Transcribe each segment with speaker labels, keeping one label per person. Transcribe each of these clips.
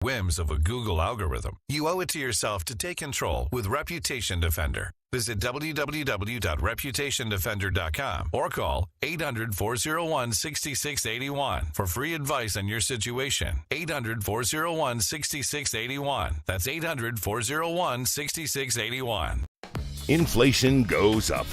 Speaker 1: whims of a Google algorithm. You owe it to yourself to take control with Reputation Defender. Visit www.reputationdefender.com or call 800-401-6681 for free advice on your situation. 800-401-6681. That's 800-401-6681.
Speaker 2: Inflation goes up.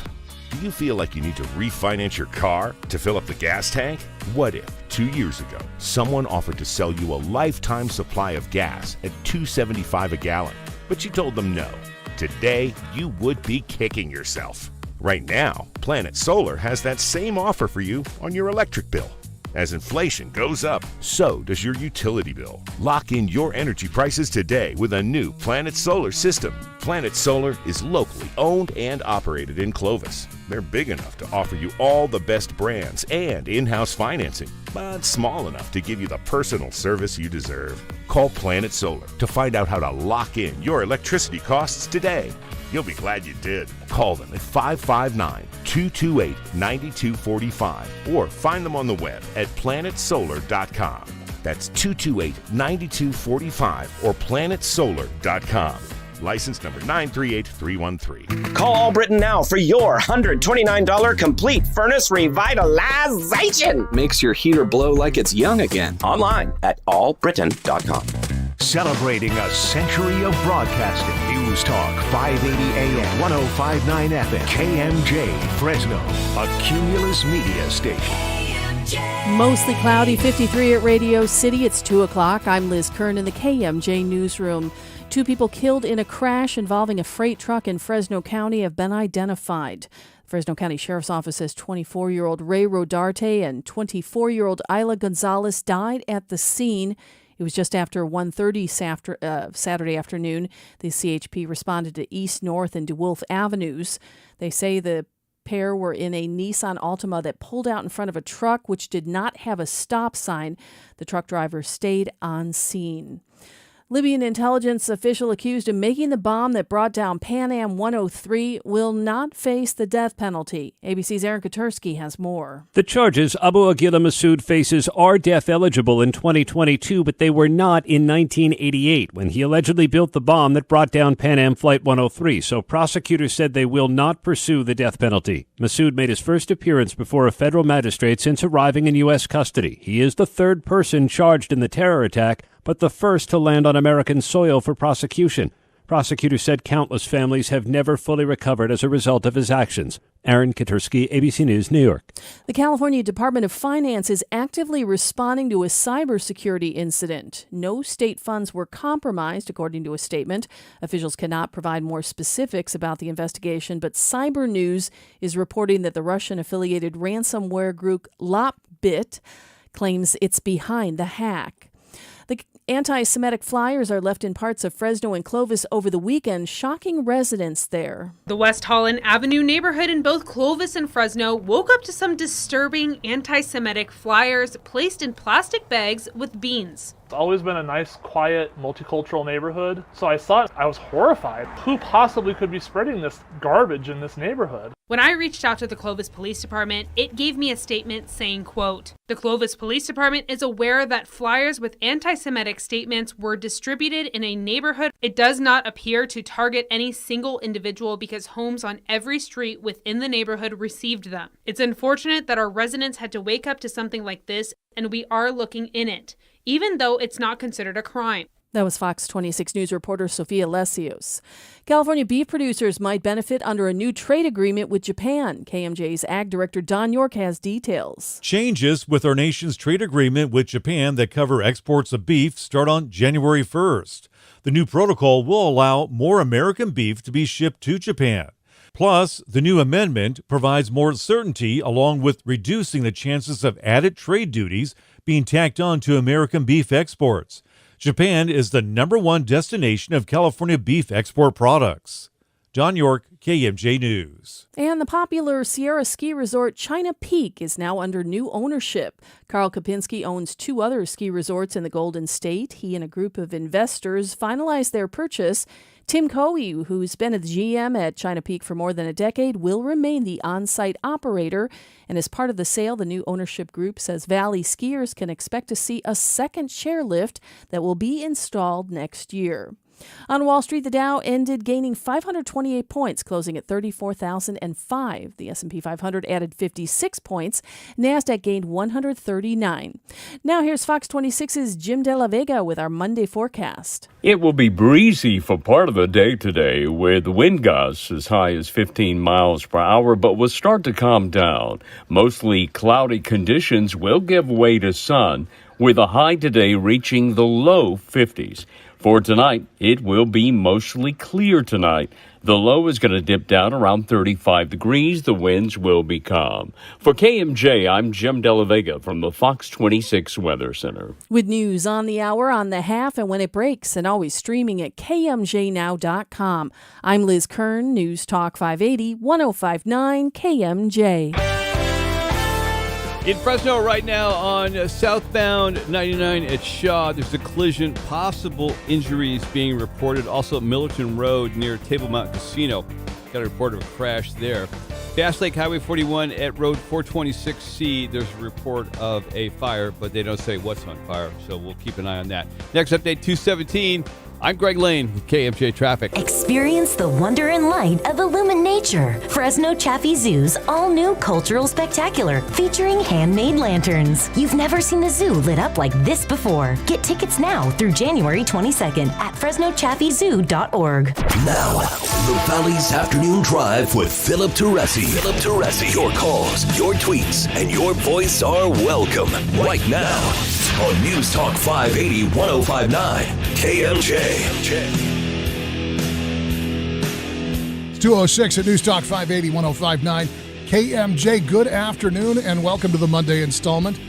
Speaker 2: Do you feel like you need to refinance your car to fill up the gas tank? What if 2 years ago someone offered to sell you a lifetime supply of gas at $2.75 a gallon, but you told them no? Today, you would be kicking yourself. Right now, Planet Solar has that same offer for you on your electric bill. As inflation goes up, so does your utility bill. Lock in your energy prices today with a new Planet Solar system. Planet Solar is locally owned and operated in Clovis. They're big enough to offer you all the best brands and in-house financing, but small enough to give you the personal service you deserve. Call Planet Solar to find out how to lock in your electricity costs today. You'll be glad you did. Call them at 559-228-9245 or find them on the web at planetsolar.com. That's 228-9245 or planetsolar.com. License number 938313.
Speaker 3: Call All Britain now for your $129 complete furnace revitalization.
Speaker 4: Makes your heater blow like it's young again.
Speaker 3: Online at allbritain.com.
Speaker 5: Celebrating a century of broadcasting. News Talk 580 AM, 1059 FM, KMJ, Fresno, a Cumulus media station.
Speaker 6: Mostly cloudy, 53 at Radio City. It's 2 o'clock. I'm Liz Kern in the KMJ newsroom. 2 people killed in a crash involving a freight truck in Fresno County have been identified. Fresno County Sheriff's Office says 24-year-old Ray Rodarte and 24-year-old Isla Gonzalez died at the scene. It was just after 1:30 Saturday afternoon. The CHP responded to East, North, and DeWolf Avenues. They say the pair were in a Nissan Altima that pulled out in front of a truck which did not have a stop sign. The truck driver stayed on scene. Libyan intelligence official accused of making the bomb that brought down Pan Am 103 will not face the death penalty. ABC's Aaron Katersky has more.
Speaker 7: The charges Abu Aguila Masood faces are death eligible in 2022, but they were not in 1988 when he allegedly built the bomb that brought down Pan Am Flight 103. So prosecutors said they will not pursue the death penalty. Masood made his first appearance before a federal magistrate since arriving in U.S. custody. He is the third person charged in the terror attack, but the first to land on American soil for prosecution. Prosecutors said countless families have never fully recovered as a result of his actions. Aaron Katersky, ABC News, New York.
Speaker 6: The California Department of Finance is actively responding to a cybersecurity incident. No state funds were compromised, according to a statement. Officials cannot provide more specifics about the investigation, but Cyber News is reporting that the Russian-affiliated ransomware group Lopbit claims it's behind the hack. The anti-Semitic flyers are left in parts of Fresno and Clovis over the weekend, shocking residents there.
Speaker 8: The West Holland Avenue neighborhood in both Clovis and Fresno woke up to some disturbing anti-Semitic flyers placed in plastic bags with beans.
Speaker 9: It's always been a nice, quiet, multicultural neighborhood, so I saw it. I was horrified. Who possibly could be spreading this garbage in this neighborhood?
Speaker 8: When I reached out to the Clovis Police Department, it gave me a statement saying, quote, "The Clovis Police Department is aware that flyers with anti-Semitic statements were distributed in a neighborhood. It does not appear to target any single individual because homes on every street within the neighborhood received them. It's unfortunate that our residents had to wake up to something like this, and we are looking in it, even though it's not considered a crime."
Speaker 6: That was Fox 26 News reporter Sophia Lesios. California beef producers might benefit under a new trade agreement with Japan. KMJ's Ag Director Don York has details.
Speaker 10: Changes with our nation's trade agreement with Japan that cover exports of beef start on January 1st. The new protocol will allow more American beef to be shipped to Japan. Plus, the new amendment provides more certainty along with reducing the chances of added trade duties being tacked on to American beef exports. Japan is the #1 destination of California beef export products. John York, KMJ News.
Speaker 6: And the popular Sierra ski resort China Peak is now under new ownership. Carl Kopinski owns 2 other ski resorts in the Golden State. He and a group of investors finalized their purchase. Tim Coey, who's been a GM at China Peak for more than a decade, will remain the on-site operator. And as part of the sale, the new ownership group says Valley skiers can expect to see a second chairlift that will be installed next year. On Wall Street, the Dow ended gaining 528 points, closing at 34,005. The S&P 500 added 56 points. NASDAQ gained 139. Now here's Fox 26's Jim De La Vega with our Monday forecast.
Speaker 11: It will be breezy for part of the day today, with wind gusts as high as 15 miles per hour, but will start to calm down. Mostly cloudy conditions will give way to sun, with a high today reaching the low 50s. For tonight, it will be mostly clear tonight. The low is going to dip down around 35 degrees. The winds will be calm. For KMJ, I'm Jim De La Vega from the Fox 26 Weather Center.
Speaker 6: With news on the hour, on the half, and when it breaks, and always streaming at KMJNow.com. I'm Liz Kern, News Talk 580, 105.9 KMJ.
Speaker 12: In Fresno right now on southbound 99 at Shaw, there's a collision, possible injuries being reported. Also at Millerton Road near Table Mountain Casino. Got a report of a crash there. Bass Lake Highway 41 at Road 426C, there's a report of a fire, but they don't say what's on fire, so we'll keep an eye on that. Next update, 217. I'm Greg Lane with KMJ Traffic.
Speaker 13: Experience the wonder and light of Illuminature, Fresno Chaffee Zoo's all-new cultural spectacular featuring handmade lanterns. You've never seen a zoo lit up like this before. Get tickets now through January 22nd at FresnoChaffeeZoo.org.
Speaker 14: Now, the Valley's Afternoon Drive with Philip Teresi. Philip Teresi. Your calls, your tweets, and your voice are welcome right now on News Talk 580 105.9 KMJ.
Speaker 15: It's 2:06 at News Talk 580 105.9 KMJ. Good afternoon and welcome to the Monday installment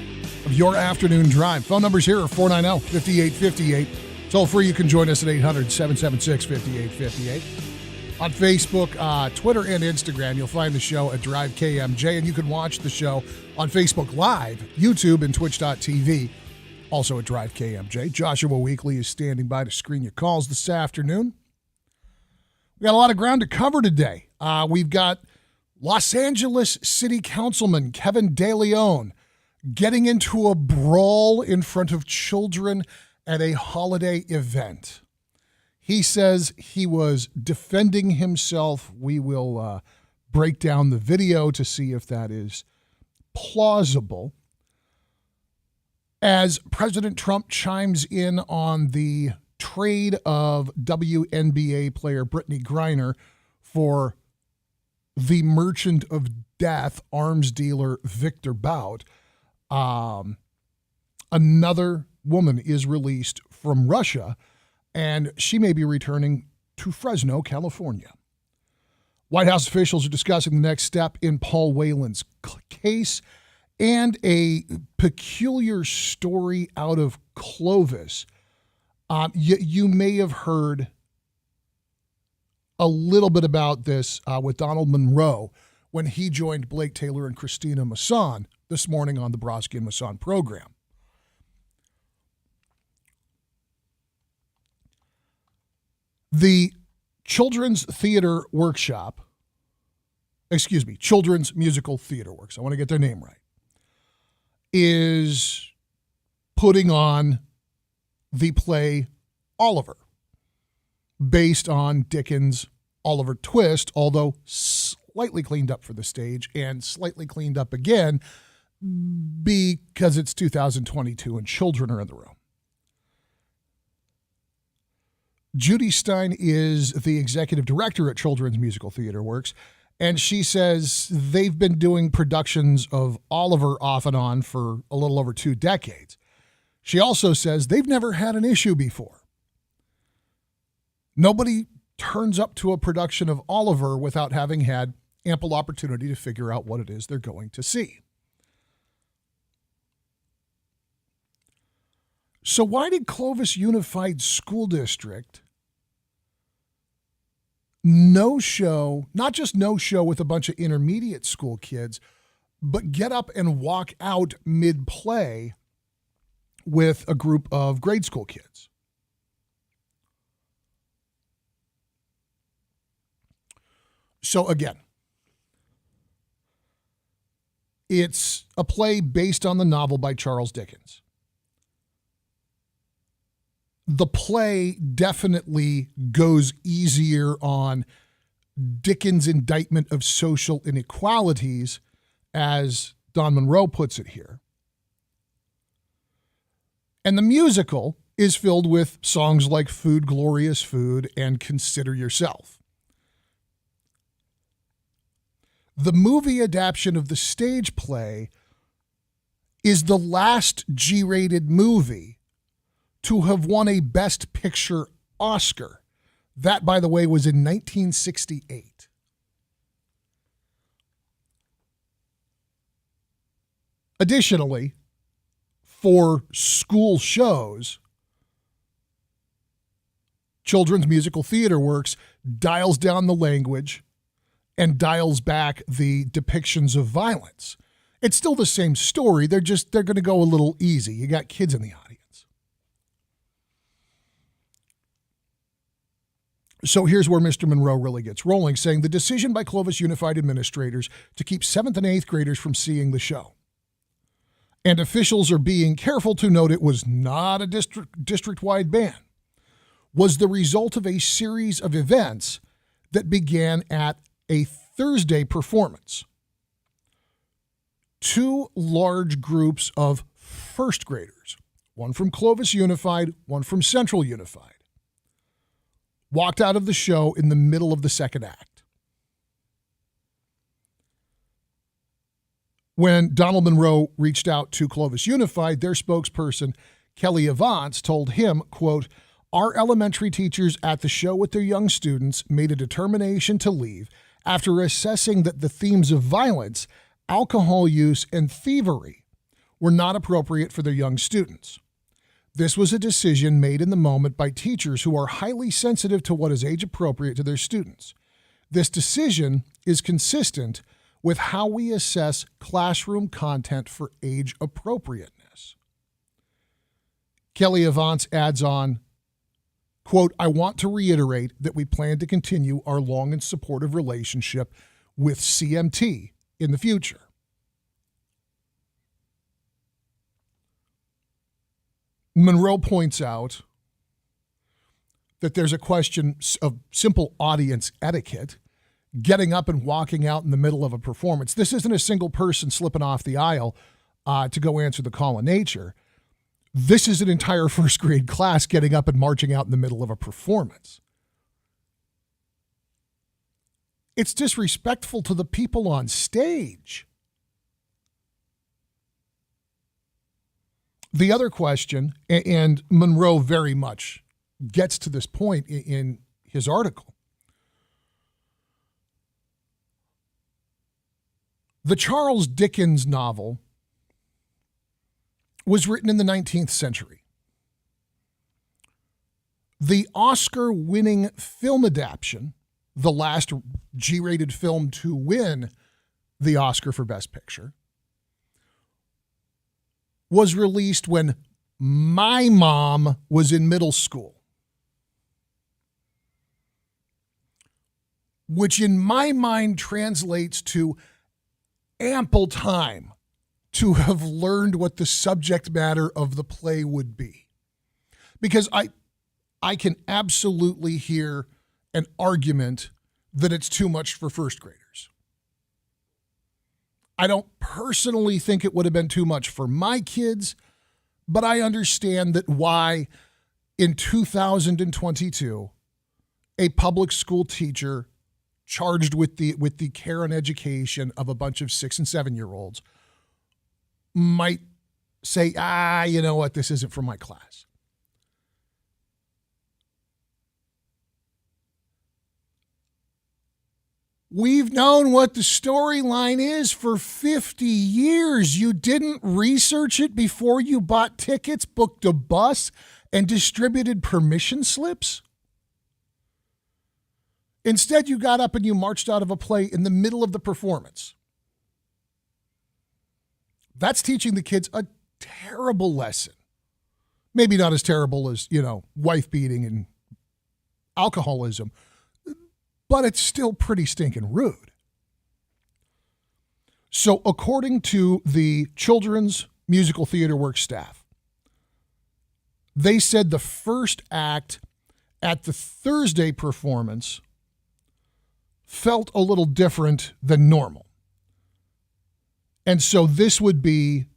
Speaker 15: of your afternoon drive. Phone numbers here are 490-5858. Toll free, you can join us at 800-776-5858. On Facebook, Twitter, and Instagram, you'll find the show at Drive KMJ, and you can watch the show on Facebook Live, YouTube, and Twitch.tv. Also at Drive KMJ. Joshua Weekly is standing by to screen your calls this afternoon. We got a lot of ground to cover today. We've got Los Angeles City Councilman Kevin De Leon getting into a brawl in front of children at a holiday event. He says he was defending himself. We will break down the video to see if that is plausible. As President Trump chimes in on the trade of WNBA player Brittany Griner for the merchant of death arms dealer Victor Bout, another woman is released from Russia, and she may be returning to Fresno, California. White House officials are discussing the next step in Paul Whelan's case, and a peculiar story out of Clovis. You may have heard a little bit about this with Donald Monroe when he joined Blake Taylor and Christina Masson this morning on the Brodsky and Masson program. The Children's Musical Theater Works, I want to get their name right, is putting on the play Oliver, based on Dickens' Oliver Twist, although slightly cleaned up for the stage and slightly cleaned up again because it's 2022 and children are in the room. Judy Stein is the executive director at Children's Musical Theater Works, and she says they've been doing productions of Oliver off and on for a little over 2 decades. She also says they've never had an issue before. Nobody turns up to a production of Oliver without having had ample opportunity to figure out what it is they're going to see. So why did Clovis Unified School District no show, not just no show with a bunch of intermediate school kids, but get up and walk out mid-play with a group of grade school kids. So again, it's a play based on the novel by Charles Dickens. The play definitely goes easier on Dickens' indictment of social inequalities, as Don Monroe puts it here. And the musical is filled with songs like Food, Glorious Food, and Consider Yourself. The movie adaptation of the stage play is the last G-rated movie to have won a Best Picture Oscar. That, by the way, was in 1968. Additionally, for school shows, Children's Musical Theater Works dials down the language and dials back the depictions of violence. It's still the same story. They're going to go a little easy. You got kids in the audience. So here's where Mr. Monroe really gets rolling, saying the decision by Clovis Unified administrators to keep 7th and 8th graders from seeing the show. And officials are being careful to note it was not a district-wide ban, was the result of a series of events that began at a Thursday performance. 2 large groups of first graders, one from Clovis Unified, one from Central Unified, walked out of the show in the middle of the second act. When Donald Monroe reached out to Clovis Unified, their spokesperson, Kelly Avance, told him, quote, "Our elementary teachers at the show with their young students made a determination to leave after assessing that the themes of violence, alcohol use, and thievery were not appropriate for their young students. This was a decision made in the moment by teachers who are highly sensitive to what is age appropriate to their students. This decision is consistent with how we assess classroom content for age appropriateness." Kelly Avance adds on, quote, "I want to reiterate that we plan to continue our long and supportive relationship with CMT in the future." Monroe points out that there's a question of simple audience etiquette, getting up and walking out in the middle of a performance. This isn't a single person slipping off the aisle to go answer the call of nature. This is an entire first grade class getting up and marching out in the middle of a performance. It's disrespectful to the people on stage. The other question, and Monroe very much gets to this point in his article, the Charles Dickens novel was written in the 19th century. The Oscar-winning film adaptation, the last G-rated film to win the Oscar for Best Picture, was released when my mom was in middle school, which in my mind translates to ample time to have learned what the subject matter of the play would be. Because I can absolutely hear an argument that it's too much for first graders. I don't personally think it would have been too much for my kids, but I understand that why in 2022, a public school teacher charged with the care and education of a bunch of 6 and 7-year-olds might say, you know what, this isn't for my class. We've known what the storyline is for 50 years. You didn't research it before you bought tickets, booked a bus, and distributed permission slips? Instead, you got up and you marched out of a play in the middle of the performance. That's teaching the kids a terrible lesson. Maybe not as terrible as, wife beating and alcoholism, but it's still pretty stinking rude. So according to the Children's Musical Theater Works staff, they said the first act at the Thursday performance felt a little different than normal. And so this would be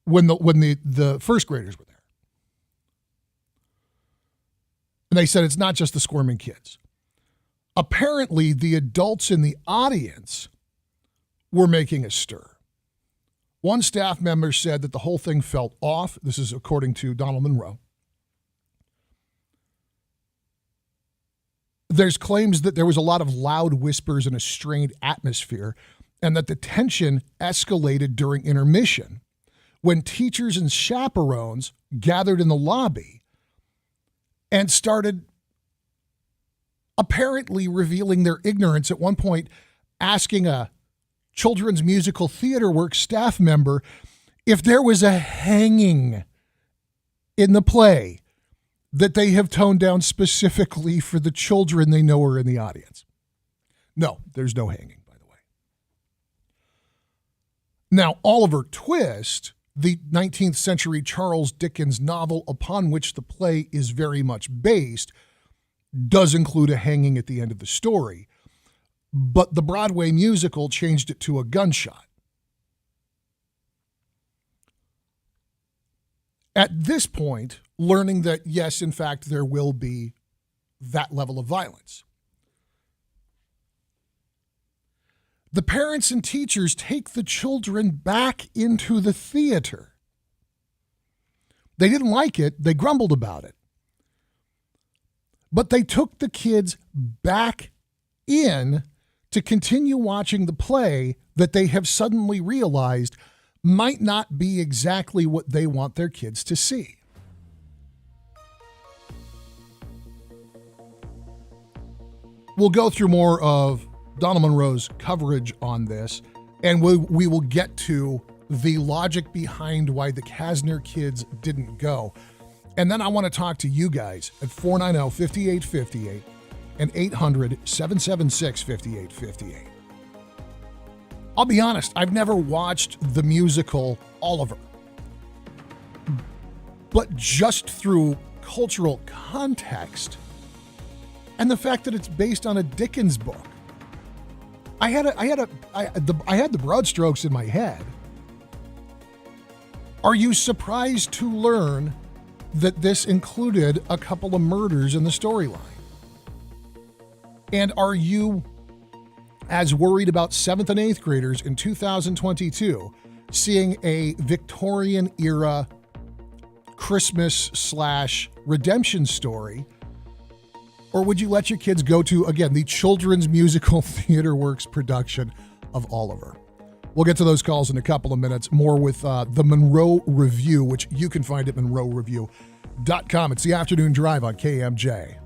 Speaker 15: when the first graders were there. And they said it's not just the squirming kids. Apparently, the adults in the audience were making a stir. One staff member said that the whole thing felt off. This is according to Donald Monroe. There's claims that there was a lot of loud whispers and a strained atmosphere, and that the tension escalated during intermission when teachers and chaperones gathered in the lobby and started apparently revealing their ignorance, at one point asking a Children's Musical Theater Works staff member if there was a hanging in the play that they have toned down specifically for the children they know are in the audience. No, there's no hanging, by the way. Now, Oliver Twist, the 19th century Charles Dickens novel upon which the play is very much based, does include a hanging at the end of the story, but the Broadway musical changed it to a gunshot. At this point, learning that, yes, in fact, there will be that level of violence. The parents and teachers take the children back into the theater. They didn't like it. They grumbled about it. But they took the kids back in to continue watching the play that they have suddenly realized might not be exactly what they want their kids to see. We'll go through more of Donna Monroe's coverage on this, and we will get to the logic behind why the Kasner kids didn't go. And then I want to talk to you guys at 490-5858 and 800-776-5858. I'll be honest, I've never watched the musical Oliver. But just through cultural context and the fact that it's based on a Dickens book, I had the broad strokes in my head. Are you surprised to learn that this included a couple of murders in the storyline? And are you as worried about 7th and 8th graders in 2022 seeing a Victorian era Christmas/redemption story? Or would you let your kids go to, again, the Children's Musical Theater Works production of Oliver? We'll get to those calls in a couple of minutes. More with the Monroe Review, which you can find at monroereview.com. It's the Afternoon Drive on KMJ.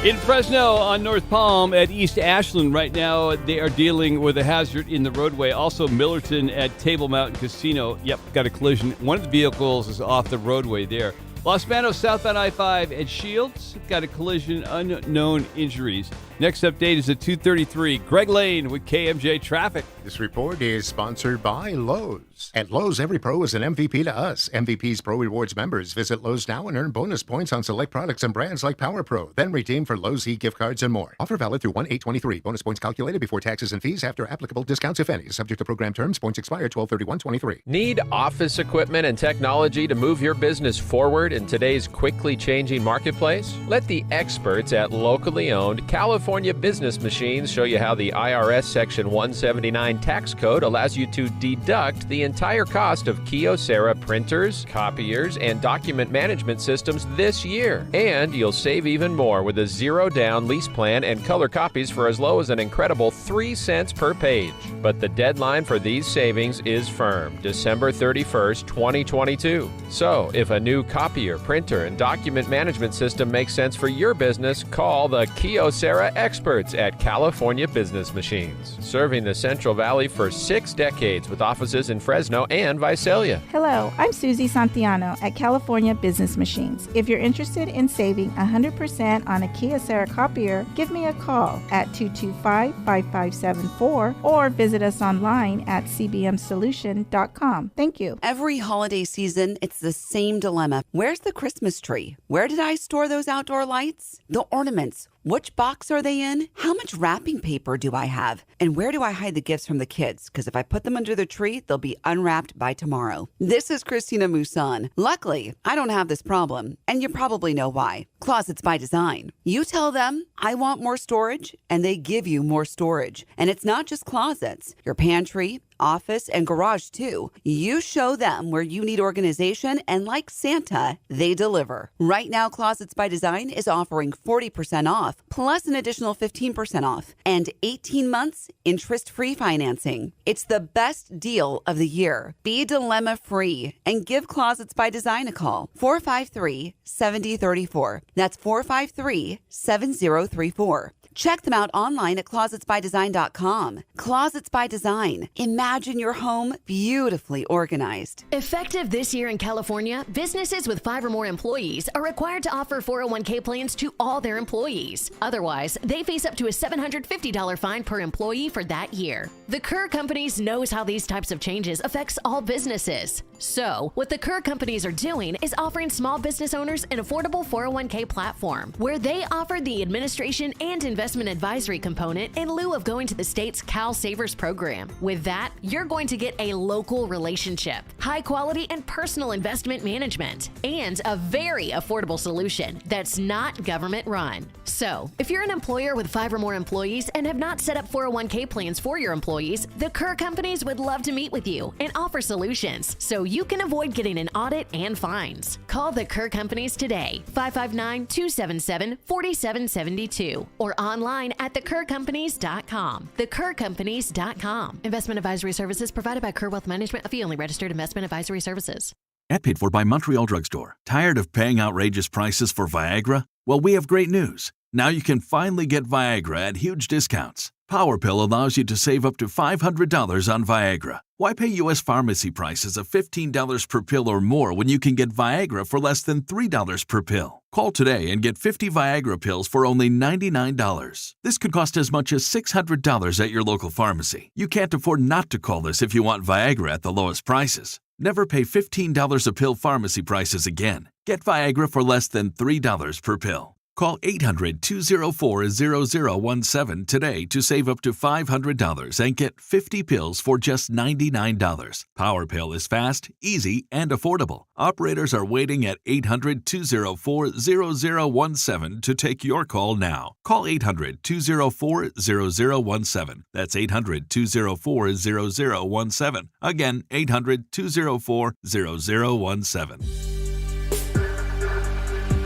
Speaker 12: In Fresno on North Palm at East Ashland right now, they are dealing with a hazard in the roadway. Also Millerton at Table Mountain Casino. Yep, got a collision. One of the vehicles is off the roadway there. Los Banos southbound I-5 at Shields got a collision, unknown injuries. Next update is at 2:33. Greg Lane with KMJ Traffic.
Speaker 16: This report is sponsored by Lowe's. At Lowe's, every pro is an MVP to us. MVP's Pro Rewards members visit Lowe's now and earn bonus points on select products and brands like Power Pro. Then redeem for Lowe's e-gift cards and more. Offer valid through 1/8/23. Bonus points calculated before taxes and fees after applicable discounts, if any. Subject to program terms. Points expire 12/31/23.
Speaker 17: Need office equipment and technology to move your business forward in today's quickly changing marketplace? Let the experts at locally owned California California Business Machines show you how the IRS Section 179 tax code allows you to deduct the entire cost of Kyocera printers, copiers, and document management systems this year. And you'll save even more with a zero-down lease plan and color copies for as low as an incredible 3 cents per page. But the deadline for these savings is firm, December 31st, 2022. So, if a new copier, printer, and document management system makes sense for your business, call the Kyocera experts at California Business Machines, serving the Central Valley for 6 decades with offices in Fresno and Visalia.
Speaker 18: Hello, I'm Susie Santiano at California Business Machines. If you're interested in saving 100% on a Kyocera copier, give me a call at 225-5574 or visit us online at cbmsolution.com. Thank you.
Speaker 19: Every holiday season, it's the same dilemma. Where's the Christmas tree? Where did I store those outdoor lights? The ornaments. Which box are they in? How much wrapping paper do I have? And where do I hide the gifts from the kids? Because if I put them under the tree, they'll be unwrapped by tomorrow. This is Christina Musan. Luckily, I don't have this problem. And you probably know why. Closets by Design. You tell them, I want more storage, and they give you more storage. And it's not just closets. Your pantry, office, and garage too. You show them where you need organization, and like Santa, they deliver. Right now, Closets by Design is offering 40% off, plus an additional 15% off, and 18 months interest-free financing. It's the best deal of the year. Be dilemma-free and give Closets by Design a call. 453-7034. That's 453-7034. Check them out online at closetsbydesign.com. Closets by Design. Imagine your home beautifully organized.
Speaker 20: Effective this year in California, businesses with 5 or more employees are required to offer 401k plans to all their employees. Otherwise, they face up to a $750 fine per employee for that year. The Kerr Companies knows how these types of changes affects all businesses. So, what the Kerr Companies are doing is offering small business owners an affordable 401k platform where they offer the administration and investment advisory component in lieu of going to the state's Cal Savers program. With that, you're going to get a local relationship, high quality and personal investment management, and a very affordable solution that's not government run. So, if you're an employer with 5 or more employees and have not set up 401k plans for your employees, the Kerr Companies would love to meet with you and offer solutions so you can avoid getting an audit and fines. Call the Kerr Companies today, 559-277-4772, or online at thekerrcompanies.com. Thekerrcompanies.com. Investment advisory services provided by Kerr Wealth Management, a fee-only registered investment advisory services.
Speaker 21: Ad paid for by Montreal Drugstore. Tired of paying outrageous prices for Viagra? Well, we have great news. Now you can finally get Viagra at huge discounts. PowerPill allows you to save up to $500 on Viagra. Why pay U.S. pharmacy prices of $15 per pill or more when you can get Viagra for less than $3 per pill? Call today and get 50 Viagra pills for only $99. This could cost as much as $600 at your local pharmacy. You can't afford not to call this if you want Viagra at the lowest prices. Never pay $15 a pill pharmacy prices again. Get Viagra for less than $3 per pill. Call 800-204-0017 today to save up to $500 and get 50 pills for just $99. PowerPill is fast, easy, and affordable. Operators are waiting at 800-204-0017 to take your call now. Call 800-204-0017. That's 800-204-0017. Again, 800-204-0017.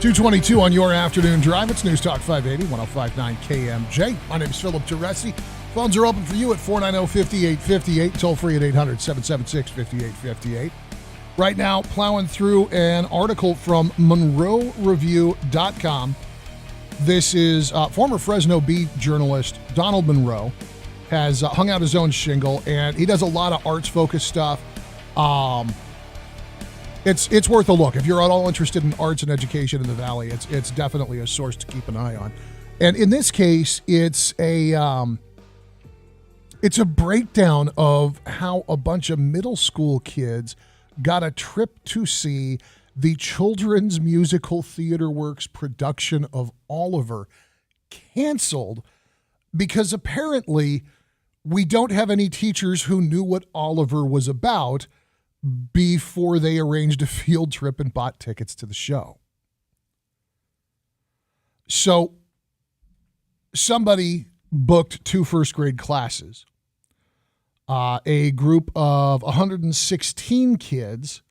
Speaker 15: 222 on your afternoon drive. It's News Talk 580, 105.9 KMJ. My name is Philip Teresi. Phones are open for you at 490-5858. Toll free at 800-776-5858. Right now, plowing through an article from MonroeReview.com. This is former Fresno Bee journalist Donald Monroe has hung out his own shingle, and he does a lot of arts-focused stuff. It's worth a look. If you're at all interested in arts and education in the Valley, it's definitely a source to keep an eye on. And in this case, it's a breakdown of how a bunch of middle school kids got a trip to see the Children's Musical Theater Works production of Oliver canceled because apparently we don't have any teachers who knew what Oliver was about before they arranged a field trip and bought tickets to the show. So somebody booked 2 first grade classes. A group of 116 kids,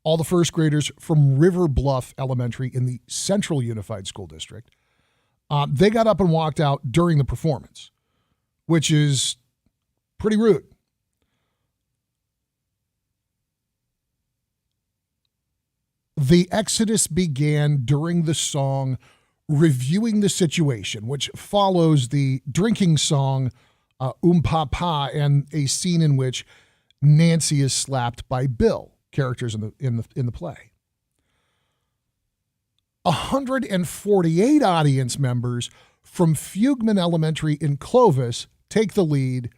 Speaker 15: all the first graders from River Bluff Elementary in the Central Unified School District, they got up and walked out during the performance, which is pretty rude. The exodus began during the song Reviewing the Situation, which follows the drinking song Papa, and a scene in which Nancy is slapped by Bill, characters in the play. 148 audience members from Fugman Elementary in Clovis take the lead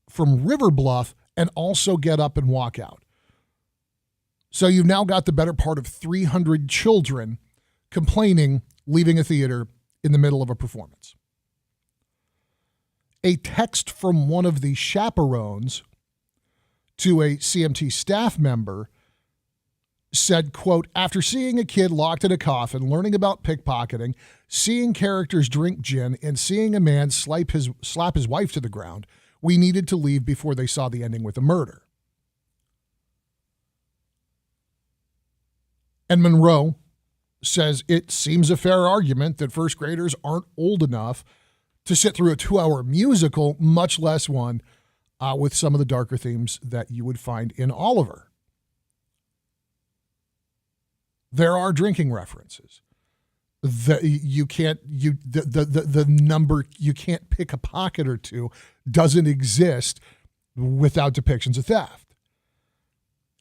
Speaker 15: from River Bluff and also get up and walk out. So you've now got the better part of 300 children complaining, leaving a theater in the middle of a performance. A text from one of the chaperones to a CMT staff member said, quote, after seeing a kid locked in a coffin, learning about pickpocketing, seeing characters drink gin, and seeing a man slap his wife to the ground, we needed to leave before they saw the ending with a murder. And Monroe says it seems a fair argument that first graders aren't old enough to sit through a 2-hour musical, much less one with some of the darker themes that you would find in Oliver. There are drinking references. The number you can't pick a pocket or two doesn't exist without depictions of theft.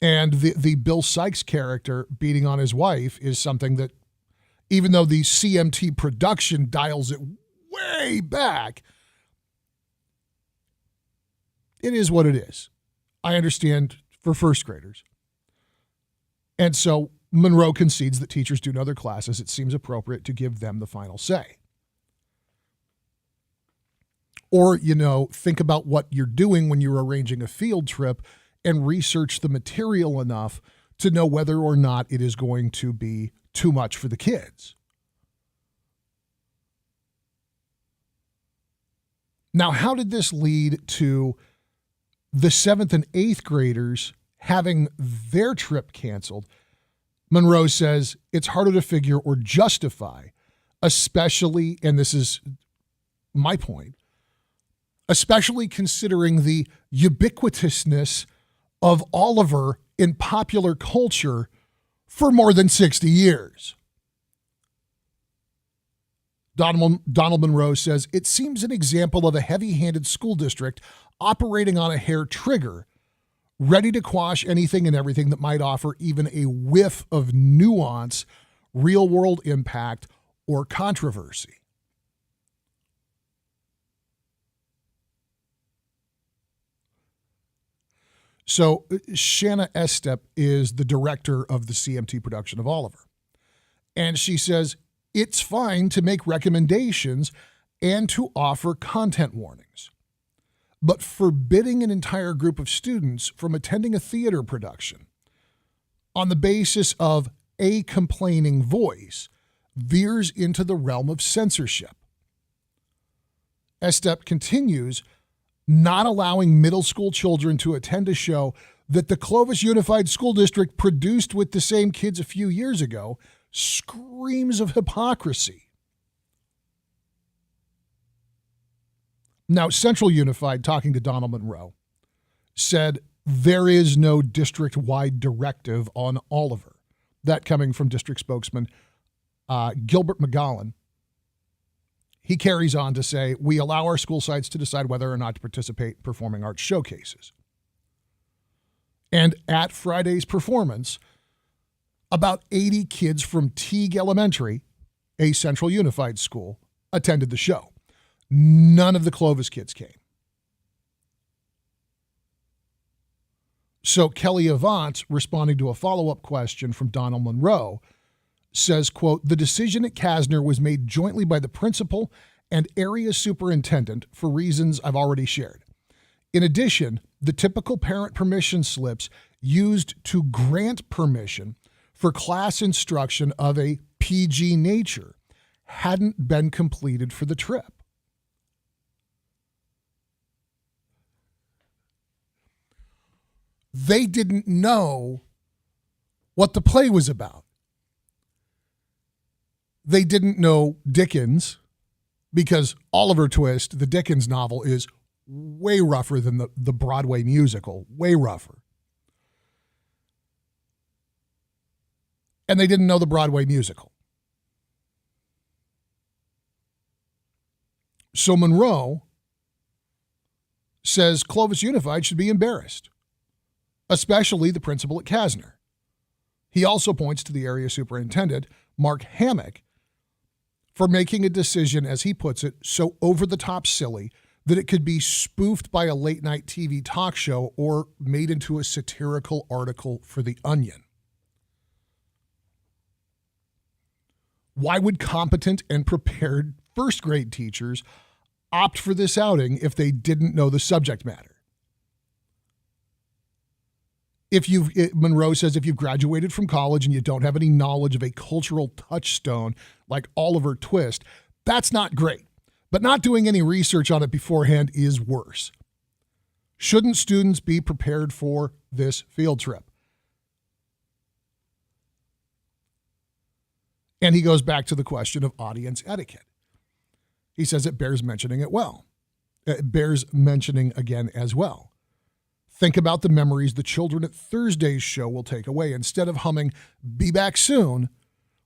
Speaker 15: And the Bill Sykes character beating on his wife is something that, even though the CMT production dials it way back, it is what it is. I understand for first graders. And so Monroe concedes that teachers do in other classes. It seems appropriate to give them the final say. Or, think about what you're doing when you're arranging a field trip and research the material enough to know whether or not it is going to be too much for the kids. Now, how did this lead to the 7th and 8th graders having their trip canceled? Monroe says it's harder to figure or justify, especially, and this is my point, especially considering the ubiquitousness of Oliver in popular culture for more than 60 years. Donald Monroe says, it seems an example of a heavy-handed school district operating on a hair trigger, ready to quash anything and everything that might offer even a whiff of nuance, real-world impact, or controversy. So Shanna Estep is the director of the CMT production of Oliver. And she says, it's fine to make recommendations and to offer content warnings. But forbidding an entire group of students from attending a theater production on the basis of a complaining voice veers into the realm of censorship. Estep continues, not allowing middle school children to attend a show that the Clovis Unified School District produced with the same kids a few years ago screams of hypocrisy. Now, Central Unified, talking to Donald Monroe, said there is no district-wide directive on Oliver. That coming from district spokesman Gilbert McGowan. He carries on to say, we allow our school sites to decide whether or not to participate in performing arts showcases. And at Friday's performance, about 80 kids from Teague Elementary, a Central Unified school, attended the show. None of the Clovis kids came. So Kelly Avant, responding to a follow-up question from Donald Monroe, says, quote, the decision at Kasner was made jointly by the principal and area superintendent for reasons I've already shared. In addition, the typical parent permission slips used to grant permission for class instruction of a PG nature hadn't been completed for the trip. They didn't know what the play was about. They didn't know Dickens, because Oliver Twist, the Dickens novel, is way rougher than the Broadway musical, way rougher. And they didn't know the Broadway musical. So Monroe says Clovis Unified should be embarrassed, especially the principal at Kasner. He also points to the area superintendent, Mark Hammock, for making a decision, as he puts it, so over-the-top silly that it could be spoofed by a late-night TV talk show or made into a satirical article for The Onion. Why would competent and prepared first-grade teachers opt for this outing if they didn't know the subject matter? Monroe says if you've graduated from college and you don't have any knowledge of a cultural touchstone like Oliver Twist, that's not great. But not doing any research on it beforehand is worse. Shouldn't students be prepared for this field trip? And he goes back to the question of audience etiquette. He says it bears mentioning It bears mentioning again as well. Think about the memories the children at Thursday's show will take away. Instead of humming "Be Back Soon,"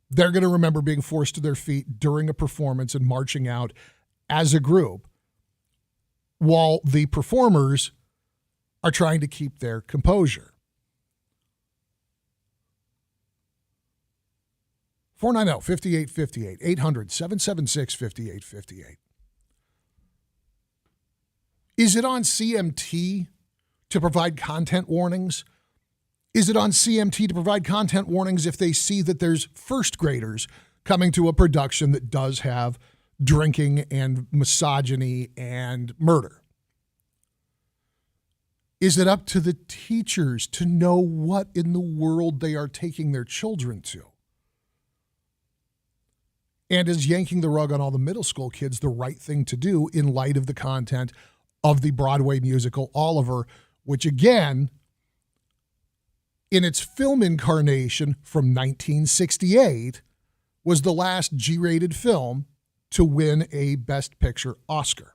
Speaker 15: they're going to remember being forced to their feet during a performance and marching out as a group while the performers are trying to keep their composure. 490-5858, 800-776-5858. Is it on CMT to provide content warnings? Is it on CMT to provide content warnings if they see that there's first graders coming to a production that does have drinking and misogyny and murder? Is it up to the teachers to know what in the world they are taking their children to? And is yanking the rug on all the middle school kids the right thing to do in light of the content of the Broadway musical Oliver, which again, in its film incarnation from 1968, was the last G-rated film to win a Best Picture Oscar?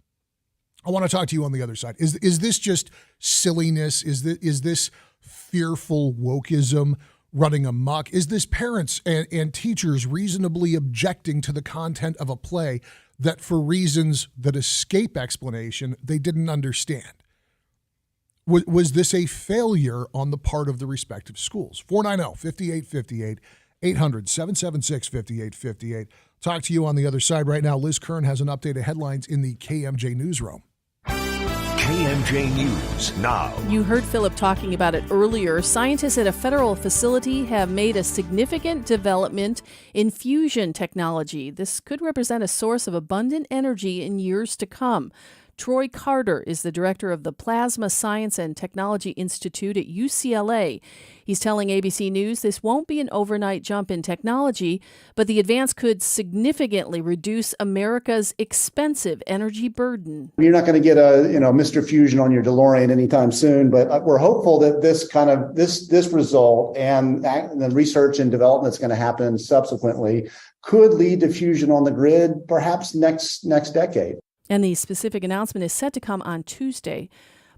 Speaker 15: I want to talk to you on the other side. Is this just silliness? Is this fearful wokeism running amok? Is this parents and teachers reasonably objecting to the content of a play that, for reasons that escape explanation, they didn't understand? Was this a failure on the part of the respective schools? 490-5858, 800-776-5858. Talk to you on the other side right now. Liz Kern has an update of headlines in the KMJ newsroom.
Speaker 5: KMJ News now.
Speaker 6: You heard Philip talking about it earlier. Scientists at a federal facility have made a significant development in fusion technology. This could represent a source of abundant energy in years to come. Troy Carter is the director of the Plasma Science and Technology Institute at UCLA. He's telling ABC News this won't be an overnight jump in technology, but the advance could significantly reduce America's expensive energy burden.
Speaker 1: You're not going to get a Mr. Fusion on your DeLorean anytime soon, but we're hopeful that this result and the research and development that's going to happen subsequently could lead to fusion on the grid, perhaps next decade.
Speaker 6: And the specific announcement is set to come on Tuesday.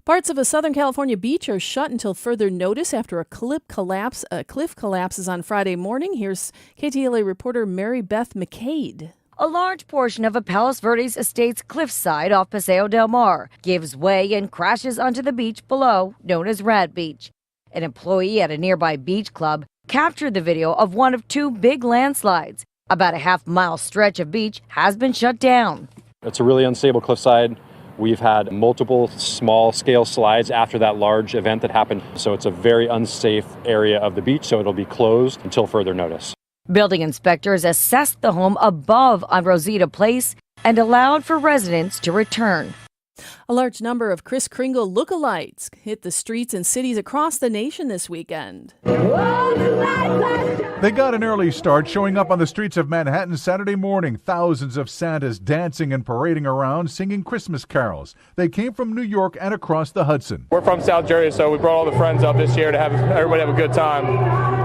Speaker 6: Parts of a Southern California beach are shut until further notice after a cliff collapses on Friday morning. Here's KTLA reporter Mary Beth McCade.
Speaker 22: A large portion of a Palos Verdes estate's cliffside off Paseo del Mar gives way and crashes onto the beach below, known as Rat Beach. An employee at a nearby beach club captured the video of one of two big landslides. About a half-mile stretch of beach has been shut down.
Speaker 23: It's a really unstable cliffside. We've had multiple small-scale slides after that large event that happened, so it's a very unsafe area of the beach, so it'll be closed until further notice.
Speaker 22: Building inspectors assessed the home above on Rosita Place and allowed for residents to return.
Speaker 6: A large number of Kris Kringle lookalikes hit the streets and cities across the nation this weekend.
Speaker 2: They got an early start, showing up on the streets of Manhattan Saturday morning. Thousands of Santas dancing and parading around, singing Christmas carols. They came from New York and across the Hudson.
Speaker 3: We're from South Jersey, so we brought all the friends up this year to have everybody have a good time.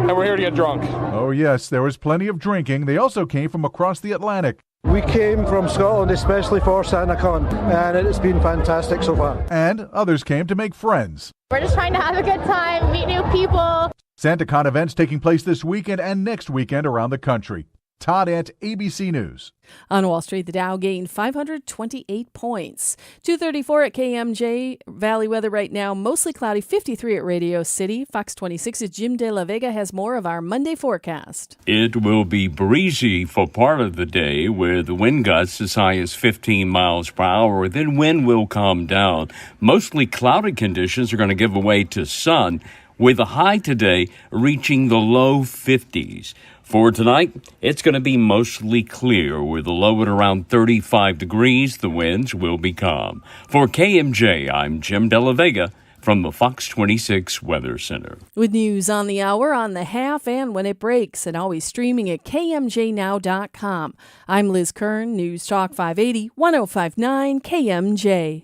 Speaker 3: And we're here to get drunk.
Speaker 2: Oh, yes, there was plenty of drinking. They also came from across the Atlantic.
Speaker 4: We came from Scotland especially for SantaCon, and it's been fantastic so far.
Speaker 2: And others came to make friends.
Speaker 24: We're just trying to have a good time, meet new people.
Speaker 2: SantaCon events taking place this weekend and next weekend around the country. Todd Ant, ABC News.
Speaker 6: On Wall Street, the Dow gained 528 points. 2:34 at KMJ. Valley weather right now, mostly cloudy, 53 at Radio City. Fox 26's Jim De La Vega has more of our Monday forecast.
Speaker 11: It will be breezy for part of the day with wind gusts as high as 15 miles per hour. Then wind will calm down. Mostly cloudy conditions are going to give way to sun, with a high today reaching the low 50s. For tonight, it's going to be mostly clear with a low at around 35 degrees. The winds will be calm. For KMJ, I'm Jim De La Vega from the Fox 26 Weather Center.
Speaker 6: With news on the hour, on the half, and when it breaks, and always streaming at KMJNow.com. I'm Liz Kern, News Talk 580, 105.9 KMJ.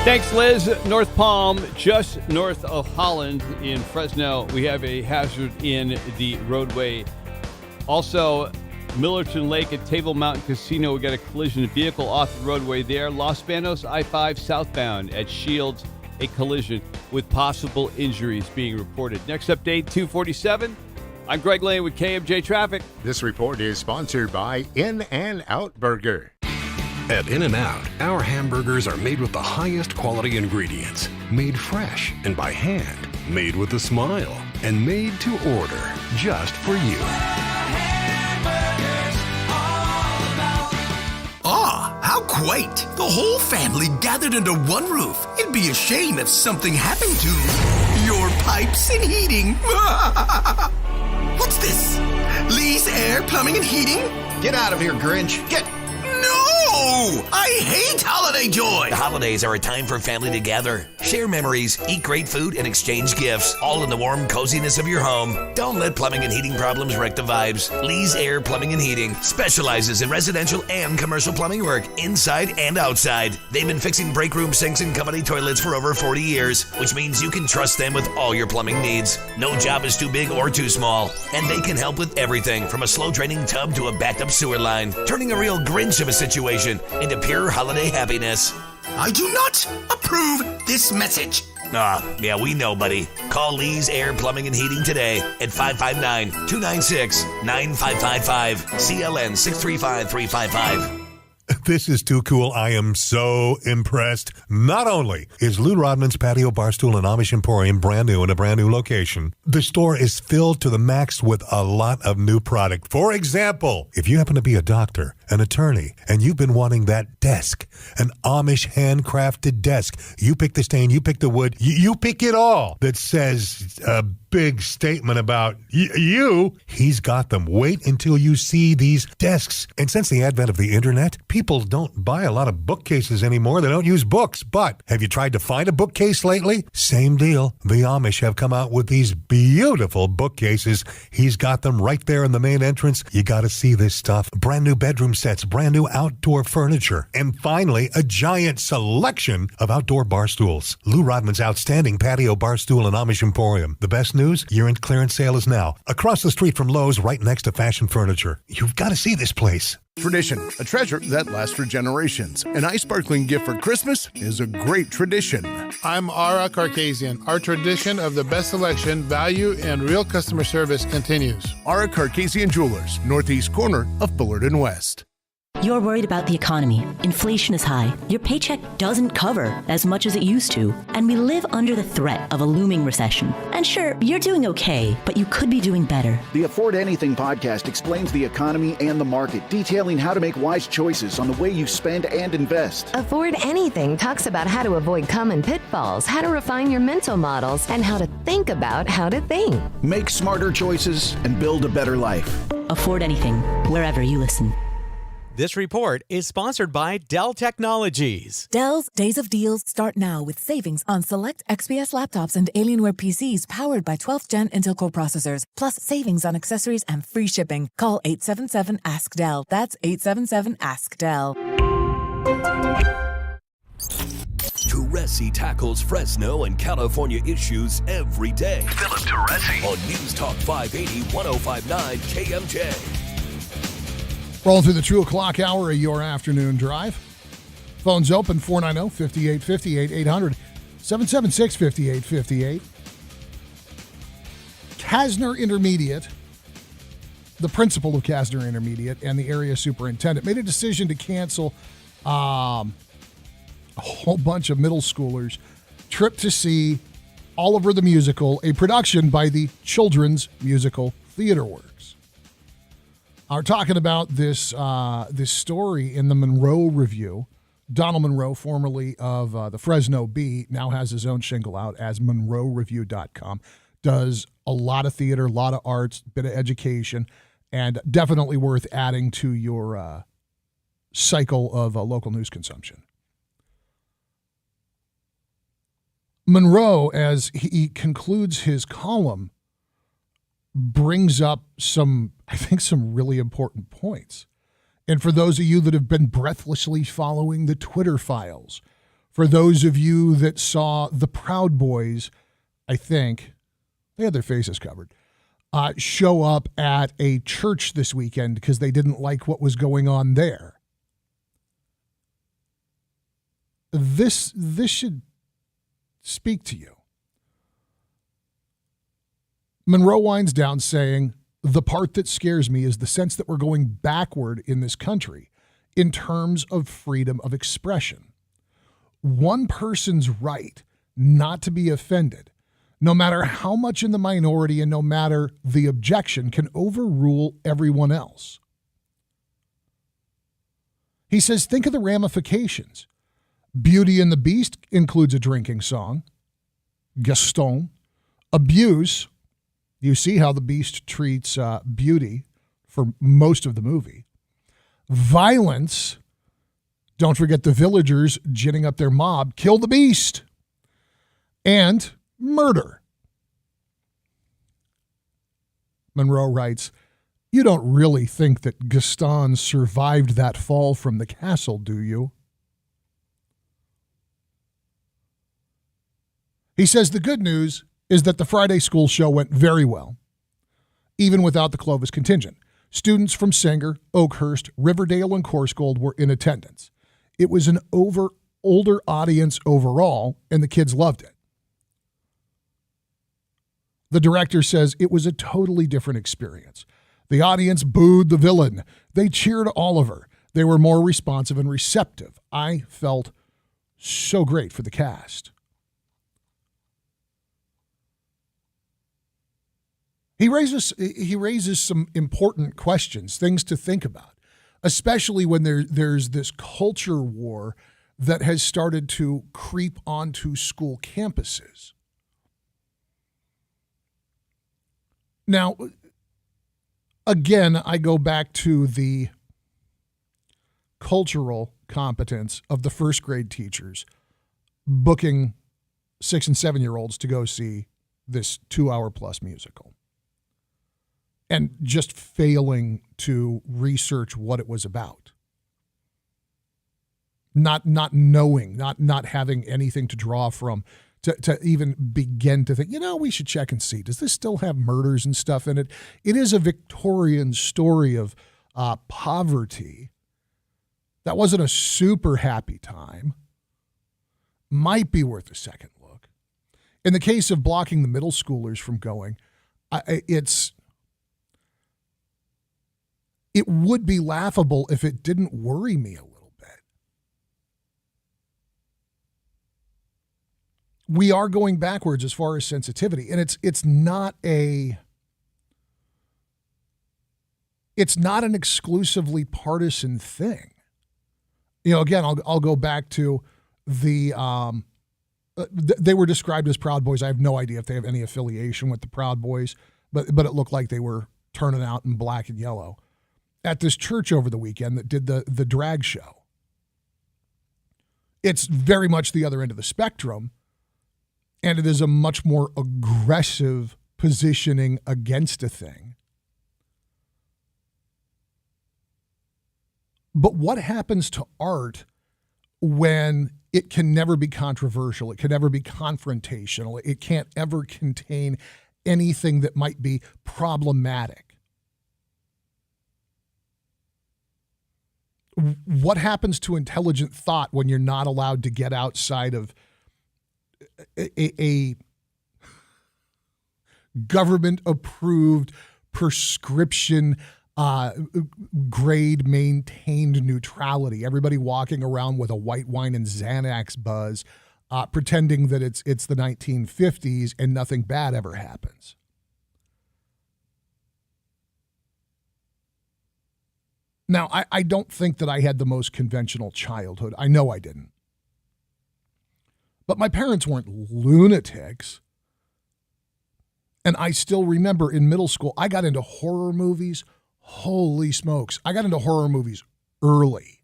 Speaker 12: Thanks, Liz. North Palm, just north of Holland in Fresno. We have a hazard in the roadway. Also, Millerton Lake at Table Mountain Casino. We got a collision vehicle off the roadway there. Los Banos I-5 southbound at Shields, a collision with possible injuries being reported. Next update, 2:47. I'm Greg Lane with KMJ Traffic.
Speaker 16: This report is sponsored by In-N-Out Burger.
Speaker 25: At In-N-Out, our hamburgers are made with the highest quality ingredients, made fresh and by hand, made with a smile, and made to order just for you.
Speaker 26: Ah, how quaint! The whole family gathered under one roof. It'd be a shame if something happened to your pipes and heating. What's this? Lee's Air Plumbing and Heating?
Speaker 27: Get out of here, Grinch. Get...
Speaker 26: No! I hate holiday joy!
Speaker 27: The holidays are a time for family to gather, share memories, eat great food, and exchange gifts, all in the warm coziness of your home. Don't let plumbing and heating problems wreck the vibes. Lee's Air Plumbing and Heating specializes in residential and commercial plumbing work, inside and outside. They've been fixing break room sinks and company toilets for over 40 years, which means you can trust them with all your plumbing needs. No job is too big or too small, and they can help with everything from a slow-draining tub to a backed-up sewer line, turning a real Grinch of a situation into pure holiday happiness.
Speaker 26: I do not approve this message.
Speaker 27: Yeah, we know, buddy. Call Lee's Air Plumbing and Heating today at 559-296-9555. CLN 635355.
Speaker 28: This is too cool. I am so impressed. Not only is Lou Rodman's Patio Barstool and Amish Emporium brand new in a brand new location, the store is filled to the max with a lot of new product. For example, if you happen to be a doctor, an attorney, and you've been wanting that desk, an Amish handcrafted desk, you pick the stain, you pick the wood, you pick it all, that says a big statement about you, he's got them. Wait until you see these desks. And since the advent of the internet, people don't buy a lot of bookcases anymore. They don't use books. But have you tried to find a bookcase lately? Same deal. The Amish have come out with these beautiful bookcases. He's got them right there in the main entrance. You got to see this stuff. Brand new bedroom sets, brand new outdoor furniture, and finally, a giant selection of outdoor bar stools. Lou Rodman's outstanding Patio Barstool and Amish Emporium. The best news? Year-end clearance sale is now across the street from Lowe's, right next to Fashion Furniture. You've got to see this place.
Speaker 29: Tradition, a treasure that lasts for generations. An ice-sparkling gift for Christmas is a great tradition.
Speaker 30: I'm Ara Carcasian. Our tradition of the best selection, value, and real customer service continues.
Speaker 29: Ara Carcasian Jewelers, northeast corner of Bullard and West.
Speaker 31: You're worried about the economy. Inflation is high. Your paycheck doesn't cover as much as it used to. And we live under the threat of a looming recession. And sure, you're doing okay, but you could be doing better.
Speaker 32: The Afford Anything podcast explains the economy and the market, detailing how to make wise choices on the way you spend and invest.
Speaker 33: Afford Anything talks about how to avoid common pitfalls, how to refine your mental models, and how to think about how to think.
Speaker 32: Make smarter choices and build a better life.
Speaker 31: Afford Anything, wherever you listen.
Speaker 5: This report is sponsored by Dell Technologies.
Speaker 7: Dell's Days of Deals start now with savings on select XPS laptops and Alienware PCs powered by 12th Gen Intel Core processors, plus savings on accessories and free shipping. Call 877-ASK-DELL. That's 877-ASK-DELL.
Speaker 27: Teresi tackles Fresno and California issues every day.
Speaker 26: Philip Teresi
Speaker 27: on News Talk 580 1059 KMJ.
Speaker 8: Rolling through the 2 o'clock hour of your afternoon drive. Phones open 490-5858, 800-776-5858. Kasner Intermediate, the principal of Kasner Intermediate and the area superintendent, made a decision to cancel a whole bunch of middle schoolers' trip to see Oliver the Musical, a production by the Children's Musical Theater Works. Are talking about this story in the Monroe Review. Donald Monroe, formerly of the Fresno Bee, now has his own shingle out as MonroeReview.com. Does a lot of theater, a lot of arts, bit of education, and definitely worth adding to your cycle of local news consumption. Monroe, as he concludes his column, brings up some really important points. And for those of you that have been breathlessly following the Twitter files, for those of you that saw the Proud Boys, I think, they had their faces covered, show up at a church this weekend because they didn't like what was going on there. This should speak to you. Monroe winds down saying, the part that scares me is the sense that we're going backward in this country in terms of freedom of expression. One person's right not to be offended, no matter how much in the minority and no matter the objection, can overrule everyone else. He says, think of the ramifications. Beauty and the Beast includes a drinking song. Gaston. Abuse. You see how the Beast treats Beauty for most of the movie. Violence. Don't forget the villagers ginning up their mob. Kill the Beast. And murder. Monroe writes, you don't really think that Gaston survived that fall from the castle, do you? He says the good news is that the Friday school show went very well, even without the Clovis contingent. Students from Sanger, Oakhurst, Riverdale, and Coarsegold were in attendance. It was an older audience overall, and the kids loved it. The director says it was a totally different experience. The audience booed the villain. They cheered Oliver. They were more responsive and receptive. I felt so great for the cast. He raises some important questions, things to think about, especially when there's this culture war that has started to creep onto school campuses. Now, again, I go back to the cultural competence of the first grade teachers booking 6 and 7-year-olds to go see this 2-hour plus musical and just failing to research what it was about. Not knowing, not having anything to draw from to even begin to think, we should check and see, does this still have murders and stuff in it? It is a Victorian story of poverty. That wasn't a super happy time. Might be worth a second look. In the case of blocking the middle schoolers from going, it would be laughable if it didn't worry me a little bit. We are going backwards as far as sensitivity, and it's not an exclusively partisan thing. Again, I'll go back to the they were described as Proud Boys. I have no idea if they have any affiliation with the Proud Boys, but it looked like they were turning out in black and yellow. at this church over the weekend that did the drag show. It's very much the other end of the spectrum, and it is a much more aggressive positioning against a thing. But what happens to art when it can never be controversial, it can never be confrontational, it can't ever contain anything that might be problematic? What happens to intelligent thought when you're not allowed to get outside of a government-approved prescription grade maintained neutrality? Everybody walking around with a white wine and Xanax buzz, pretending that it's the 1950s and nothing bad ever happens. Now, I don't think that I had the most conventional childhood. I know I didn't. But my parents weren't lunatics. And I still remember in middle school, I got into horror movies. Holy smokes. I got into horror movies early.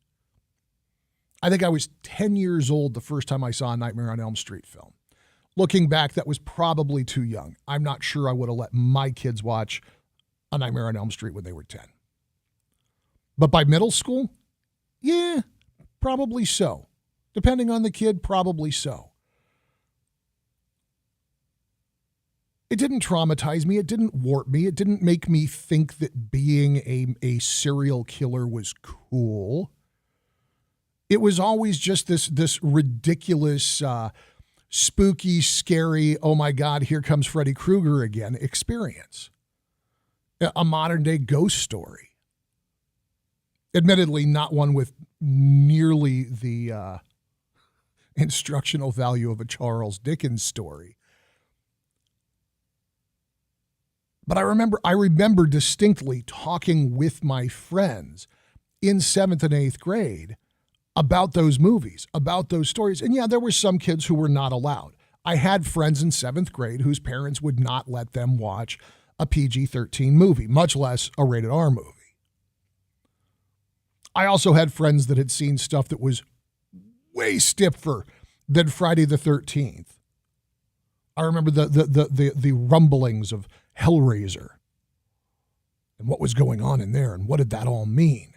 Speaker 8: I think I was 10 years old the first time I saw a Nightmare on Elm Street film. Looking back, that was probably too young. I'm not sure I would have let my kids watch a Nightmare on Elm Street when they were 10. But by middle school, yeah, probably so. Depending on the kid, probably so. It didn't traumatize me. It didn't warp me. It didn't make me think that being a serial killer was cool. It was always just this ridiculous, spooky, scary, oh my God, here comes Freddy Krueger again experience. A modern day ghost story. Admittedly, not one with nearly the instructional value of a Charles Dickens story. But I remember distinctly talking with my friends in 7th and 8th grade about those movies, about those stories. And yeah, there were some kids who were not allowed. I had friends in 7th grade whose parents would not let them watch a PG-13 movie, much less a rated R movie. I also had friends that had seen stuff that was way stiffer than Friday the 13th. I remember the rumblings of Hellraiser and what was going on in there and what did that all mean.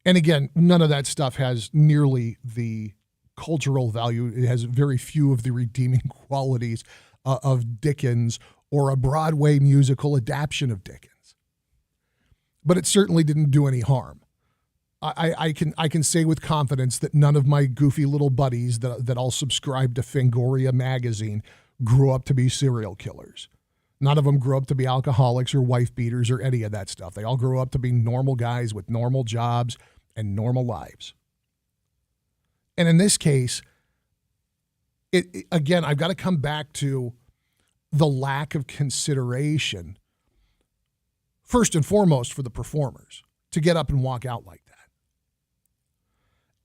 Speaker 8: And again, none of that stuff has nearly the cultural value. It has very few of the redeeming qualities of Dickens or a Broadway musical adaptation of Dickens. But it certainly didn't do any harm. I can say with confidence that none of my goofy little buddies that all subscribed to Fangoria magazine grew up to be serial killers. None of them grew up to be alcoholics or wife beaters or any of that stuff. They all grew up to be normal guys with normal jobs and normal lives. And in this case, again, I've got to come back to the lack of consideration, first and foremost, for the performers to get up and walk out like that.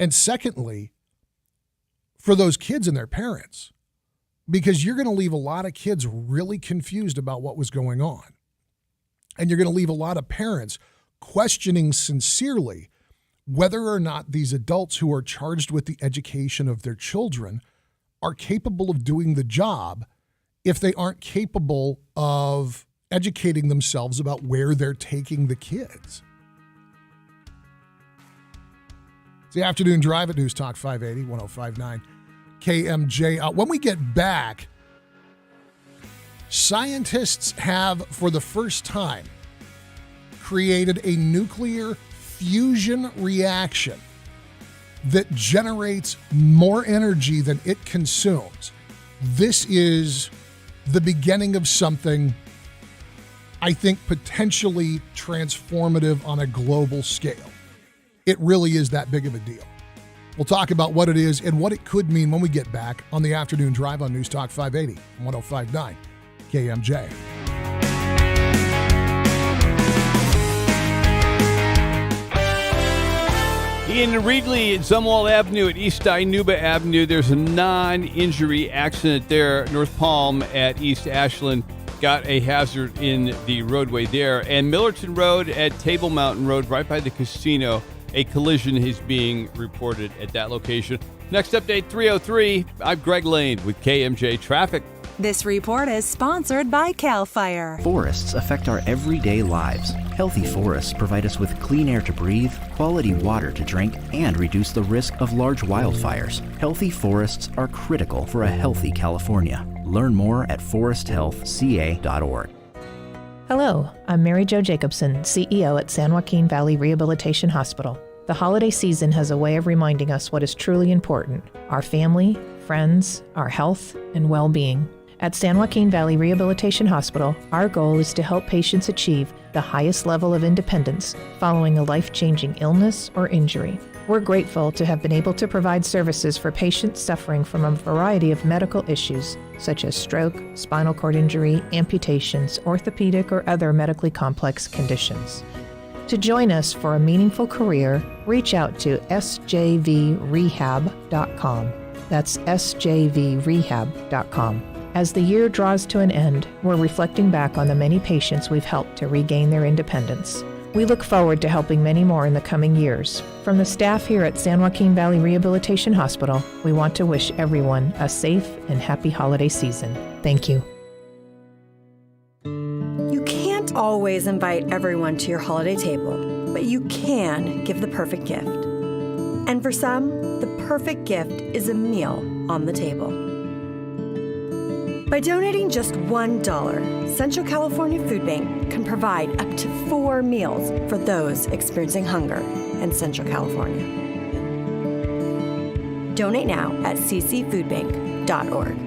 Speaker 8: And secondly, for those kids and their parents, because you're going to leave a lot of kids really confused about what was going on. And you're going to leave a lot of parents questioning sincerely whether or not these adults who are charged with the education of their children are capable of doing the job if they aren't capable of educating themselves about where they're taking the kids. It's the afternoon drive at News Talk 580, 105.9 KMJ. When we get back, scientists have, for the first time, created a nuclear fusion reaction that generates more energy than it consumes. This is the beginning of something, I think, potentially transformative on a global scale. It really is that big of a deal. We'll talk about what it is and what it could mean when we get back on the afternoon drive on News Talk 580, 105.9 KMJ.
Speaker 12: In Reedley at Zumwalt Avenue at East Dinuba Avenue, there's a non-injury accident there. North Palm at East Ashland. got a hazard in the roadway there. And Millerton Road at Table Mountain Road, right by the casino, a collision is being reported at that location. Next update, 3:03. I'm Greg Lane with KMJ Traffic.
Speaker 1: This report is sponsored by CAL FIRE.
Speaker 9: Forests affect our everyday lives. Healthy forests provide us with clean air to breathe, quality water to drink, and reduce the risk of large wildfires. Healthy forests are critical for a healthy California. Learn more at foresthealthca.org.
Speaker 10: Hello, I'm Mary Jo Jacobson, CEO at San Joaquin Valley Rehabilitation Hospital. The holiday season has a way of reminding us what is truly important: our family, friends, our health, and well-being. At San Joaquin Valley Rehabilitation Hospital, our goal is to help patients achieve the highest level of independence following a life-changing illness or injury. We're grateful to have been able to provide services for patients suffering from a variety of medical issues, such as stroke, spinal cord injury, amputations, orthopedic, or other medically complex conditions. To join us for a meaningful career, reach out to sjvrehab.com. That's sjvrehab.com. As the year draws to an end, we're reflecting back on the many patients we've helped to regain their independence. We look forward to helping many more in the coming years. From the staff here at San Joaquin Valley Rehabilitation Hospital, we want to wish everyone a safe and happy holiday season. Thank you.
Speaker 13: You can't always invite everyone to your holiday table, but you can give the perfect gift. And for some, the perfect gift is a meal on the table. By donating just $1, Central California Food Bank can provide up to 4 meals for those experiencing hunger in Central California. Donate now at ccfoodbank.org.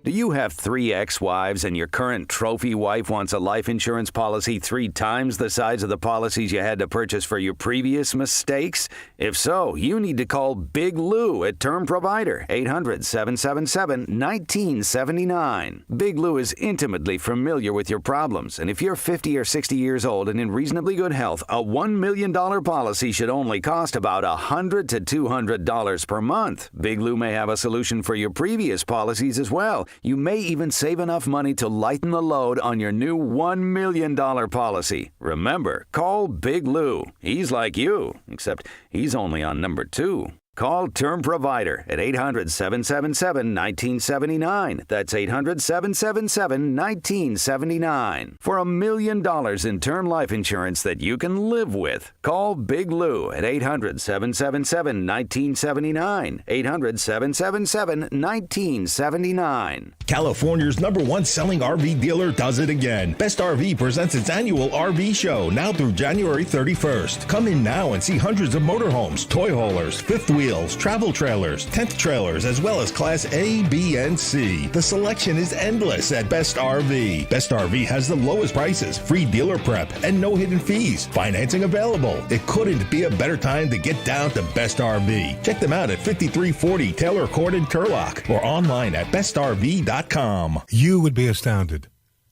Speaker 14: Do you have 3 ex-wives and your current trophy wife wants a life insurance policy 3 times the size of the policies you had to purchase for your previous mistakes? If so, you need to call Big Lou at Term Provider, 800-777-1979. Big Lou is intimately familiar with your problems, and if you're 50 or 60 years old and in reasonably good health, a $1 million policy should only cost about $100 to $200 per month. Big Lou may have a solution for your previous policies as well. You may even save enough money to lighten the load on your new $1 million policy. Remember, call Big Lou. He's like you, except he's only on number 2. Call Term Provider at 800-777-1979. That's 800-777-1979. For $1 million in term life insurance that you can live with. Call Big Lou at 800-777-1979. 800-777-1979.
Speaker 15: California's #1 selling RV dealer does it again. Best RV presents its annual RV show now through January 31st. Come in now and see hundreds of motorhomes, toy haulers, fifth wheels, travel trailers, tent trailers, as well as Class A, B, and C. The selection is endless at Best RV. Best RV has the lowest prices, free dealer prep, and no hidden fees. Financing available. It couldn't be a better time to get down to Best RV. Check them out at 5340 Taylor Court in Turlock or online at bestrv.com.
Speaker 28: You would be astounded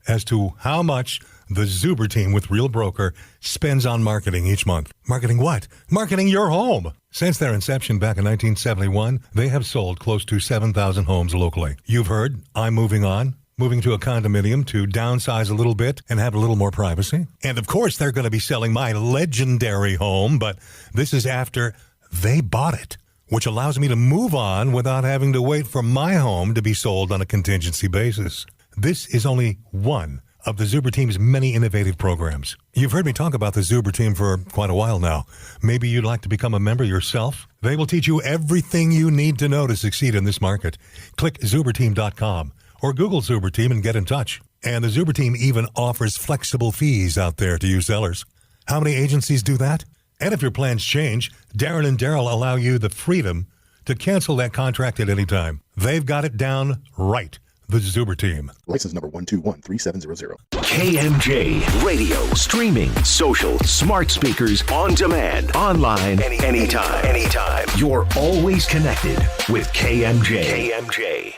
Speaker 28: as to how much the Zuber team with Real Broker spends on marketing each month. Marketing what? Marketing your home. Since their inception back in 1971, they have sold close to 7,000 homes locally. You've heard, I'm moving on, moving to a condominium to downsize a little bit and have a little more privacy. And of course, they're going to be selling my legendary home, but this is after they bought it, which allows me to move on without having to wait for my home to be sold on a contingency basis. This is only one of the Zuber team's many innovative programs. You've heard me talk about the Zuber team for quite a while now. Maybe you'd like to become a member yourself? They will teach you everything you need to know to succeed in this market. Click zuberteam.com or Google Zuber team and get in touch. And the Zuber team even offers flexible fees out there to you sellers. How many agencies do that? And if your plans change, Darren and Daryl allow you the freedom to cancel that contract at any time. They've got it down right. The Zuber team.
Speaker 17: License number 1213700.
Speaker 18: KMJ. Radio, streaming, social, smart speakers, on demand, online, anytime. You're always connected with KMJ. KMJ.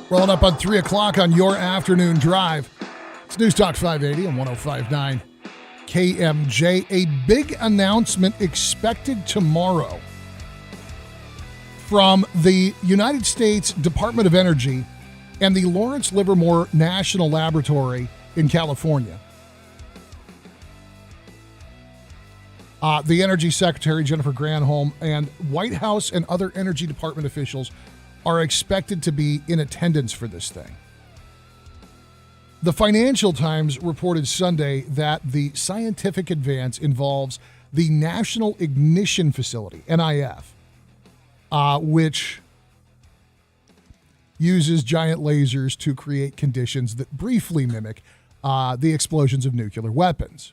Speaker 8: Rolling up on 3 o'clock on your afternoon drive. It's News Talk 580 and 105.9 KMJ. A big announcement expected tomorrow from the United States Department of Energy and the Lawrence Livermore National Laboratory in California. The Energy Secretary, Jennifer Granholm, and White House and other Energy Department officials are expected to be in attendance for this thing. The Financial Times reported Sunday that the scientific advance involves the National Ignition Facility, NIF, which uses giant lasers to create conditions that briefly mimic the explosions of nuclear weapons.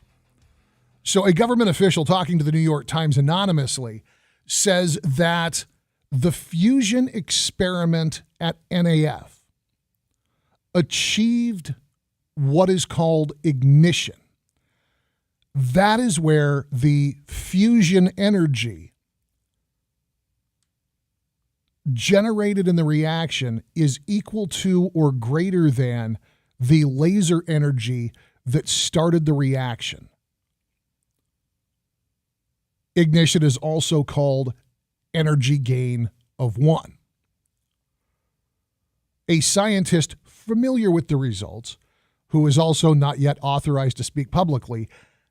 Speaker 8: So a government official talking to the New York Times anonymously says that the fusion experiment at NAF achieved what is called ignition. That is where the fusion energy generated in the reaction is equal to or greater than the laser energy that started the reaction. Ignition is also called energy gain of one. A scientist familiar with the results, who is also not yet authorized to speak publicly,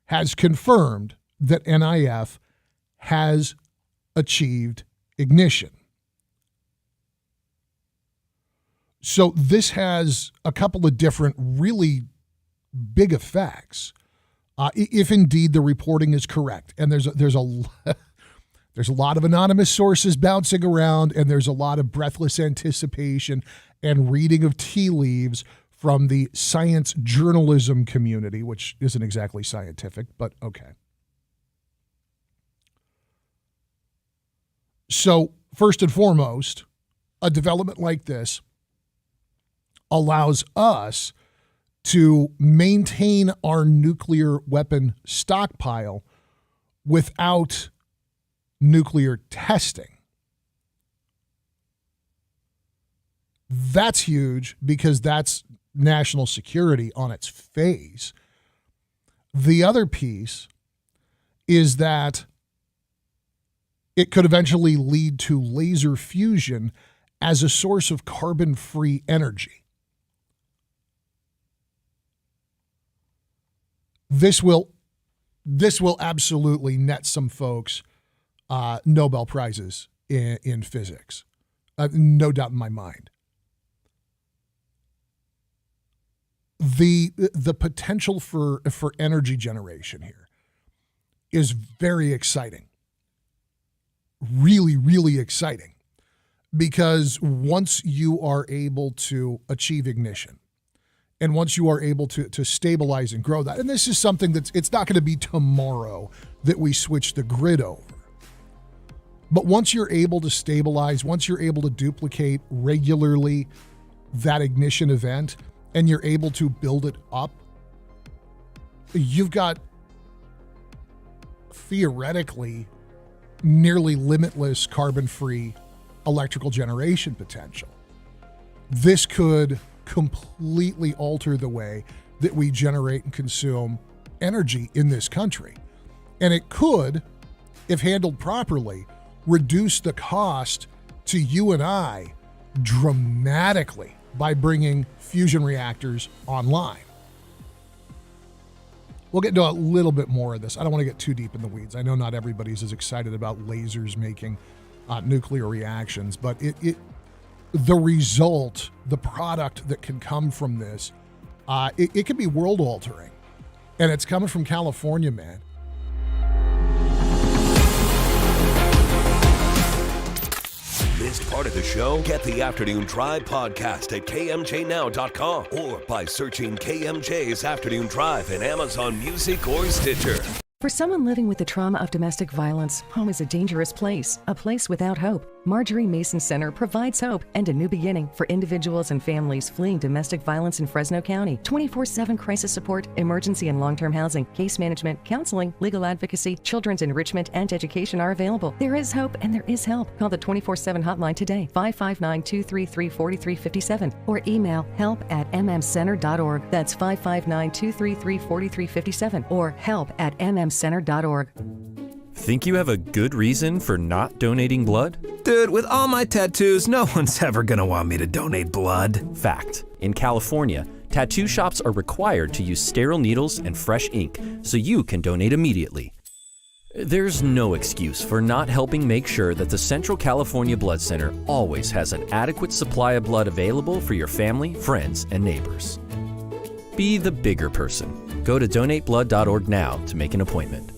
Speaker 8: has confirmed that NIF has achieved ignition. So this has a couple of different really big effects. If indeed the reporting is correct, and there's a lot of anonymous sources bouncing around, and there's a lot of breathless anticipation and reading of tea leaves from the science journalism community, which isn't exactly scientific, but okay. So first and foremost, a development like this allows us to maintain our nuclear weapon stockpile without nuclear testing. That's huge because that's national security on its face. The other piece is that it could eventually lead to laser fusion as a source of carbon-free energy. This will absolutely net some folks Nobel Prizes in physics. No doubt in my mind. The potential for energy generation here is very exciting. Really, really exciting. Because once you are able to achieve ignition, and once you are able to stabilize and grow that, and this is something it's not going to be tomorrow that we switch the grid over. But once you're able to stabilize, once you're able to duplicate regularly that ignition event, and you're able to build it up, you've got theoretically nearly limitless carbon-free electrical generation potential. This could completely alter the way that we generate and consume energy in this country. And it could, if handled properly, reduce the cost to you and I dramatically by bringing fusion reactors online. We'll get into a little bit more of this. I don't want to get too deep in the weeds. I know not everybody's as excited about lasers making nuclear reactions, but the result, the product that can come from this, it can be world altering. And it's coming from California, man.
Speaker 18: Missed part of the show? Get the Afternoon Drive podcast at kmjnow.com or by searching KMJ's Afternoon Drive in Amazon Music or Stitcher.
Speaker 2: For someone living with the trauma of domestic violence, home is a dangerous place, a place without hope. Marjorie Mason Center provides hope and a new beginning for individuals and families fleeing domestic violence in Fresno County. 24/7 crisis support, emergency and long-term housing, case management, counseling, legal advocacy, children's enrichment, and education are available. There is hope and there is help. Call the 24/7 hotline today, 559-233-4357, or email help@mmcenter.org. That's 559-233-4357 or help@mmcenter.org.
Speaker 3: Think you have a good reason for not donating blood?
Speaker 4: Dude, with all my tattoos, no one's ever gonna want me to donate blood.
Speaker 3: Fact. In California, tattoo shops are required to use sterile needles and fresh ink, so you can donate immediately. There's no excuse for not helping make sure that the Central California Blood Center always has an adequate supply of blood available for your family, friends, and neighbors. Be the bigger person. Go to donateblood.org now to make an appointment.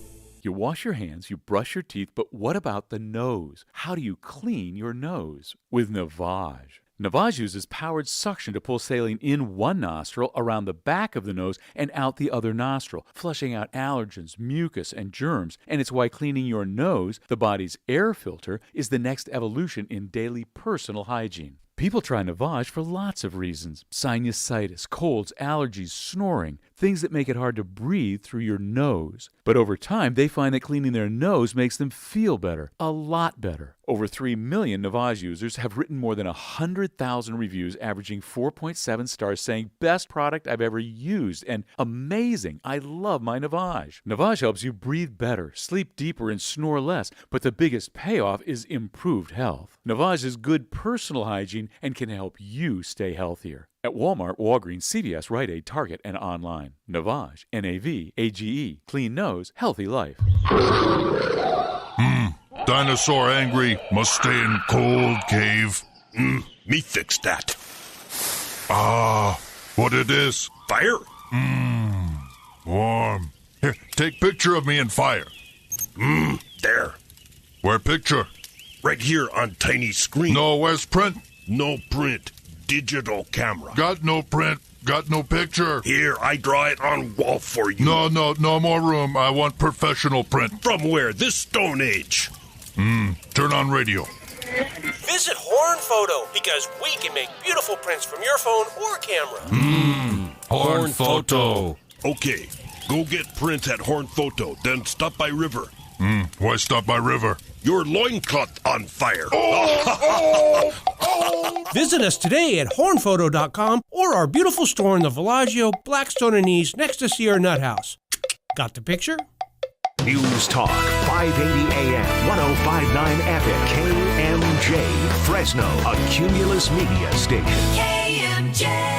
Speaker 6: You wash your hands, you brush your teeth, but what about the nose? How do you clean your nose? With Navage. Navage uses powered suction to pull saline in one nostril, around the back of the nose, and out the other nostril, flushing out allergens, mucus, and germs. And it's why cleaning your nose, the body's air filter, is the next evolution in daily personal hygiene. People try Navage for lots of reasons. Sinusitis, colds, allergies, snoring, things that make it hard to breathe through your nose. But over time, they find that cleaning their nose makes them feel better, a lot better. Over 3 million Navage users have written more than 100,000 reviews, averaging 4.7 stars, saying, "Best product I've ever used," and "Amazing, I love my Navage." Navage helps you breathe better, sleep deeper, and snore less, but the biggest payoff is improved health. Navage is good personal hygiene and can help you stay healthier. At Walmart, Walgreens, CVS, Rite Aid, Target, and online. Navage, N-A-V-A-G-E. Clean nose, healthy life.
Speaker 11: Dinosaur angry, must stay in cold cave.
Speaker 26: Me fix that.
Speaker 11: What it is?
Speaker 26: Fire?
Speaker 11: Warm. Here, take picture of me in fire.
Speaker 26: There.
Speaker 11: Where picture?
Speaker 26: Right here on tiny screen.
Speaker 11: No, where's print?
Speaker 26: No print. Digital camera.
Speaker 11: Got no print. Got no picture.
Speaker 26: Here, I draw it on wall for you.
Speaker 11: No more room. I want professional print.
Speaker 26: From where? This Stone Age.
Speaker 11: Turn on radio.
Speaker 16: Visit Horn Photo, because we can make beautiful prints from your phone or camera.
Speaker 11: Horn Photo.
Speaker 26: Okay, go get prints at Horn Photo, then stop by River.
Speaker 11: Why stop by River?
Speaker 26: Your loincloth on fire.
Speaker 16: Visit us today at hornphoto.com or our beautiful store in the Villaggio, Blackstone and East next to Sierra Nut House. Got the picture?
Speaker 19: News Talk, 580 AM, 105.9 FM, KMJ, Fresno, a Cumulus Media station.
Speaker 20: KMJ.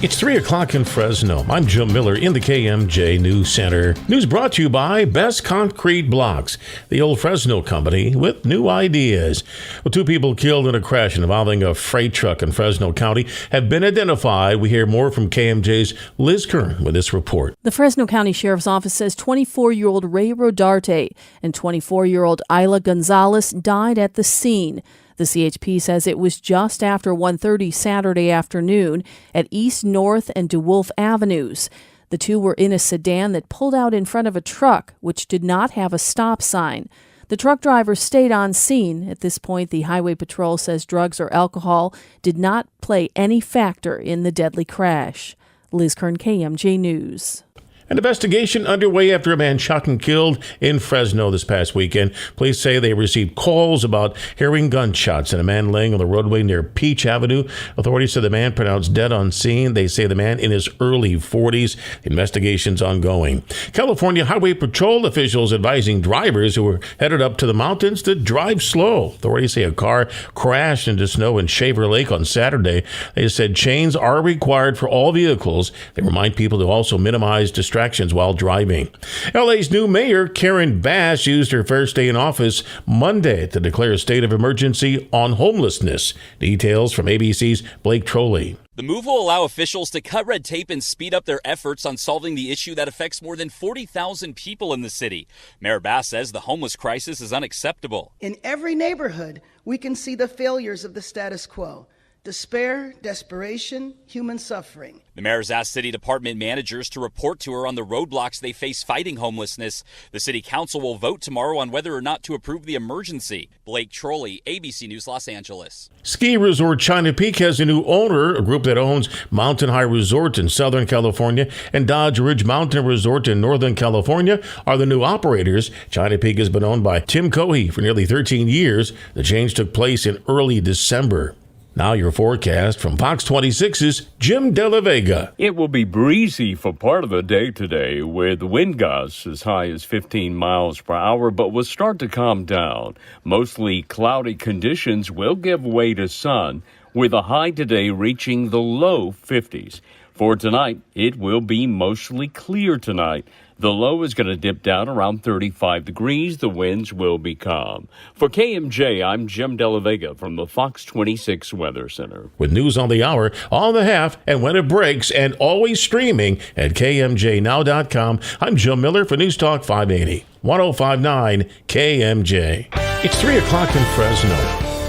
Speaker 21: It's 3 o'clock in Fresno. I'm Joe Miller in the KMJ News Center. News brought to you by Best Concrete Blocks, the old Fresno company with new ideas. Well, 2 people killed in a crash involving a freight truck in Fresno County have been identified. We hear more from KMJ's Liz Kern with this report.
Speaker 22: The Fresno County Sheriff's Office says 24-year-old Ray Rodarte and 24-year-old Isla Gonzalez died at the scene. The CHP says it was just after 1:30 Saturday afternoon at East, North, and DeWolf Avenues. The 2 were in a sedan that pulled out in front of a truck, which did not have a stop sign. The truck driver stayed on scene. At this point, the Highway Patrol says drugs or alcohol did not play any factor in the deadly crash. Liz Kern, KMJ News.
Speaker 21: An investigation underway after a man shot and killed in Fresno this past weekend. Police say they received calls about hearing gunshots and a man laying on the roadway near Peach Avenue. Authorities said the man pronounced dead on scene. They say the man in his early 40s. The investigation's ongoing. California Highway Patrol officials advising drivers who were headed up to the mountains to drive slow. Authorities say a car crashed into snow in Shaver Lake on Saturday. They said chains are required for all vehicles. They remind people to also minimize distractions while driving. LA's new mayor, Karen Bass, used her first day in office Monday to declare a state of emergency on homelessness. Details from ABC's Blake Trolley.
Speaker 23: The move will allow officials to cut red tape and speed up their efforts on solving the issue that affects more than 40,000 people in the city. Mayor Bass says the homeless crisis is unacceptable.
Speaker 24: In every neighborhood, we can see the failures of the status quo. Despair, desperation, human suffering.
Speaker 23: The mayor's asked city department managers to report to her on the roadblocks they face fighting homelessness. The city council will vote tomorrow on whether or not to approve the emergency. Blake Trolley, ABC News, Los Angeles.
Speaker 21: Ski resort China Peak has a new owner. A group that owns Mountain High Resort in Southern California and Dodge Ridge Mountain Resort in Northern California are the new operators. China Peak has been owned by Tim Cohey for nearly 13 years. The change took place in early December. Now your forecast from Fox 26's Jim De La Vega.
Speaker 1: It will be breezy for part of the day today, with wind gusts as high as 15 miles per hour, but will start to calm down. Mostly cloudy conditions will give way to sun, with a high today reaching the low 50s. For tonight, it will be mostly clear tonight. The low is going to dip down around 35 degrees. The winds will be calm. For KMJ, I'm Jim De La Vega from the Fox 26 Weather Center.
Speaker 21: With news on the hour, on the half, and when it breaks, and always streaming at KMJNow.com, I'm Jim Miller for News Talk 580, 105.9 KMJ. It's 3 o'clock in Fresno.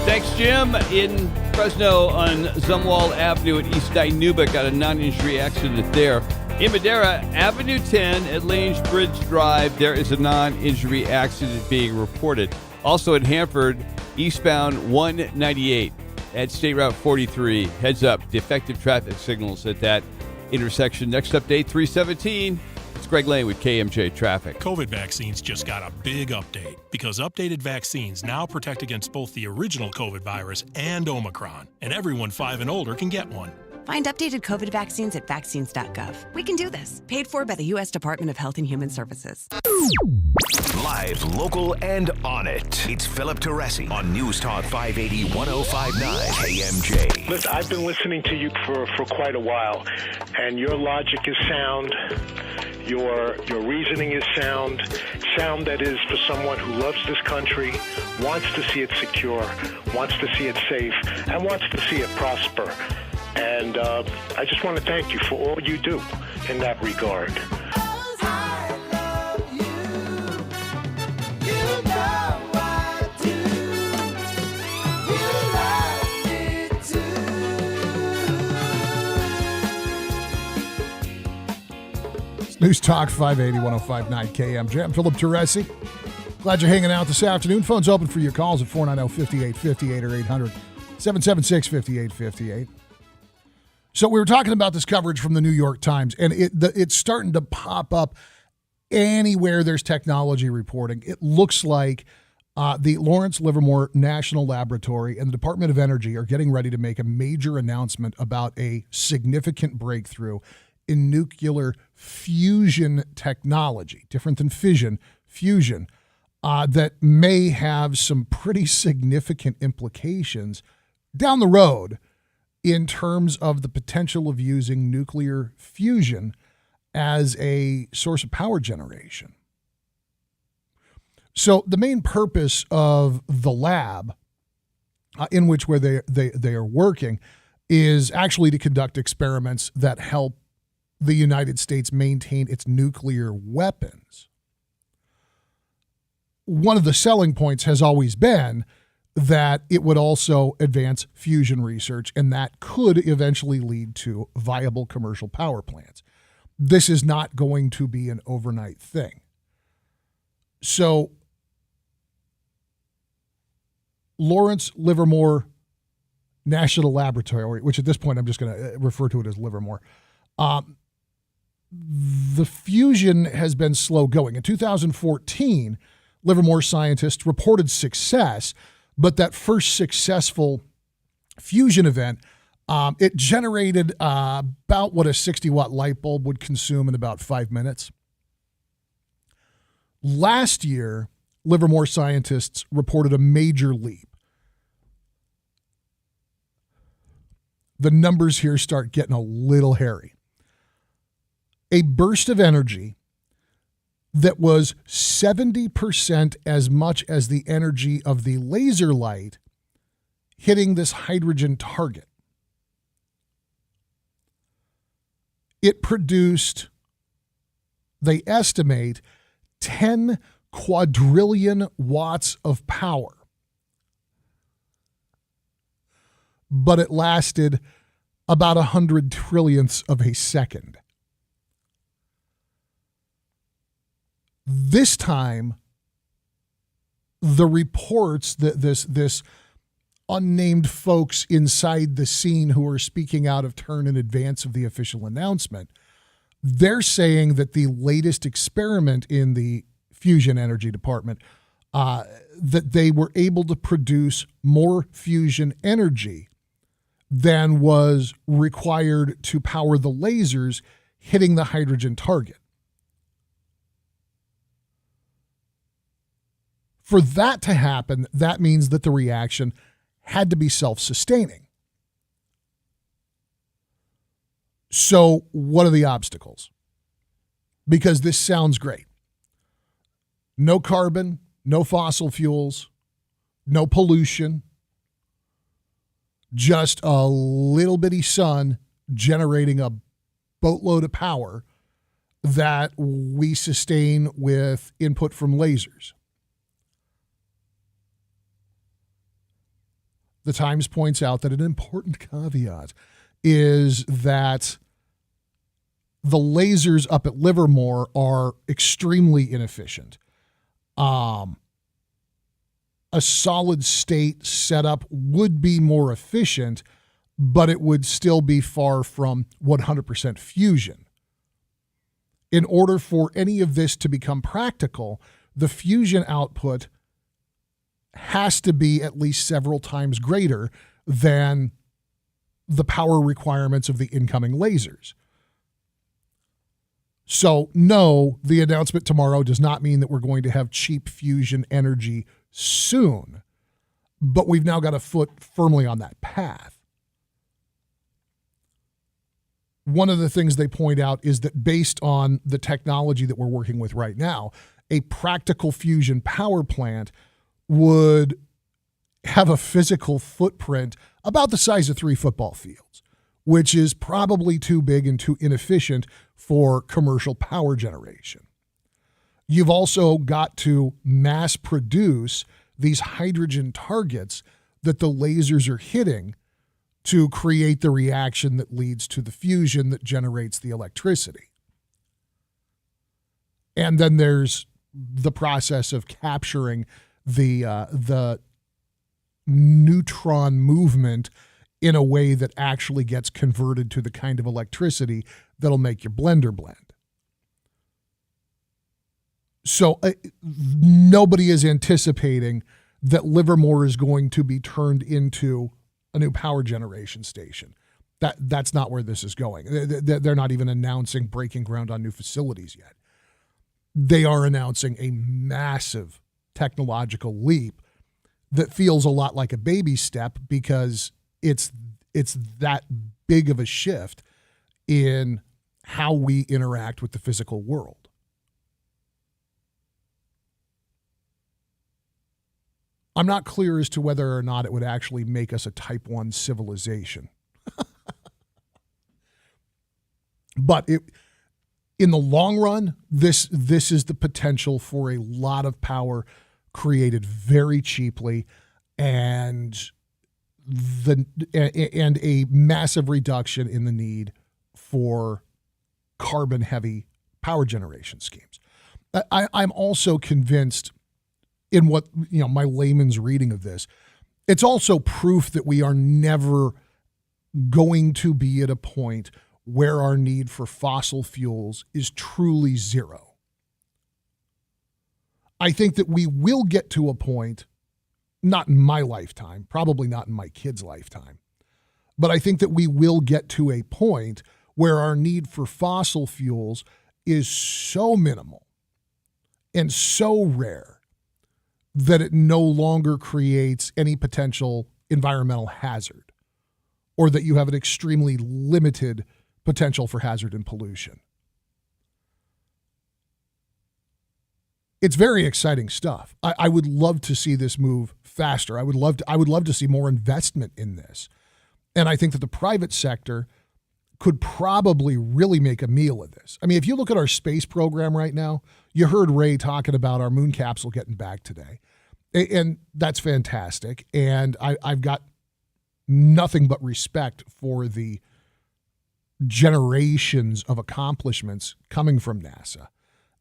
Speaker 5: Thanks, Jim. In Fresno on Zumwalt Avenue at East Dinuba, got a non-injury accident there. In Madera, Avenue 10 at Lange Bridge Drive, there is a non-injury accident being reported. Also in Hanford, eastbound 198 at State Route 43. Heads up, defective traffic signals at that intersection. Next update, 317. It's Greg Lane with KMJ Traffic.
Speaker 7: COVID vaccines just got a big update because updated vaccines now protect against both the original COVID virus and Omicron, and everyone 5 and older can get one.
Speaker 9: Find updated COVID vaccines at vaccines.gov. We can do this. Paid for by the U.S. Department of Health and Human Services.
Speaker 19: Live, local, and on it. It's Philip Teresi on News Talk 580 1059 KMJ.
Speaker 10: Listen, I've been listening to you for quite a while, and your logic is sound. Your reasoning is sound that is for someone who loves this country, wants to see it secure, wants to see it safe, and wants to see it prosper. And I just want to thank you for all you do in that regard.
Speaker 8: News Talk 580 1059 KMJ. I'm Philip Teresi. Glad you're hanging out this afternoon. Phone's open for your calls at 490-5858 or 800-776-5858. So we were talking about this coverage from the New York Times, and it's starting to pop up anywhere there's technology reporting. It looks like the Lawrence Livermore National Laboratory and the Department of Energy are getting ready to make a major announcement about a significant breakthrough in nuclear fusion technology, different than fission, fusion, that may have some pretty significant implications down the road in terms of the potential of using nuclear fusion as a source of power generation. So the main purpose of the lab in which where they are working is actually to conduct experiments that help the United States maintain its nuclear weapons. One of the selling points has always been that it would also advance fusion research, and that could eventually lead to viable commercial power plants. This is not going to be an overnight thing. So, Lawrence Livermore National Laboratory, which at this point I'm just going to refer to it as Livermore, the fusion has been slow going. In 2014, Livermore scientists reported success, but that first successful fusion event, it generated about what a 60-watt light bulb would consume in about 5 minutes. Last year, Livermore scientists reported a major leap. The numbers here start getting a little hairy. A burst of energy that was 70% as much as the energy of the laser light hitting this hydrogen target. It produced, they estimate, 10 quadrillion watts of power. But it lasted about 100 trillionths of a second. This time, the reports that this unnamed folks inside the scene who are speaking out of turn in advance of the official announcement, they're saying that the latest experiment in the fusion energy department, that they were able to produce more fusion energy than was required to power the lasers hitting the hydrogen target. For that to happen, that means that the reaction had to be self-sustaining. So what are the obstacles? Because this sounds great. No carbon, no fossil fuels, no pollution, just a little bitty sun generating a boatload of power that we sustain with input from lasers. The Times points out that an important caveat is that the lasers up at Livermore are extremely inefficient. A solid state setup would be more efficient, but it would still be far from 100% fusion. In order for any of this to become practical, the fusion output has to be at least several times greater than the power requirements of the incoming lasers. So, no, the announcement tomorrow does not mean that we're going to have cheap fusion energy soon, but we've now got a foot firmly on that path. One of the things they point out is that based on the technology that we're working with right now, a practical fusion power plant would have a physical footprint about the size of 3 football fields, which is probably too big and too inefficient for commercial power generation. You've also got to mass produce these hydrogen targets that the lasers are hitting to create the reaction that leads to the fusion that generates the electricity. And then there's the process of capturing the neutron movement in a way that actually gets converted to the kind of electricity that'll make your blender blend. So nobody is anticipating that Livermore is going to be turned into a new power generation station. That's not where this is going. They're not even announcing breaking ground on new facilities yet. They are announcing a massive technological leap that feels a lot like a baby step because it's that big of a shift in how we interact with the physical world. I'm not clear as to whether or not it would actually make us a type 1 civilization. But in the long run, this is the potential for a lot of power created very cheaply and a massive reduction in the need for carbon-heavy power generation schemes. I'm also convinced in what, my layman's reading of this, it's also proof that we are never going to be at a point where our need for fossil fuels is truly zero. I think that we will get to a point, not in my lifetime, probably not in my kid's lifetime, but I think that we will get to a point where our need for fossil fuels is so minimal and so rare that it no longer creates any potential environmental hazard, or that you have an extremely limited potential for hazard and pollution. It's very exciting stuff. I would love to see this move faster. I would love to see more investment in this. And I think that the private sector could probably really make a meal of this. I mean, if you look at our space program right now, you heard Ray talking about our moon capsule getting back today. And that's fantastic. And I've got nothing but respect for the generations of accomplishments coming from NASA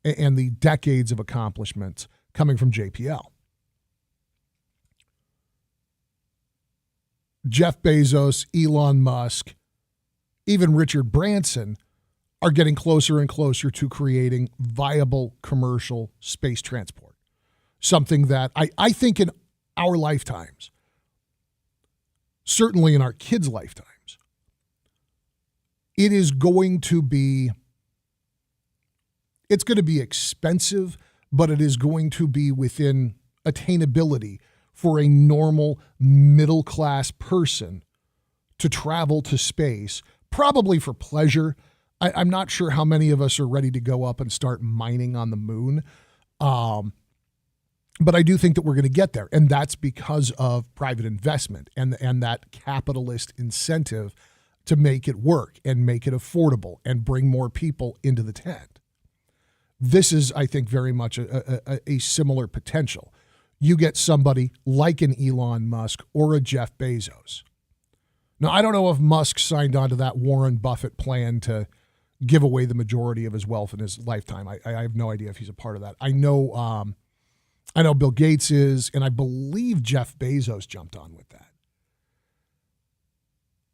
Speaker 8: and the decades of accomplishments coming from JPL. Jeff Bezos, Elon Musk, even Richard Branson are getting closer and closer to creating viable commercial space transport. Something that I think in our lifetimes, certainly in our kids' lifetimes, it's going to be expensive, but it is going to be within attainability for a normal middle-class person to travel to space, probably for pleasure. I'm not sure how many of us are ready to go up and start mining on the moon. But I do think that we're going to get there. And that's because of private investment and that capitalist incentive to make it work and make it affordable and bring more people into the tent. This is, I think, very much a similar potential. You get somebody like an Elon Musk or a Jeff Bezos. Now, I don't know if Musk signed on to that Warren Buffett plan to give away the majority of his wealth in his lifetime. I have no idea if he's a part of that. I know Bill Gates is, and I believe Jeff Bezos jumped on with that.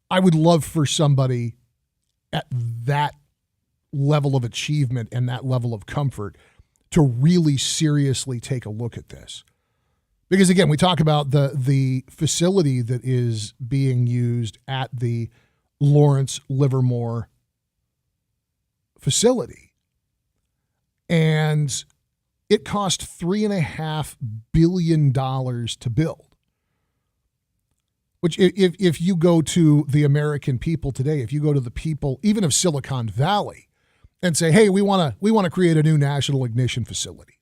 Speaker 8: I would love for somebody at that level of achievement and that level of comfort to really seriously take a look at this. Because again, we talk about the facility that is being used at the Lawrence Livermore facility. And it cost $3.5 billion to build. Which if you go to the American people today, if you go to the people even of Silicon Valley and say, hey, we want to create a new national ignition facility.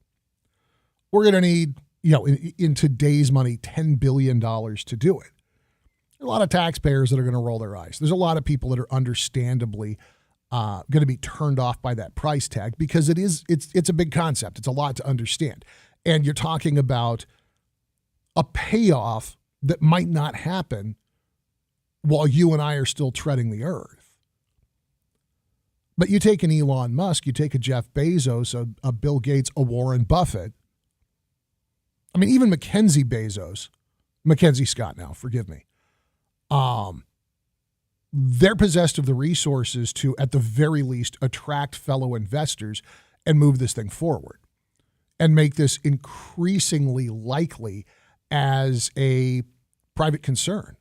Speaker 8: We're going to need, in today's money, $10 billion to do it. A lot of taxpayers that are going to roll their eyes. There's a lot of people that are understandably going to be turned off by that price tag because it's a big concept. It's a lot to understand. And you're talking about a payoff that might not happen while you and I are still treading the earth. But you take an Elon Musk, you take a Jeff Bezos, a Bill Gates, a Warren Buffett. I mean, even Mackenzie Scott now, forgive me. They're possessed of the resources to, at the very least, attract fellow investors and move this thing forward and make this increasingly likely as a private concern.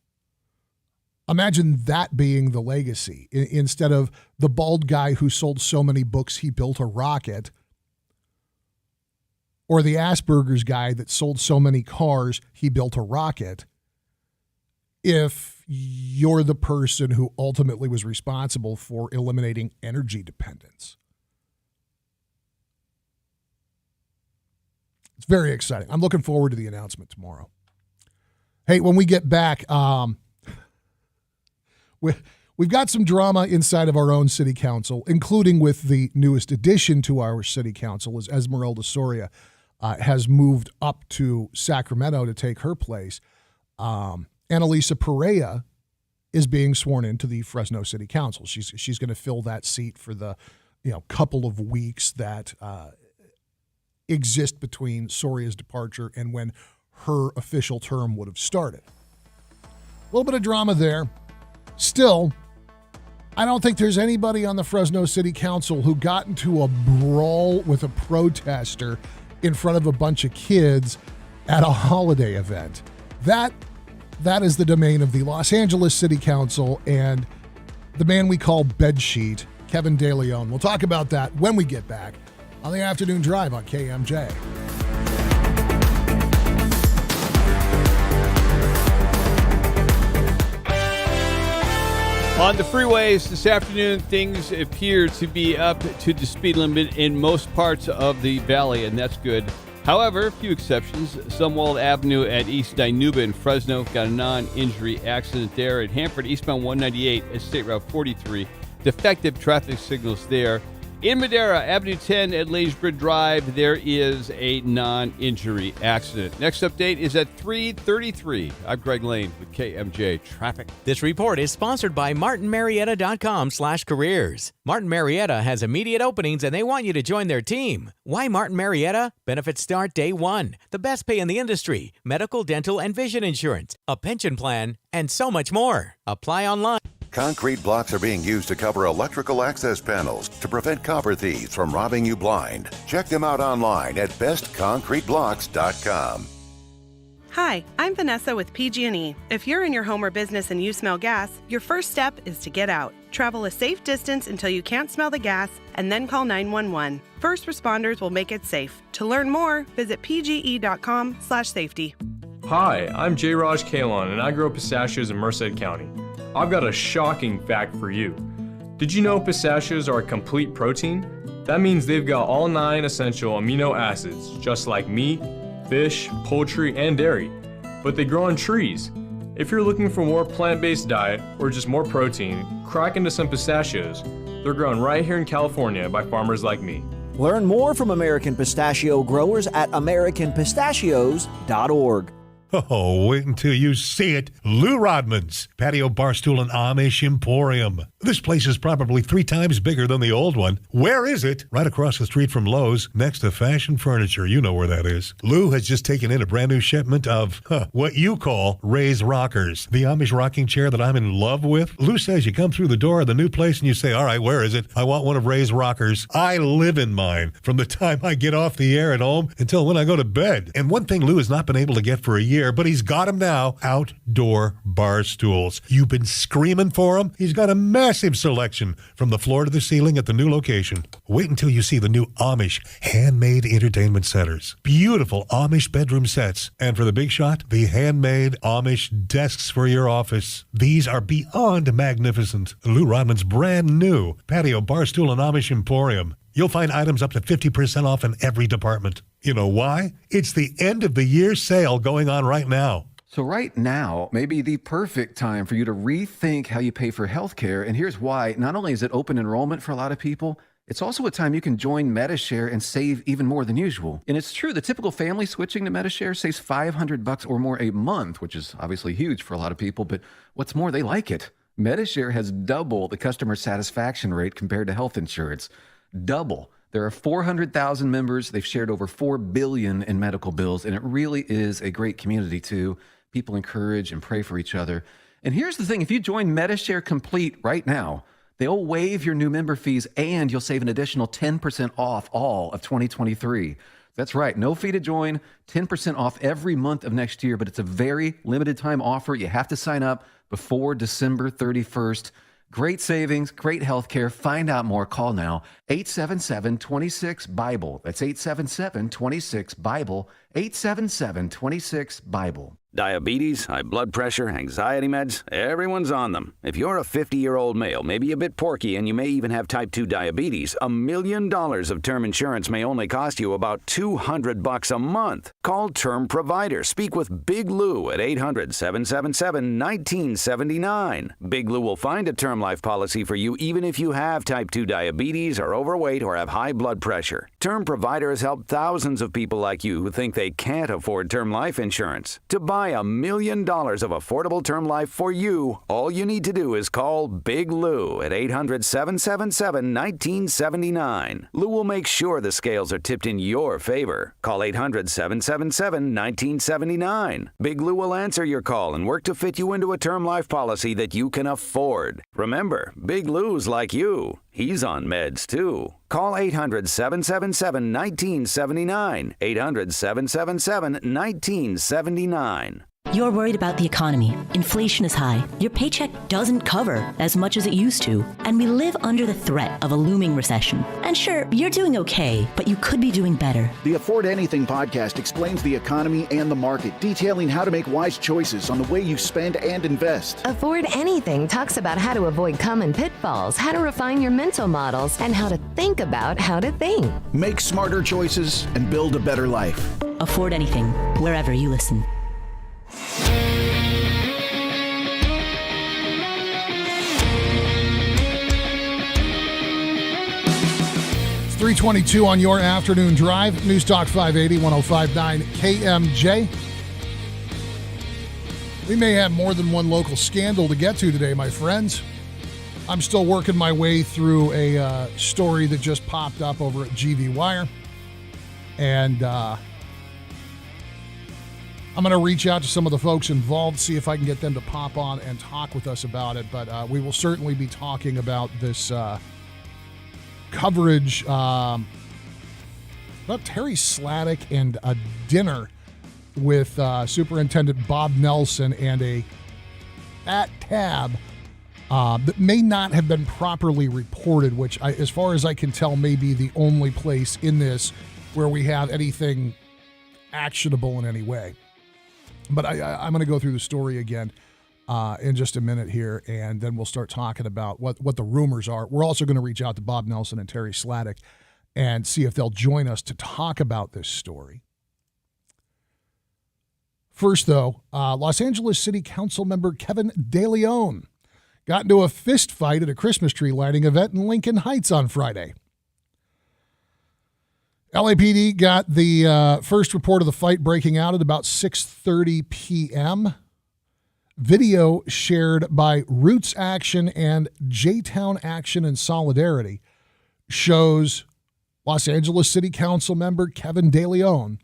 Speaker 8: Imagine that being the legacy instead of the bald guy who sold so many books he built a rocket, or the Asperger's guy that sold so many cars he built a rocket. If you're the person who ultimately was responsible for eliminating energy dependence. It's very exciting. I'm looking forward to the announcement tomorrow. Hey, when we get back, we've got some drama inside of our own city council, including with the newest addition to our city council, as Esmeralda Soria has moved up to Sacramento to take her place. Annalisa Perea is being sworn into the Fresno City Council. She's going to fill that seat for the couple of weeks that exist between Soria's departure and when her official term would have started. A little bit of drama there. Still, I don't think there's anybody on the Fresno City Council who got into a brawl with a protester in front of a bunch of kids at a holiday event. That is the domain of the Los Angeles City Council and the man we call Bedsheet, Kevin De Leon. We'll talk about that when we get back on the Afternoon Drive on KMJ.
Speaker 5: On the freeways this afternoon, things appear to be up to the speed limit in most parts of the valley, and that's good. However, a few exceptions. Zumwalt Avenue at East Dinuba in Fresno got a non-injury accident there. At Hanford, eastbound 198 at State Route 43. Defective traffic signals there. In Madera, Avenue 10 at Lanesbridge Drive, there is a non-injury accident. Next update is at 3:33. I'm Greg Lane with KMJ Traffic.
Speaker 12: This report is sponsored by martinmarietta.com/careers. Martin Marietta has immediate openings and they want you to join their team. Why Martin Marietta? Benefits start day one. The best pay in the industry. Medical, dental, and vision insurance. A pension plan, and so much more. Apply online.
Speaker 13: Concrete blocks are being used to cover electrical access panels to prevent copper thieves from robbing you blind. Check them out online at bestconcreteblocks.com.
Speaker 2: Hi, I'm Vanessa with PG&E. If you're in your home or business and you smell gas, your first step is to get out. Travel a safe distance until you can't smell the gas, and then call 911. First responders will make it safe. To learn more, visit pge.com/safety.
Speaker 14: Hi, I'm J. Raj Kalon, and I grow pistachios in Merced County. I've got a shocking fact for you. Did you know pistachios are a complete protein? That means they've got all 9 essential amino acids, just like meat, fish, poultry, and dairy, but they grow on trees. If you're looking for more plant-based diet or just more protein, crack into some pistachios. They're grown right here in California by farmers like me.
Speaker 15: Learn more from American pistachio growers at americanpistachios.org.
Speaker 17: Oh, wait until you see it. Lou Rodman's Patio Barstool and Amish Emporium. This place is probably 3 times bigger than the old one. Where is it? Right across the street from Lowe's, next to Fashion Furniture. You know where that is. Lou has just taken in a brand new shipment of what you call Ray's Rockers, the Amish rocking chair that I'm in love with. Lou says you come through the door of the new place and you say, all right, where is it? I want one of Ray's Rockers. I live in mine from the time I get off the air at home until when I go to bed. And one thing Lou has not been able to get for a year, but he's got them now, outdoor bar stools. You've been screaming for them. He's got a massive selection from the floor to the ceiling at the new location. Wait until you see the new Amish handmade entertainment centers. Beautiful Amish bedroom sets. And for the big shot, the handmade Amish desks for your office. These are beyond magnificent. Lou Rodman's brand new Patio Barstool and Amish Emporium. You'll find items up to 50% off in every department. You know why? It's the end of the year sale going on right now.
Speaker 18: So right now may be the perfect time for you to rethink how you pay for healthcare. And here's why. Not only is it open enrollment for a lot of people, it's also a time you can join MediShare and save even more than usual. And it's true, the typical family switching to MediShare saves $500 or more a month, which is obviously huge for a lot of people. But what's more, they like it. MediShare has double the customer satisfaction rate compared to health insurance. Double. There are 400,000 members. They've shared over $4 billion in medical bills, and it really is a great community too. People encourage and pray for each other. And here's the thing, if you join MediShare Complete right now, they'll waive your new member fees and you'll save an additional 10% off all of 2023. That's right, no fee to join, 10% off every month of next year, but it's a very limited time offer. You have to sign up before December 31st. Great savings, great health care. Find out more. Call now. 877-26-BIBLE. That's 877-26-BIBLE. 877-26-BIBLE.
Speaker 25: Diabetes, high blood pressure, anxiety meds, everyone's on them. If you're a 50-year-old male, maybe a bit porky, and you may even have type 2 diabetes, $1 million of term insurance may only cost you about $200 a month. Call Term Provider. Speak with Big Lou at 800-777-1979. Big Lou will find a term life policy for you even if you have type 2 diabetes, are overweight, or have high blood pressure. Term Provider has helped thousands of people like you who think they can't afford term life insurance. To buy $1 million of affordable term life for you, all you need to do is call Big Lou at 800-777-1979. Lou will make sure the scales are tipped in your favor. Call 800-777-1979. Big Lou will answer your call and work to fit you into a term life policy that you can afford. Remember, Big Lou's like you. He's on meds, too. Call 800-777-1979. 800-777-1979.
Speaker 27: You're worried about the economy. Inflation is high. Your paycheck doesn't cover as much as it used to. And we live under the threat of a looming recession. And sure, you're doing okay, but you could be doing better.
Speaker 28: The Afford Anything podcast explains the economy and the market, detailing how to make wise choices on the way you spend and invest.
Speaker 29: Afford Anything talks about how to avoid common pitfalls, how to refine your mental models, and how to think about how to think.
Speaker 28: Make smarter choices and build a better life.
Speaker 27: Afford Anything, wherever you listen.
Speaker 8: It's 3:22 on your afternoon drive. News Talk 580, 105.9 KMJ. We may have more than one local scandal to get to today, my friends. I'm still working my way through a story that just popped up over at GV Wire. And I'm going to reach out to some of the folks involved, see if I can get them to pop on and talk with us about it. But we will certainly be talking about this coverage about Terry Sladek and a dinner with Superintendent Bob Nelson and a @tab that may not have been properly reported, which, as far as I can tell, may be the only place in this where we have anything actionable in any way. But I'm going to go through the story again in just a minute here, and then we'll start talking about what the rumors are. We're also going to reach out to Bob Nelson and Terry Sladek and see if they'll join us to talk about this story. First, though, Los Angeles City Council member Kevin DeLeon got into a fist fight at a Christmas tree lighting event in Lincoln Heights on Friday. LAPD got the first report of the fight breaking out at about 6:30 p.m. Video shared by Roots Action and J-Town Action and Solidarity shows Los Angeles City Council member Kevin DeLeon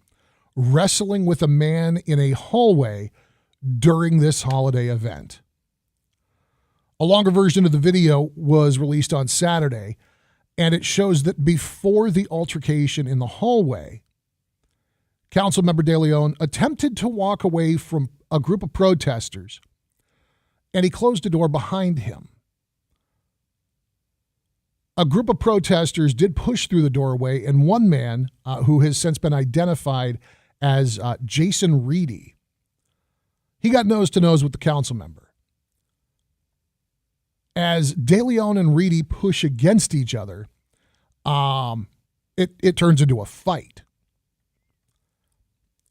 Speaker 8: wrestling with a man in a hallway during this holiday event. A longer version of the video was released on Saturday, and it shows that before the altercation in the hallway, Councilmember DeLeon attempted to walk away from a group of protesters, and he closed the door behind him. A group of protesters did push through the doorway, and one man, who has since been identified as Jason Reedy, he got nose-to-nose with the council member. As DeLeon and Reedy push against each other, it turns into a fight.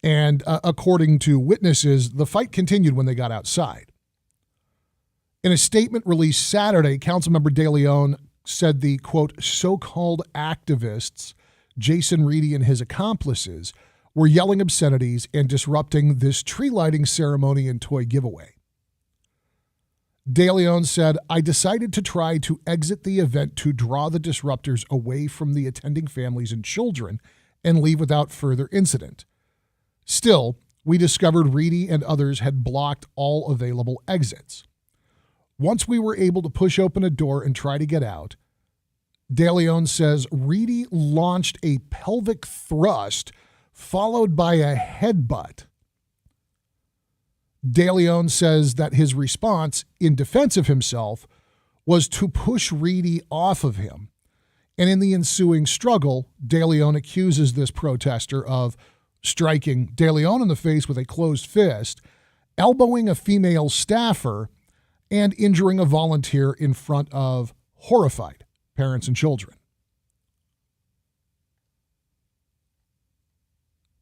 Speaker 8: And according to witnesses, the fight continued when they got outside. In a statement released Saturday, Councilmember DeLeon said the, quote, so-called activists, Jason Reedy and his accomplices, were yelling obscenities and disrupting this tree lighting ceremony and toy giveaway. DeLeon said, I decided to try to exit the event to draw the disruptors away from the attending families and children and leave without further incident. Still, we discovered Reedy and others had blocked all available exits. Once we were able to push open a door and try to get out, DeLeon says Reedy launched a pelvic thrust followed by a headbutt. DeLeon says that his response in defense of himself was to push Reedy off of him. And in the ensuing struggle, DeLeon accuses this protester of striking DeLeon in the face with a closed fist, elbowing a female staffer, and injuring a volunteer in front of horrified parents and children.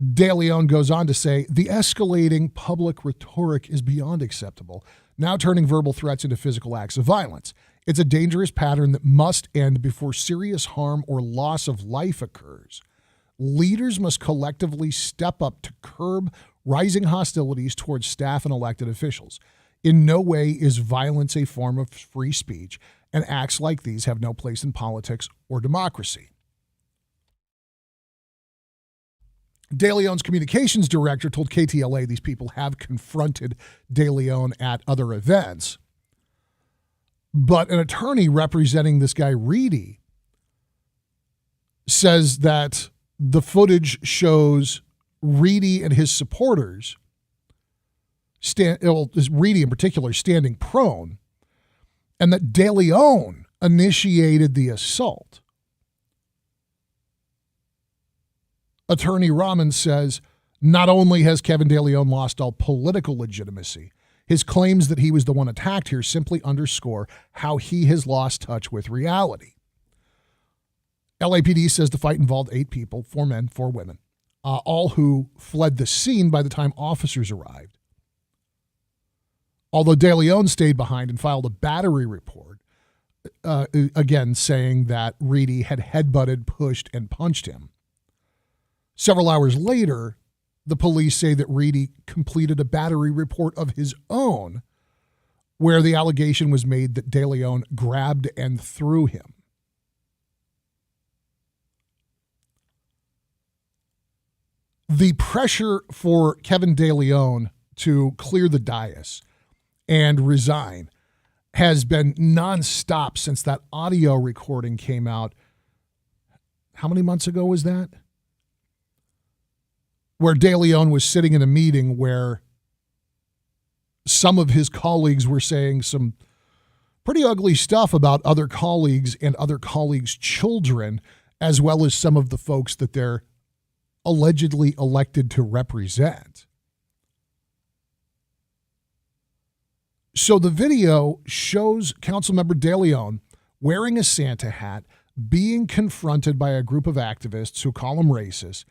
Speaker 8: DeLeon goes on to say, the escalating public rhetoric is beyond acceptable, now turning verbal threats into physical acts of violence. It's a dangerous pattern that must end before serious harm or loss of life occurs. Leaders must collectively step up to curb rising hostilities towards staff and elected officials. In no way is violence a form of free speech, and acts like these have no place in politics or democracy. DeLeon's communications director told KTLA these people have confronted DeLeon at other events. But an attorney representing this guy, Reedy, says that the footage shows Reedy and his supporters, Reedy in particular, standing prone, and that DeLeon initiated the assault. Attorney Rahman says not only has Kevin DeLeon lost all political legitimacy, his claims that he was the one attacked here simply underscore how he has lost touch with reality. LAPD says the fight involved 8 people, 4 men, 4 women, all who fled the scene by the time officers arrived. Although DeLeon stayed behind and filed a battery report, again saying that Reedy had headbutted, pushed, and punched him. Several hours later, the police say that Reedy completed a battery report of his own, where the allegation was made that DeLeon grabbed and threw him. The pressure for Kevin DeLeon to clear the dais and resign has been nonstop since that audio recording came out. How many months ago was that? where De Leon was sitting in a meeting where some of his colleagues were saying some pretty ugly stuff about other colleagues and other colleagues' children, as well as some of the folks that they're allegedly elected to represent. So the video shows Councilmember De Leon wearing a Santa hat, being confronted by a group of activists who call him racist,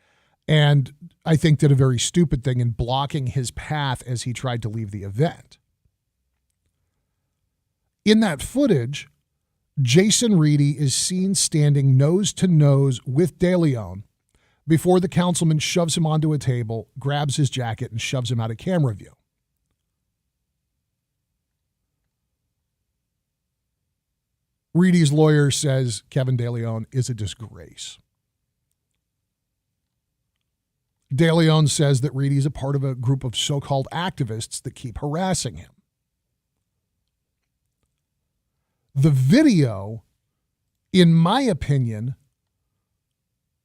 Speaker 8: and I think did a very stupid thing in blocking his path as he tried to leave the event. In that footage, Jason Reedy is seen standing nose to nose with De Leon before the councilman shoves him onto a table, grabs his jacket, and shoves him out of camera view. Reedy's lawyer says Kevin De Leon is a disgrace. De Leon says that Reedy is a part of a group of so-called activists that keep harassing him. The video, in my opinion,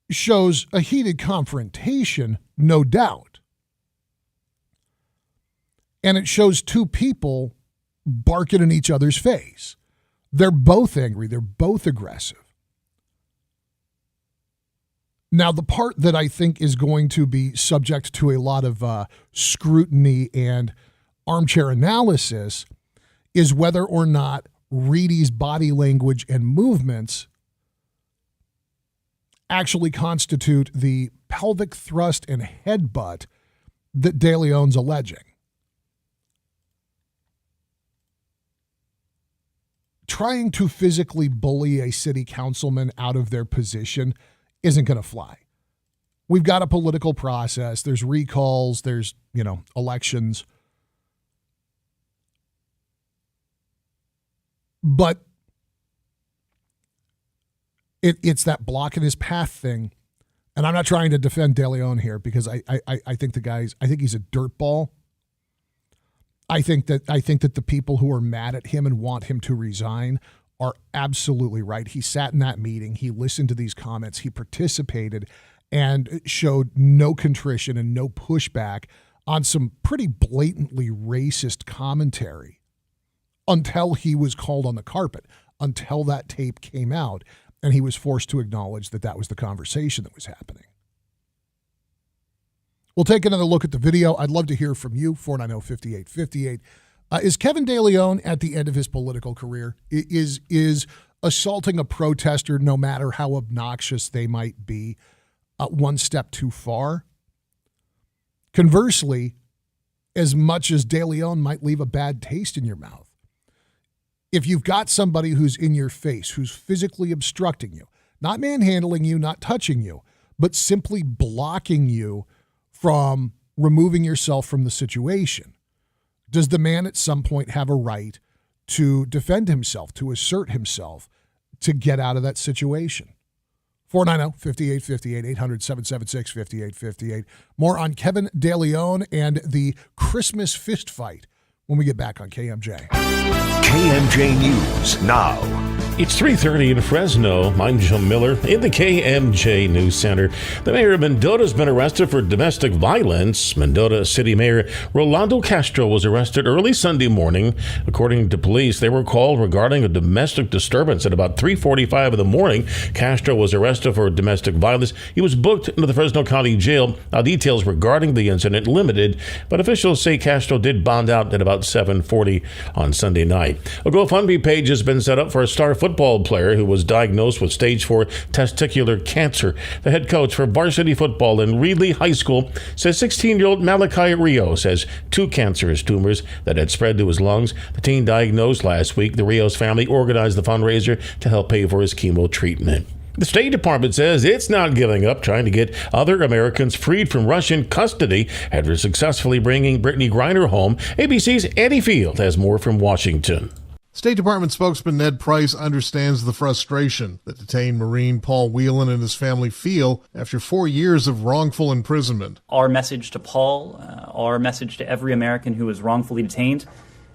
Speaker 8: shows a heated confrontation, no doubt. And it shows two people barking in each other's face. They're both angry. They're both aggressive. Now, the part that I think is going to be subject to a lot of scrutiny and armchair analysis is whether or not Reedy's body language and movements actually constitute the pelvic thrust and headbutt that De Leon's alleging. Trying to physically bully a city councilman out of their position isn't going to fly. We've got a political process. There's recalls. There's, elections. But it's that block in his path thing. And I'm not trying to defend De Leon here because I think I think he's a dirtball. I think that the people who are mad at him and want him to resign are absolutely right. He sat in that meeting. He listened to these comments. He participated and showed no contrition and no pushback on some pretty blatantly racist commentary until he was called on the carpet, until that tape came out, and he was forced to acknowledge that that was the conversation that was happening. We'll take another look at the video. I'd love to hear from you, 490-5858. Is Kevin De Leon at the end of his political career? Is assaulting a protester, no matter how obnoxious they might be, one step too far? Conversely, as much as De Leon might leave a bad taste in your mouth, if you've got somebody who's in your face, who's physically obstructing you, not manhandling you, not touching you, but simply blocking you from removing yourself from the situation, does the man at some point have a right to defend himself, to assert himself, to get out of that situation? 490-5858, 800-776-5858. More on Kevin De Leon and the Christmas fist fight when we get back on KMJ.
Speaker 19: KMJ News now.
Speaker 21: It's 3:30 in Fresno. I'm Jim Miller in the KMJ News Center. The mayor of Mendota has been arrested for domestic violence. Mendota City Mayor Rolando Castro was arrested early Sunday morning. According to police, they were called regarding a domestic disturbance at about 3:45 in the morning. Castro was arrested for domestic violence. He was booked into the Fresno County Jail. Now, details regarding the incident limited, but officials say Castro did bond out at about 7:40 on Sunday night. A GoFundMe page has been set up for a star football player who was diagnosed with stage 4 testicular cancer. The head coach for varsity football in Reedley High School says 16-year-old Malachi Rios has 2 cancerous tumors that had spread to his lungs. The teen diagnosed last week. The Rios family organized the fundraiser to help pay for his chemo treatment. The State Department says it's not giving up trying to get other Americans freed from Russian custody after successfully bringing Brittany Griner home. ABC's Eddie Field has more from Washington.
Speaker 3: State Department spokesman Ned Price understands the frustration that detained Marine Paul Whelan and his family feel after 4 years of wrongful imprisonment.
Speaker 4: Our message to Paul, our message to every American who was wrongfully detained,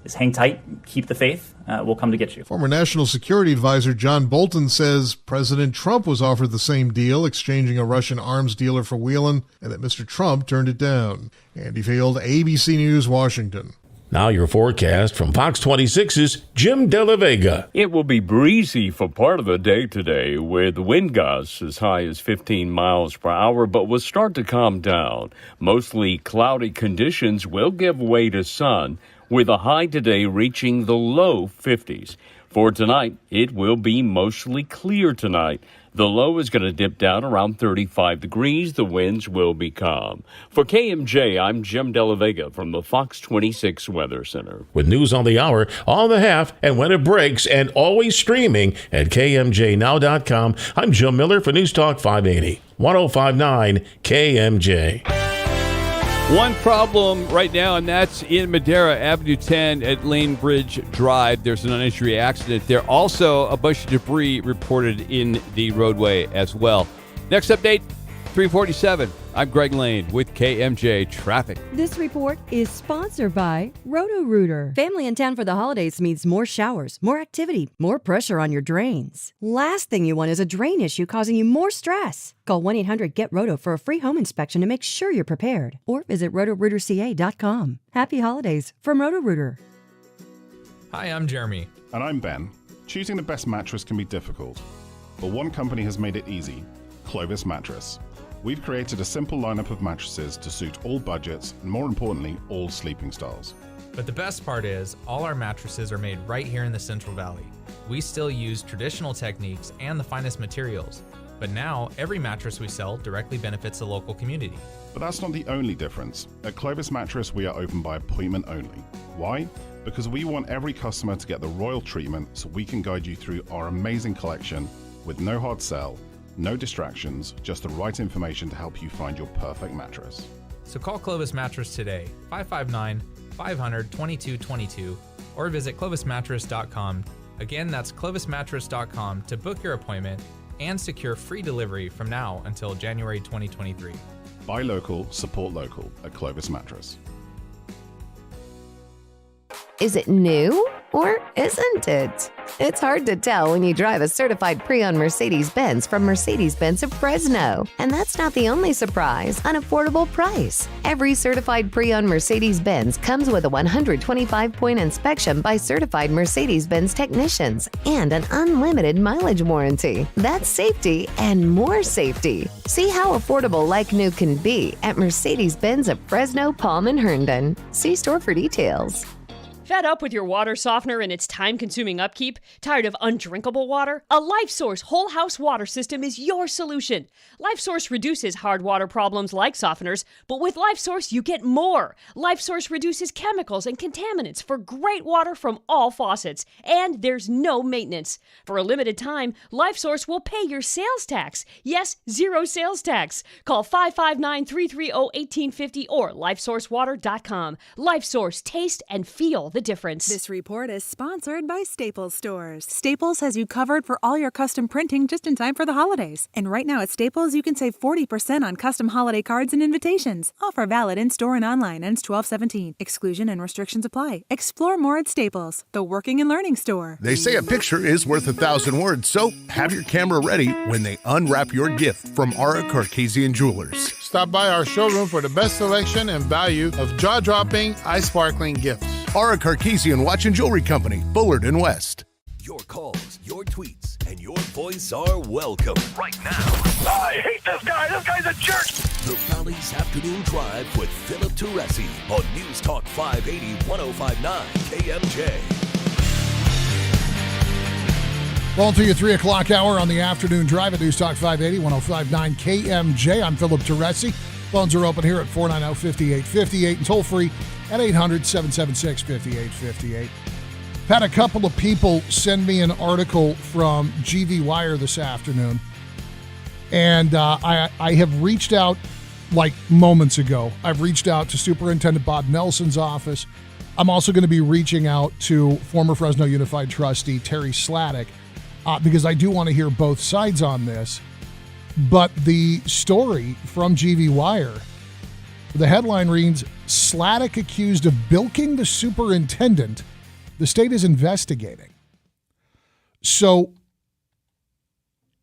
Speaker 4: is hang tight, keep the faith. We'll come to get you.
Speaker 3: Former National Security Advisor John Bolton says President Trump was offered the same deal, exchanging a Russian arms dealer for Whelan, and that Mr. Trump turned it down. Andy Field, ABC News, Washington.
Speaker 21: Now your forecast from Fox 26's Jim De La Vega.
Speaker 1: It will be breezy for part of the day today, with wind gusts as high as 15 miles per hour, but will start to calm down. Mostly cloudy conditions will give way to sun, with a high today reaching the low 50s. For tonight, it will be mostly clear tonight. The low is going to dip down around 35 degrees. The winds will be calm. For KMJ, I'm Jim De La Vega from the Fox 26 Weather Center.
Speaker 21: With news on the hour, on the half, and when it breaks, and always streaming at KMJNow.com, I'm Jim Miller for News Talk 580, 1059 KMJ.
Speaker 5: One problem right now, and that's in Madera, Avenue 10 at Lane Bridge Drive. There's an uninjured accident there. Also, a bunch of debris reported in the roadway as well. Next update, 347. I'm Greg Lane with KMJ Traffic.
Speaker 6: This report is sponsored by Roto-Rooter. Family in town for the holidays means more showers, more activity, more pressure on your drains. Last thing you want is a drain issue causing you more stress. Call 1-800-GET-ROTO for a free home inspection to make sure you're prepared. Or visit rotorooterca.com. Happy holidays from Roto-Rooter.
Speaker 11: Hi, I'm Jeremy.
Speaker 16: And I'm Ben. Choosing the best mattress can be difficult, but one company has made it easy: Clovis Mattress. We've created a simple lineup of mattresses to suit all budgets and, more importantly, all sleeping styles.
Speaker 11: But the best part is, all our mattresses are made right here in the Central Valley. We still use traditional techniques and the finest materials. But now, every mattress we sell directly benefits the local community.
Speaker 16: But that's not the only difference. At Clovis Mattress, we are open by appointment only. Why? Because we want every customer to get the royal treatment, so we can guide you through our amazing collection with no hard sell, no distractions, just the right information to help you find your perfect mattress.
Speaker 11: So call Clovis Mattress today, 559-500-2222, or visit clovismattress.com. Again, that's clovismattress.com to book your appointment and secure free delivery from now until January 2023.
Speaker 16: Buy local, support local at Clovis Mattress.
Speaker 29: Is it new or isn't it? It's hard to tell when you drive a certified pre-owned Mercedes-Benz from Mercedes-Benz of Fresno. And that's not the only surprise: an affordable price. Every certified pre-owned Mercedes-Benz comes with a 125-point inspection by certified Mercedes-Benz technicians and an unlimited mileage warranty. That's safety and more safety. See how affordable like new can be at Mercedes-Benz of Fresno, Palm, and Herndon. See store for details.
Speaker 20: Fed up with your water softener and its time-consuming upkeep? Tired of undrinkable water? A LifeSource whole house water system is your solution. LifeSource reduces hard water problems like softeners, but with LifeSource you get more. LifeSource reduces chemicals and contaminants for great water from all faucets, and there's no maintenance. For a limited time, LifeSource will pay your sales tax. Yes, zero sales tax. Call 559-330-1850 or lifesourcewater.com. LifeSource, taste and feel the difference.
Speaker 22: This report is sponsored by Staples Stores. Staples has you covered for all your custom printing just in time for the holidays. And right now at Staples, you can save 40% on custom holiday cards and invitations. Offer valid in-store and online. Ends 12/17. Exclusion and restrictions apply. Explore more at Staples, the working and learning store.
Speaker 23: They say a picture is worth 1,000 words, so have your camera ready when they unwrap your gift from Ara Carcasian Jewelers.
Speaker 24: Stop by our showroom for the best selection and value of jaw-dropping, eye-sparkling gifts.
Speaker 23: Ara Carcasian Watch and Jewelry Company, Bullard and West.
Speaker 19: Your calls, your tweets, and your voice are welcome right now.
Speaker 10: I hate this guy. This guy's a jerk.
Speaker 19: The Valley's Afternoon Drive with Philip Teresi on News Talk 580 1059 KMJ.
Speaker 8: Well, to your 3 o'clock hour on the afternoon drive at News Talk 580 1059 KMJ. I'm Philip Teresi. Phones are open here at 490-5858 and toll free at 800-776-5858. Had a couple of people send me an article from GV Wire this afternoon, and I have reached out like moments ago. I've reached out to Superintendent Bob Nelson's office. I'm also going to be reaching out to former Fresno Unified trustee Terry Sladek because I do want to hear both sides on this. But the story from GV Wire, the headline reads, Sladek accused of bilking the superintendent The state is investigating. So,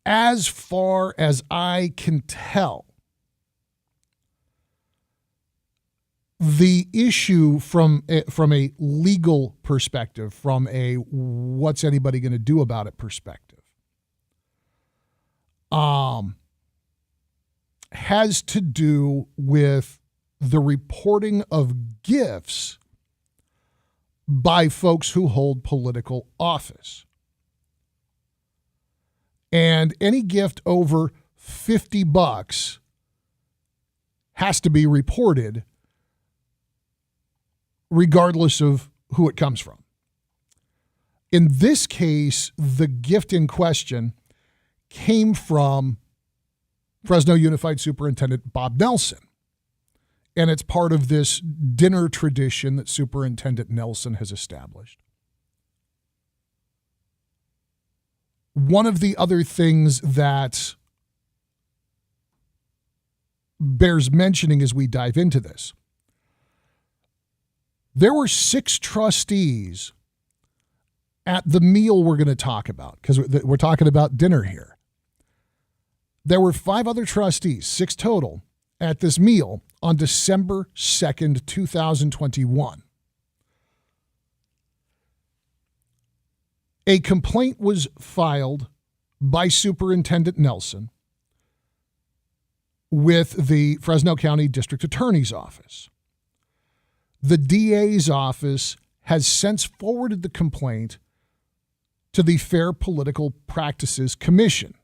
Speaker 8: as far as I can tell, the issue from a legal perspective, from a what's anybody going to do about it perspective, has to do with the reporting of gifts by folks who hold political office. And any gift over $50 has to be reported regardless of who it comes from. In this case, the gift in question came from Fresno Unified Superintendent Bob Nelson. And it's part of this dinner tradition that Superintendent Nelson has established. One of the other things that bears mentioning as we dive into this, there were 6 trustees at the meal we're going to talk about, because we're talking about dinner here. There were 5 other trustees, 6 total, at this meal on December 2nd, 2021. A complaint was filed by Superintendent Nelson with the Fresno County District Attorney's Office. The DA's office has since forwarded the complaint to the Fair Political Practices Commission.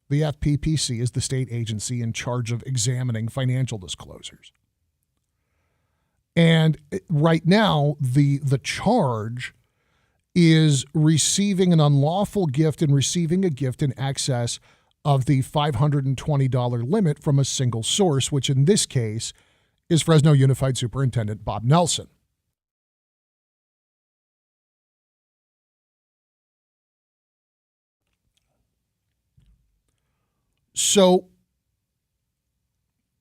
Speaker 8: The FPPC is the state agency in charge of examining financial disclosures. And right now, the charge is receiving an unlawful gift and receiving a gift in excess of the $520 limit from a single source, which in this case is Fresno Unified Superintendent Bob Nelson. So,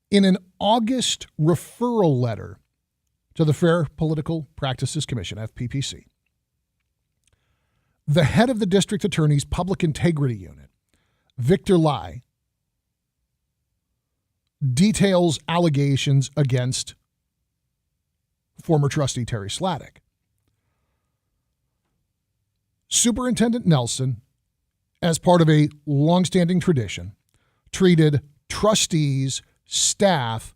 Speaker 8: in an August referral letter to the Fair Political Practices Commission, FPPC, the head of the District Attorney's Public Integrity Unit, Victor Lai, details allegations against former trustee Terry Sladek. Superintendent Nelson, as part of a longstanding tradition, treated trustees, staff,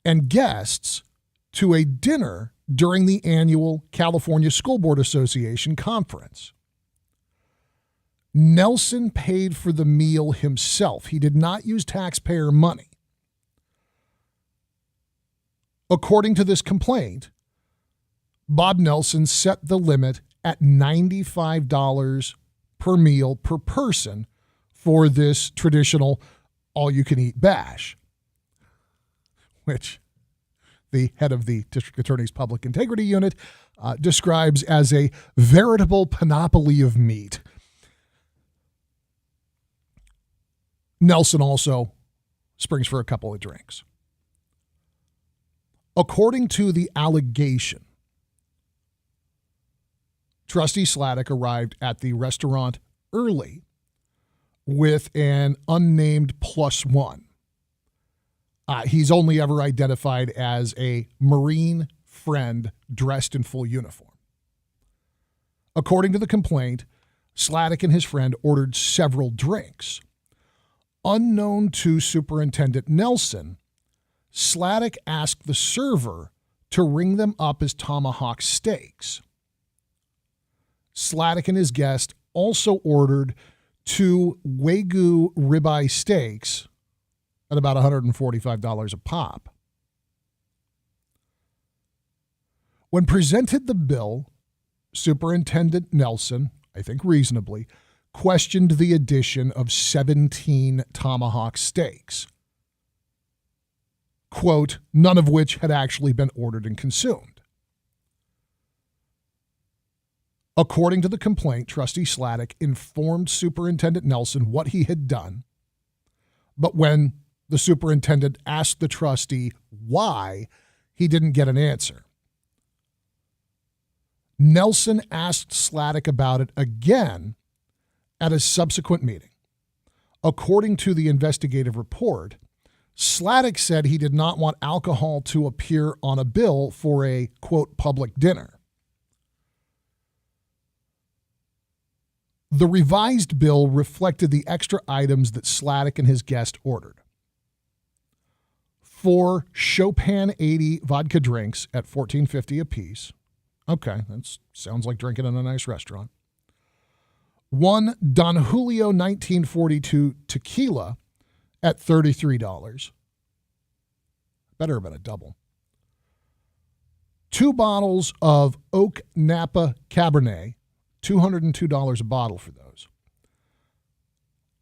Speaker 8: and guests to a dinner during the annual California School Board Association conference. Nelson paid for the meal himself. He did not use taxpayer money. According to this complaint, Bob Nelson set the limit at $95 per meal per person for this traditional all-you-can-eat bash, which the head of the District Attorney's Public Integrity Unit describes as a veritable panoply of meat. Nelson also springs for a couple of drinks. According to the allegation, Trustee Sladek arrived at the restaurant early with an unnamed +1. He's only ever identified as a Marine friend dressed in full uniform. According to the complaint, Sladek and his friend ordered several drinks. Unknown to Superintendent Nelson, Sladek asked the server to ring them up as tomahawk steaks. Sladek and his guest also ordered 2 Wagyu ribeye steaks at about $145 a pop. When presented the bill, Superintendent Nelson, I think reasonably, questioned the addition of 17 tomahawk steaks, quote, none of which had actually been ordered and consumed. According to the complaint, Trustee Sladek informed Superintendent Nelson what he had done, but when the superintendent asked the trustee why, he didn't get an answer. Nelson asked Sladek about it again at a subsequent meeting. According to the investigative report, Sladek said he did not want alcohol to appear on a bill for a, quote, public dinner. The revised bill reflected the extra items that Sladek and his guest ordered. 4 Chopin 80 vodka drinks at $14.50 apiece. Okay, that sounds like drinking in a nice restaurant. 1 Don Julio 1942 tequila at $33. Better have been a double. 2 bottles of Oak Napa Cabernet, $202 a bottle for those.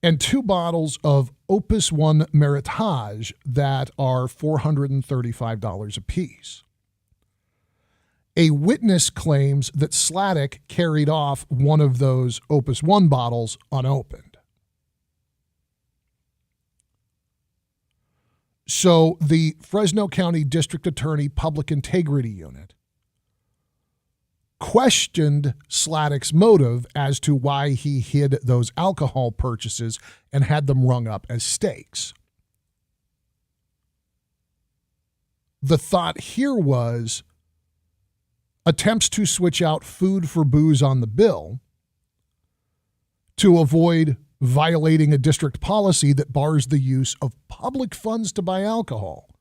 Speaker 8: And 2 bottles of Opus One Meritage that are $435 apiece. A witness claims that Sladek carried off one of those Opus One bottles unopened. So the Fresno County District Attorney Public Integrity Unit questioned Sladek's motive as to why he hid those alcohol purchases and had them rung up as stakes. The thought here was attempts to switch out food for booze on the bill to avoid violating a district policy that bars the use of public funds to buy alcohol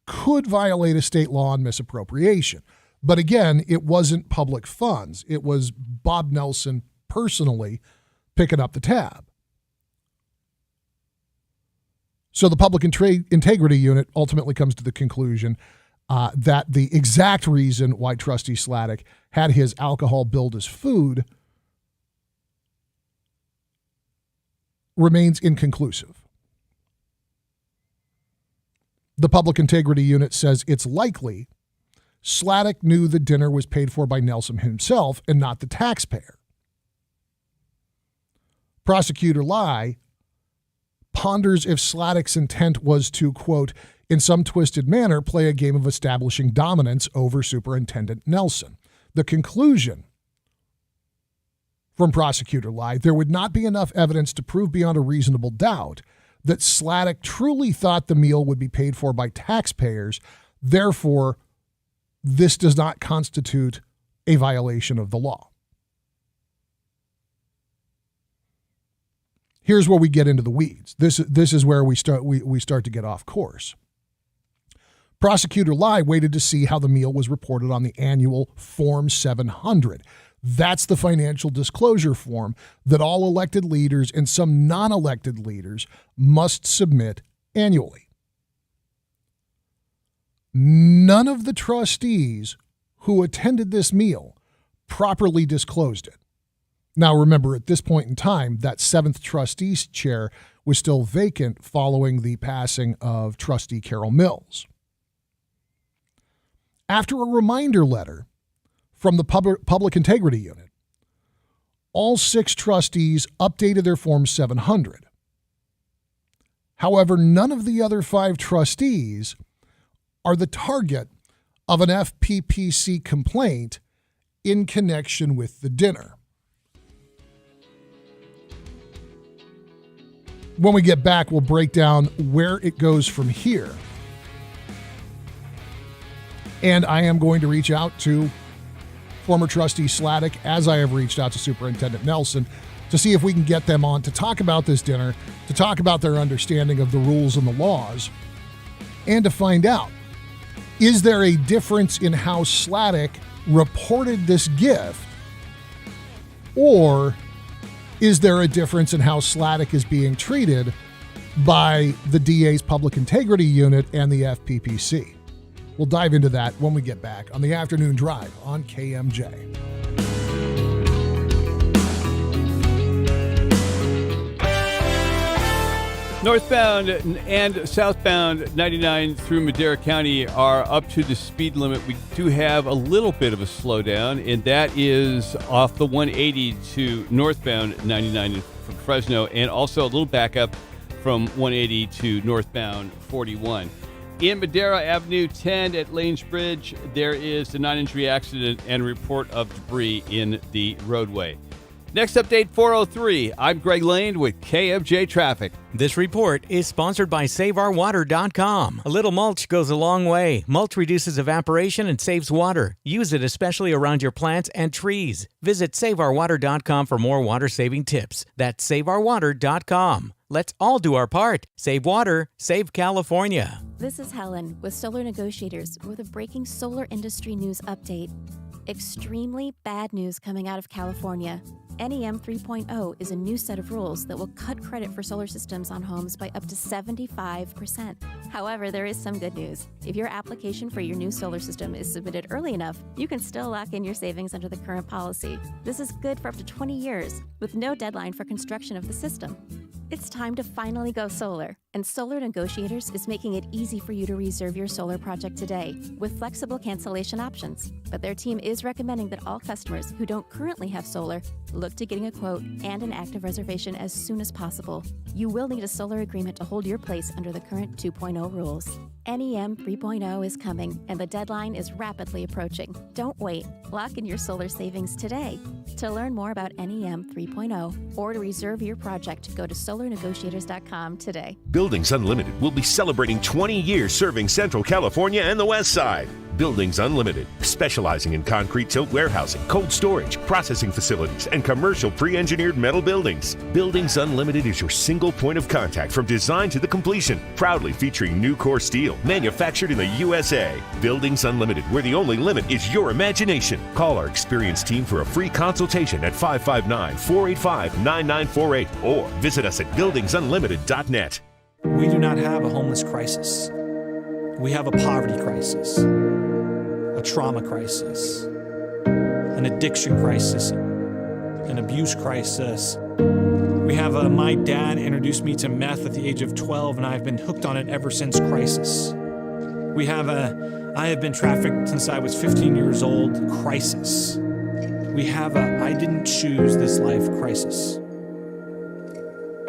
Speaker 8: could violate a state law on misappropriation. But again, it wasn't public funds. It was Bob Nelson personally picking up the tab. So the Public Integrity Unit ultimately comes to the conclusion that the exact reason why Trustee Sladek had his alcohol billed as food remains inconclusive. The Public Integrity Unit says it's likely Sladek knew the dinner was paid for by Nelson himself and not the taxpayer. Prosecutor Lai ponders if Sladek's intent was to, quote, in some twisted manner, play a game of establishing dominance over Superintendent Nelson. The conclusion from Prosecutor Lai, there would not be enough evidence to prove beyond a reasonable doubt that Sladek truly thought the meal would be paid for by taxpayers. Therefore, this does not constitute a violation of the law. Here's where we get into the weeds. This is where we start to get off course. Prosecutor Lai waited to see how the meal was reported on the annual Form 700. That's the financial disclosure form that all elected leaders and some non-elected leaders must submit annually. None of the trustees who attended this meal properly disclosed it. Now, remember, at this point in time, that 7th trustee's chair was still vacant following the passing of Trustee Carol Mills. After a reminder letter from the Public Integrity Unit, all 6 trustees updated their Form 700. However, none of the other 5 trustees are the target of an FPPC complaint in connection with the dinner. When we get back, we'll break down where it goes from here. And I am going to reach out to former trustee Sladek, as I have reached out to Superintendent Nelson, to see if we can get them on to talk about this dinner, to talk about their understanding of the rules and the laws, and to find out, is there a difference in how Sladek reported this gift, or is there a difference in how Sladek is being treated by the DA's Public Integrity Unit and the FPPC? We'll dive into that when we get back on the Afternoon Drive on KMJ.
Speaker 5: Northbound and southbound 99 through Madera County are up to the speed limit. We do have a little bit of a slowdown, and that is off the 180 to northbound 99 from Fresno, and also a little backup from 180 to northbound 41. In Madera, Avenue 10 at Lanes Bridge, there is a non-injury accident and report of debris in the roadway. Next update, 4:03. I'm Greg Lane with KMJ Traffic.
Speaker 2: This report is sponsored by SaveOurWater.com. A little mulch goes a long way. Mulch reduces evaporation and saves water. Use it especially around your plants and trees. Visit SaveOurWater.com for more water-saving tips. That's SaveOurWater.com. Let's all do our part. Save water, save California.
Speaker 7: This is Helen with Solar Negotiators with a breaking solar industry news update. Extremely bad news coming out of California. NEM 3.0 is a new set of rules that will cut credit for solar systems on homes by up to 75%. However, there is some good news. If your application for your new solar system is submitted early enough, you can still lock in your savings under the current policy. This is good for up to 20 years, with no deadline for construction of the system. It's time to finally go solar, and Solar Negotiators is making it easy for you to reserve your solar project today with flexible cancellation options. But their team is recommending that all customers who don't currently have solar look to getting a quote and an active reservation as soon as possible. You will need a solar agreement to hold your place under the current 2.0 rules. NEM 3.0 is coming, and the deadline is rapidly approaching. Don't wait. Lock in your solar savings today. To learn more about NEM 3.0 or to reserve your project, go to solarnegotiators.com today.
Speaker 9: Buildings Unlimited will be celebrating 20 years serving Central California and the West Side. Buildings Unlimited, specializing in concrete tilt warehousing, cold storage, processing facilities, and commercial pre-engineered metal buildings. Buildings Unlimited is your single point of contact from design to the completion, proudly featuring new core steel, manufactured in the USA. Buildings Unlimited, where the only limit is your imagination. Call our experienced team for a free consultation at 559-485-9948 or visit us at buildingsunlimited.net.
Speaker 12: We do not have a homeless crisis. We have a poverty crisis, a trauma crisis, an addiction crisis, an abuse crisis. We have a my dad introduced me to meth at the age of 12 and I've been hooked on it ever since crisis. We have a I have been trafficked since I was 15 years old crisis. We have a I didn't choose this life crisis.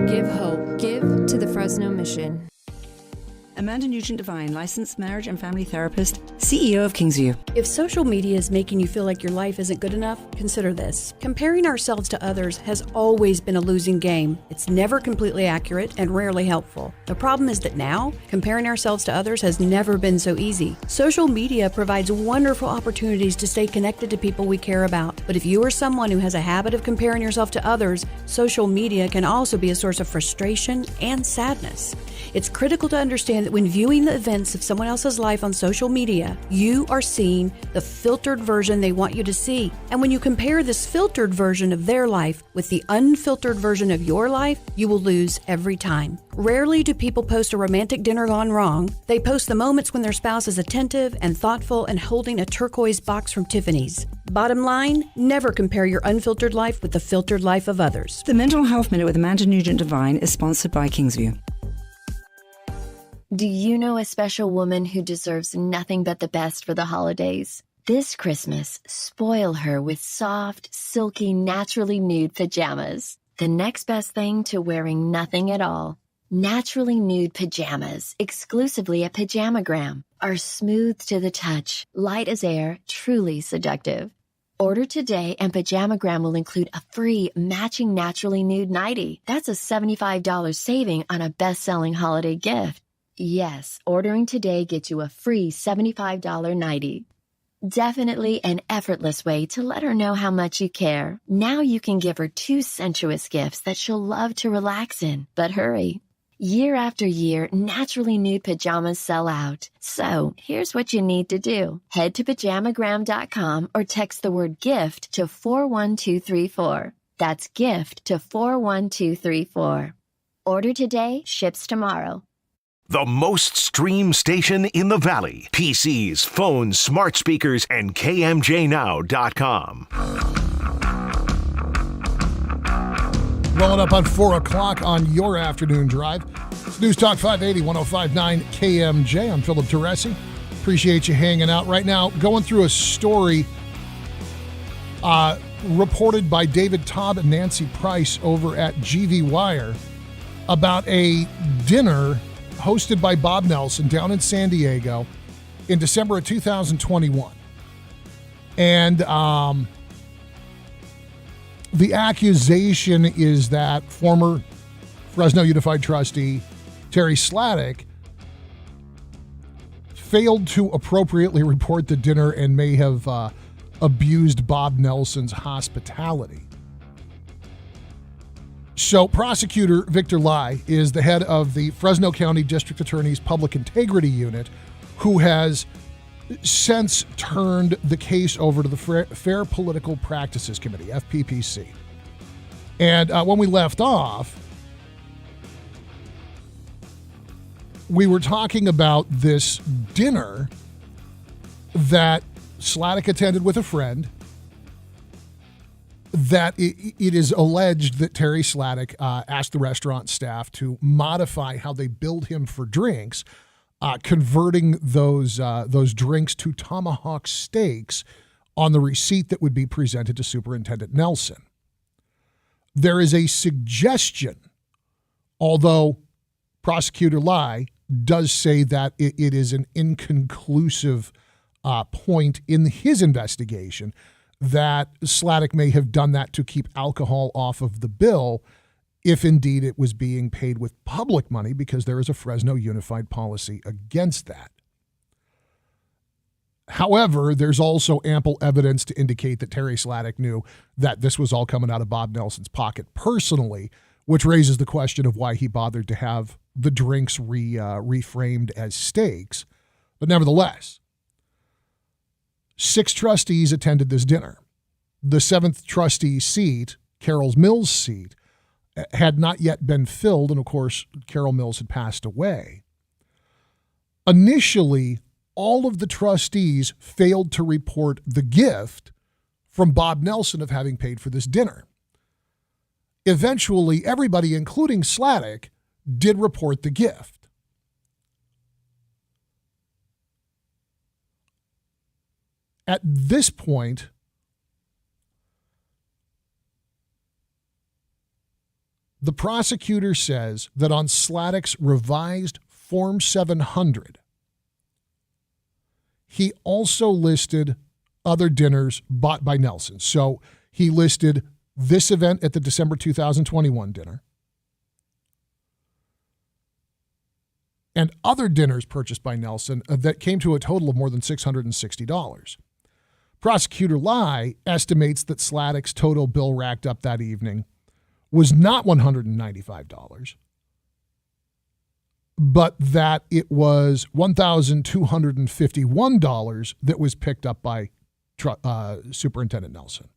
Speaker 13: Give hope. Give to the Fresno Mission.
Speaker 14: Amanda Nugent-Devine, licensed marriage and family therapist, CEO of Kingsview.
Speaker 15: If social media is making you feel like your life isn't good enough, consider this. Comparing ourselves to others has always been a losing game. It's never completely accurate and rarely helpful. The problem is that now, comparing ourselves to others has never been so easy. Social media provides wonderful opportunities to stay connected to people we care about. But if you are someone who has a habit of comparing yourself to others, social media can also be a source of frustration and sadness. It's critical to understand that when viewing the events of someone else's life on social media, you are seeing the filtered version they want you to see. And when you compare this filtered version of their life with the unfiltered version of your life, you will lose every time. Rarely do people post a romantic dinner gone wrong. They post the moments when their spouse is attentive and thoughtful and holding a turquoise box from Tiffany's. Bottom line, never compare your unfiltered life with the filtered life of others.
Speaker 14: The Mental Health Minute with Amanda Nugent-Devine is sponsored by Kingsview.
Speaker 29: Do you know a special woman who deserves nothing but the best for the holidays? This Christmas, spoil her with soft, silky, naturally nude pajamas. The next best thing to wearing nothing at all. Naturally nude pajamas, exclusively at Pajamagram, are smooth to the touch, light as air, truly seductive. Order today and Pajamagram will include a free matching naturally nude nightie. That's a $75 saving on a best-selling holiday gift. Yes, ordering today gets you a free $75 nightie. Definitely an effortless way to let her know how much you care. Now you can give her 2 sensuous gifts that she'll love to relax in. But hurry. Year after year, naturally nude pajamas sell out. So here's what you need to do. Head to Pajamagram.com or text the word GIFT to 41234. That's GIFT to 41234. Order today, ships tomorrow.
Speaker 19: The most streamed station in the Valley. PCs, phones, smart speakers, and KMJNow.com.
Speaker 8: Rolling up on 4 o'clock on your afternoon drive. News Talk 580, 105.9 KMJ. I'm Philip Teresi. Appreciate you hanging out right now. Going through a story reported by David Taub and Nancy Price over at GV Wire about a dinner hosted by Bob Nelson down in San Diego in December of 2021. And the accusation is that former Fresno Unified trustee Terry Sladek failed to appropriately report the dinner and may have abused Bob Nelson's hospitality. So prosecutor Victor Lai is the head of the Fresno County District Attorney's Public Integrity Unit, who has since turned the case over to the Fair Political Practices Committee, FPPC. And when we left off, we were talking about this dinner that Sladek attended with a friend, that it is alleged that Terry Sladek asked the restaurant staff to modify how they billed him for drinks, converting those drinks to tomahawk steaks on the receipt that would be presented to Superintendent Nelson. There is a suggestion, although Prosecutor Lai does say that it is an inconclusive point in his investigation, that Sladek may have done that to keep alcohol off of the bill, if indeed it was being paid with public money, because there is a Fresno Unified policy against that. However, there's also ample evidence to indicate that Terry Sladek knew that this was all coming out of Bob Nelson's pocket personally, which raises the question of why he bothered to have the drinks reframed as steaks. But nevertheless, 6 trustees attended this dinner. The 7th trustee seat, Carol Mills' seat, had not yet been filled, and of course, Carol Mills had passed away. Initially, all of the trustees failed to report the gift from Bob Nelson of having paid for this dinner. Eventually, everybody, including Sladek, did report the gift. At this point, the prosecutor says that on Sladek's revised Form 700, he also listed other dinners bought by Nelson. So he listed this event at the December 2021 dinner and other dinners purchased by Nelson that came to a total of more than $660. Prosecutor Lai estimates that Sladek's total bill racked up that evening was not $195, but that it was $1,251 that was picked up by Superintendent Nelson.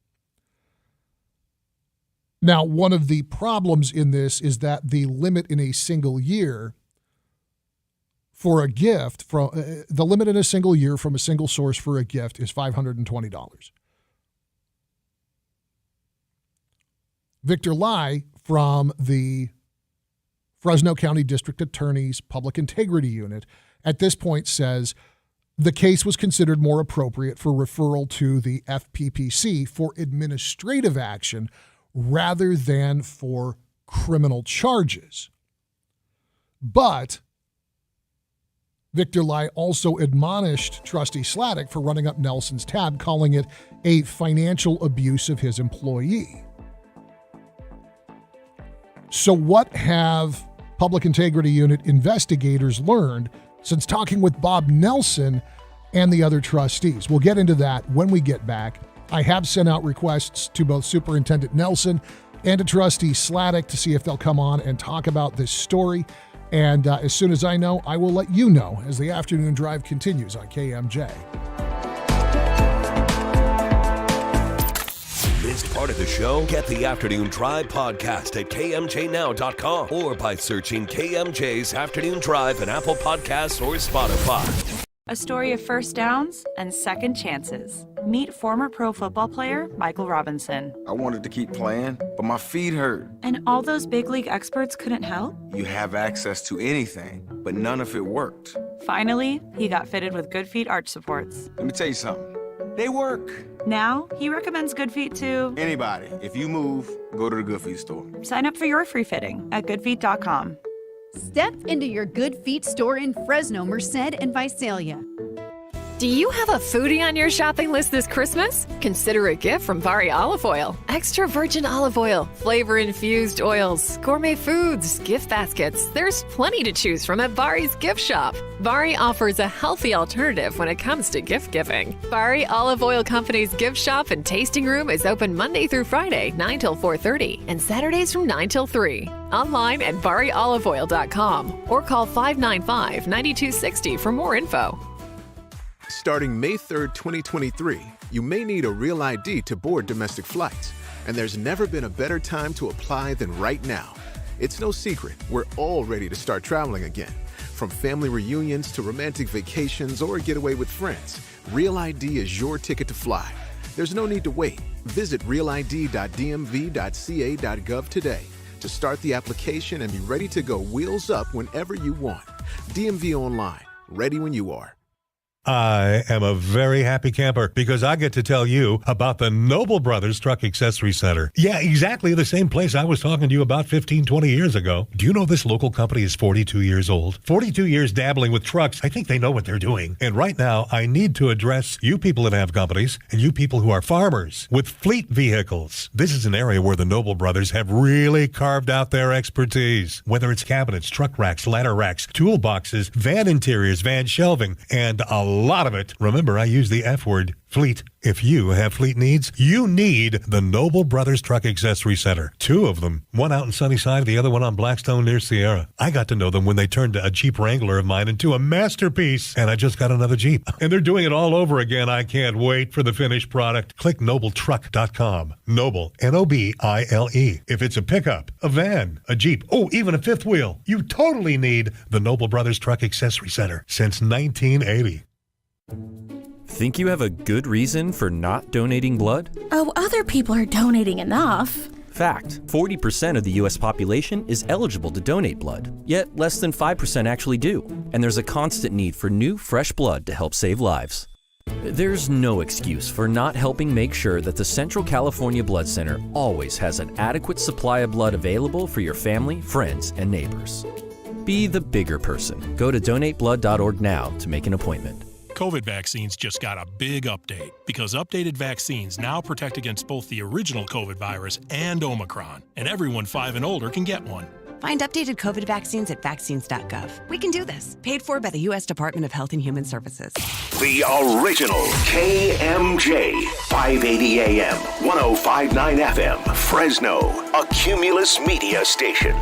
Speaker 8: Now, one of the problems in this is that the limit in a single year for a gift, the limit in a single year from a single source for a gift is $520. Victor Lai from the Fresno County District Attorney's Public Integrity Unit at this point says the case was considered more appropriate for referral to the FPPC for administrative action rather than for criminal charges. But Victor Lai also admonished Trustee Sladek for running up Nelson's tab, calling it a financial abuse of his employee. So what have Public Integrity Unit investigators learned since talking with Bob Nelson and the other trustees? We'll get into that when we get back. I have sent out requests to both Superintendent Nelson and to Trustee Sladek to see if they'll come on and talk about this story. And as soon as I know, I will let you know as the afternoon drive continues on KMJ.
Speaker 19: Missed part of the show? Get the Afternoon Drive podcast at kmjnow.com or by searching KMJ's Afternoon Drive in Apple Podcasts or Spotify.
Speaker 1: A story of first downs and second chances. Meet former pro football player Michael Robinson.
Speaker 3: I wanted to keep playing, but my feet hurt.
Speaker 1: And all those big league experts couldn't help?
Speaker 3: You have access to anything, but none of it worked.
Speaker 1: Finally, he got fitted with Good Feet arch supports.
Speaker 3: Let me tell you something. They work.
Speaker 1: Now, he recommends Good Feet to
Speaker 3: anybody. If you move, go to the Good Feet store.
Speaker 1: Sign up for your free fitting at goodfeet.com.
Speaker 4: Step into your Good Feet store in Fresno, Merced, and Visalia.
Speaker 6: Do you have a foodie on your shopping list this Christmas? Consider a gift from Bari Olive Oil. Extra virgin olive oil, flavor-infused oils, gourmet foods, gift baskets. There's plenty to choose from at Bari's gift shop. Bari offers a healthy alternative when it comes to gift giving. Bari Olive Oil Company's gift shop and tasting room is open Monday through Friday, 9 till 4:30, and Saturdays from 9 till 3. Online at barioliveoil.com or call 595-9260 for more info.
Speaker 17: Starting May 3rd, 2023, you may need a real ID to board domestic flights, and there's never been a better time to apply than right now. It's no secret, we're all ready to start traveling again. From family reunions to romantic vacations or a getaway with friends, Real ID is your ticket to fly. There's no need to wait. Visit realid.dmv.ca.gov today to start the application and be ready to go wheels up whenever you want. DMV Online, ready when you are.
Speaker 18: I am a very happy camper because I get to tell you about the Noble Brothers Truck Accessory Center. Yeah, exactly the same place I was talking to you about 15, 20 years ago. Do you know this local company is 42 years old? 42 years dabbling with trucks. I think they know what they're doing. And right now, I need to address you people that have companies and you people who are farmers with fleet vehicles. This is an area where the Noble Brothers have really carved out their expertise. Whether it's cabinets, truck racks, ladder racks, toolboxes, van interiors, van shelving, and a lot of it. Remember, I use the F word, fleet. If you have fleet needs, you need the Noble Brothers Truck Accessory Center. Two of them, one out in Sunnyside, the other one on Blackstone near Sierra. I got to know them when they turned a Jeep Wrangler of mine into a masterpiece, and I just got another Jeep. And they're doing it all over again. I can't wait for the finished product. Click nobletruck.com. Noble, N-O-B-I-L-E. If it's a pickup, a van, a Jeep, oh, even a fifth wheel, you totally need the Noble Brothers Truck Accessory Center since 1980.
Speaker 21: Think you have a good reason for not donating blood?
Speaker 25: Oh, other people are donating enough.
Speaker 21: Fact, 40% of the US population is eligible to donate blood, yet less than 5% actually do. And there's a constant need for new, fresh blood to help save lives. There's no excuse for not helping make sure that the Central California Blood Center always has an adequate supply of blood available for your family, friends, and neighbors. Be the bigger person. Go to donateblood.org now to make an appointment.
Speaker 26: COVID vaccines just got a big update because updated vaccines now protect against both the original COVID virus and Omicron, and everyone 5 and older can get one.
Speaker 27: Find updated COVID vaccines at vaccines.gov. We can do this. Paid for by the U.S. Department of Health and Human Services.
Speaker 29: The original KMJ, 580 AM, 105.9 FM, Fresno, a Cumulus media station.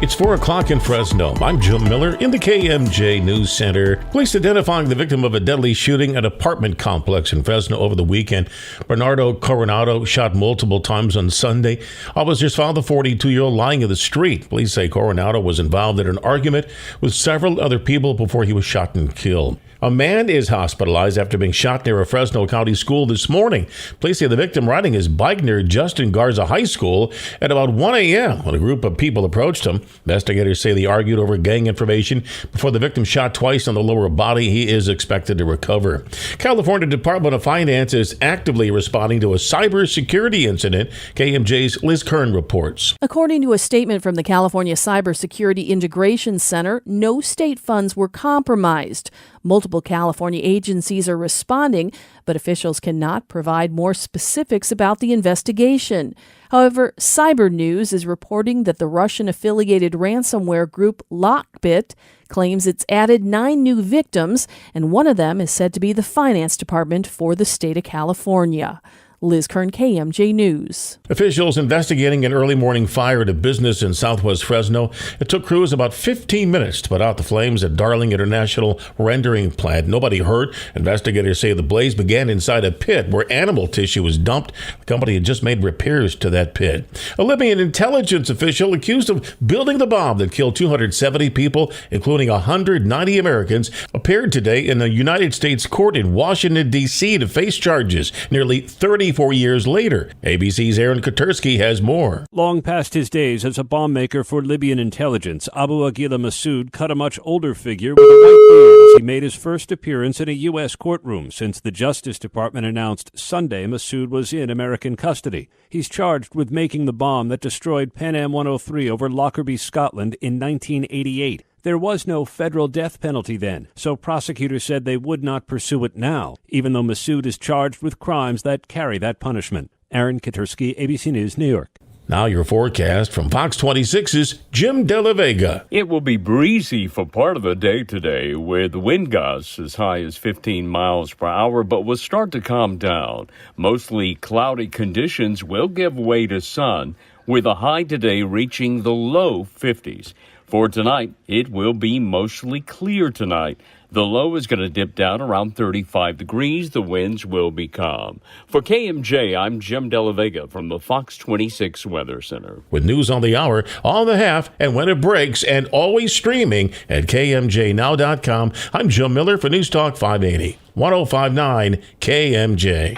Speaker 28: It's 4 o'clock in Fresno. I'm Jim Miller in the KMJ News Center. Police identifying the victim of a deadly shooting at an apartment complex in Fresno over the weekend. Bernardo Coronado shot multiple times on Sunday. Officers found the 42-year-old lying in the street. Police say Coronado was involved in an argument with several other people before he was shot and killed. A man is hospitalized after being shot near a Fresno County school this morning. Police say the victim riding his bike near Justin Garza High School at about 1 a.m. when a group of people approached him. Investigators say they argued over gang information before the victim shot twice on the lower body. He is expected to recover. California Department of Finance is actively responding to a cybersecurity incident. KMJ's Liz Kern reports.
Speaker 30: According to a statement from the California Cybersecurity Integration Center, no state funds were compromised. Multiple California agencies are responding, but officials cannot provide more specifics about the investigation. However, Cyber News is reporting that the Russian-affiliated ransomware group Lockbit claims it's added 9 new victims, and one of them is said to be the finance department for the state of California. Liz Kern, KMJ News.
Speaker 28: Officials investigating an early morning fire at a business in southwest Fresno. It took crews about 15 minutes to put out the flames at Darling International Rendering Plant. Nobody hurt. Investigators say the blaze began inside a pit where animal tissue was dumped. The company had just made repairs to that pit. A Libyan intelligence official accused of building the bomb that killed 270 people, including 190 Americans, appeared today in a United States court in Washington, D.C. to face charges. Nearly 30 34 years later. ABC's Aaron Katersky has more.
Speaker 2: Long past his days as a bomb maker for Libyan intelligence, Abu Aguila Massoud cut a much older figure with a white beard as he made his first appearance in a U.S. courtroom since the Justice Department announced Sunday Massoud was in American custody. He's charged with making the bomb that destroyed Pan Am 103 over Lockerbie, Scotland in 1988. There was no federal death penalty then, so prosecutors said they would not pursue it now, even though Massoud is charged with crimes that carry that punishment. Aaron Katersky, ABC News, New York.
Speaker 28: Now your forecast from Fox 26's Jim De La Vega.
Speaker 5: It will be breezy for part of the day today, with wind gusts as high as 15 miles per hour, but will start to calm down. Mostly cloudy conditions will give way to sun, with a high today reaching the low 50s. For tonight, it will be mostly clear tonight. The low is going to dip down around 35 degrees. The winds will be calm. For KMJ, I'm Jim De La Vega from the Fox 26 Weather Center.
Speaker 28: With news on the hour, on the half, and when it breaks, and always streaming at KMJNow.com, I'm Jim Miller for News Talk 580, 105.9 KMJ.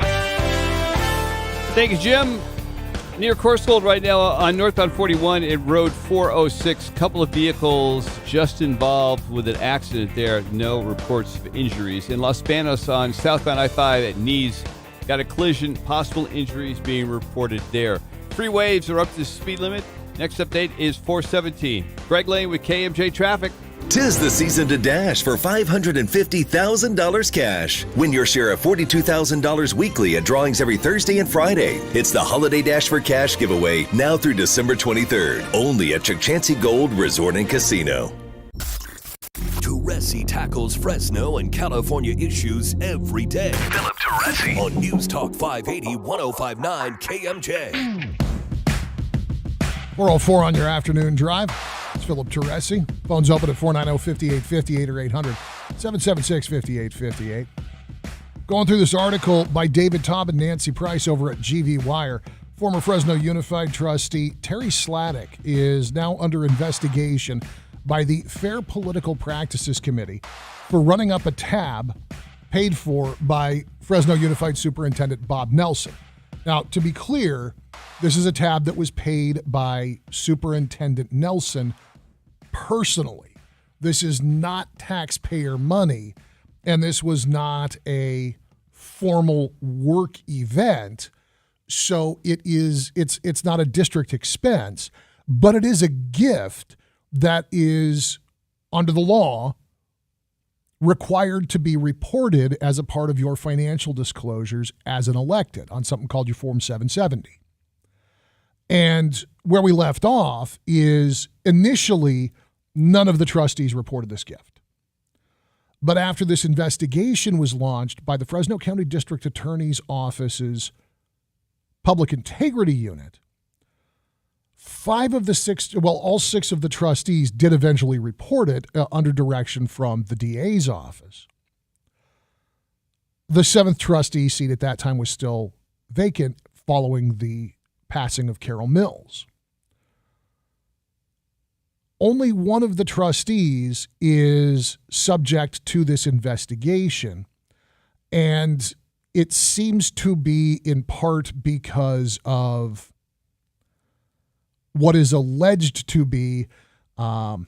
Speaker 7: Thank you, Jim. Near Corscold right now on northbound 41 at Road 406. Couple of vehicles just involved with an accident there. No reports of injuries. In Los Banos on southbound I-5 at Nees, got a collision. Possible injuries being reported there. Freeways are up to the speed limit. Next update is 417. Greg Lane with KMJ Traffic.
Speaker 10: 'Tis the season to dash for $550,000 cash. Win your share of $42,000 weekly at drawings every Thursday and Friday. It's the Holiday Dash for Cash giveaway now through December 23rd. Only at Chukchansi Gold Resort and Casino.
Speaker 19: Teresi tackles Fresno and California issues every day. Philip Teresi on News Talk 580, 105.9 KMJ.
Speaker 8: 404 on your afternoon drive. It's Philip Teresi. Phone's open at 490-5858 or 800-776-5858. Going through this article by David Taub and Nancy Price over at GV Wire. Former Fresno Unified trustee Terry Sladek is now under investigation by the Fair Political Practices Committee for running up a tab paid for by Fresno Unified Superintendent Bob Nelson. Now, to be clear, this is a tab that was paid by Superintendent Nelson personally. This is not taxpayer money, and this was not a formal work event. So it's not a district expense, but it is a gift that is, under the law, required to be reported as a part of your financial disclosures as an elected on something called your Form 770. And where we left off is initially none of the trustees reported this gift. But after this investigation was launched by the Fresno County District Attorney's Office's Public Integrity Unit, all six of the trustees did eventually report it under direction from the DA's office. The seventh trustee seat at that time was still vacant following the passing of Carol Mills. Only one of the trustees is subject to this investigation, and it seems to be in part because of what is alleged to be, as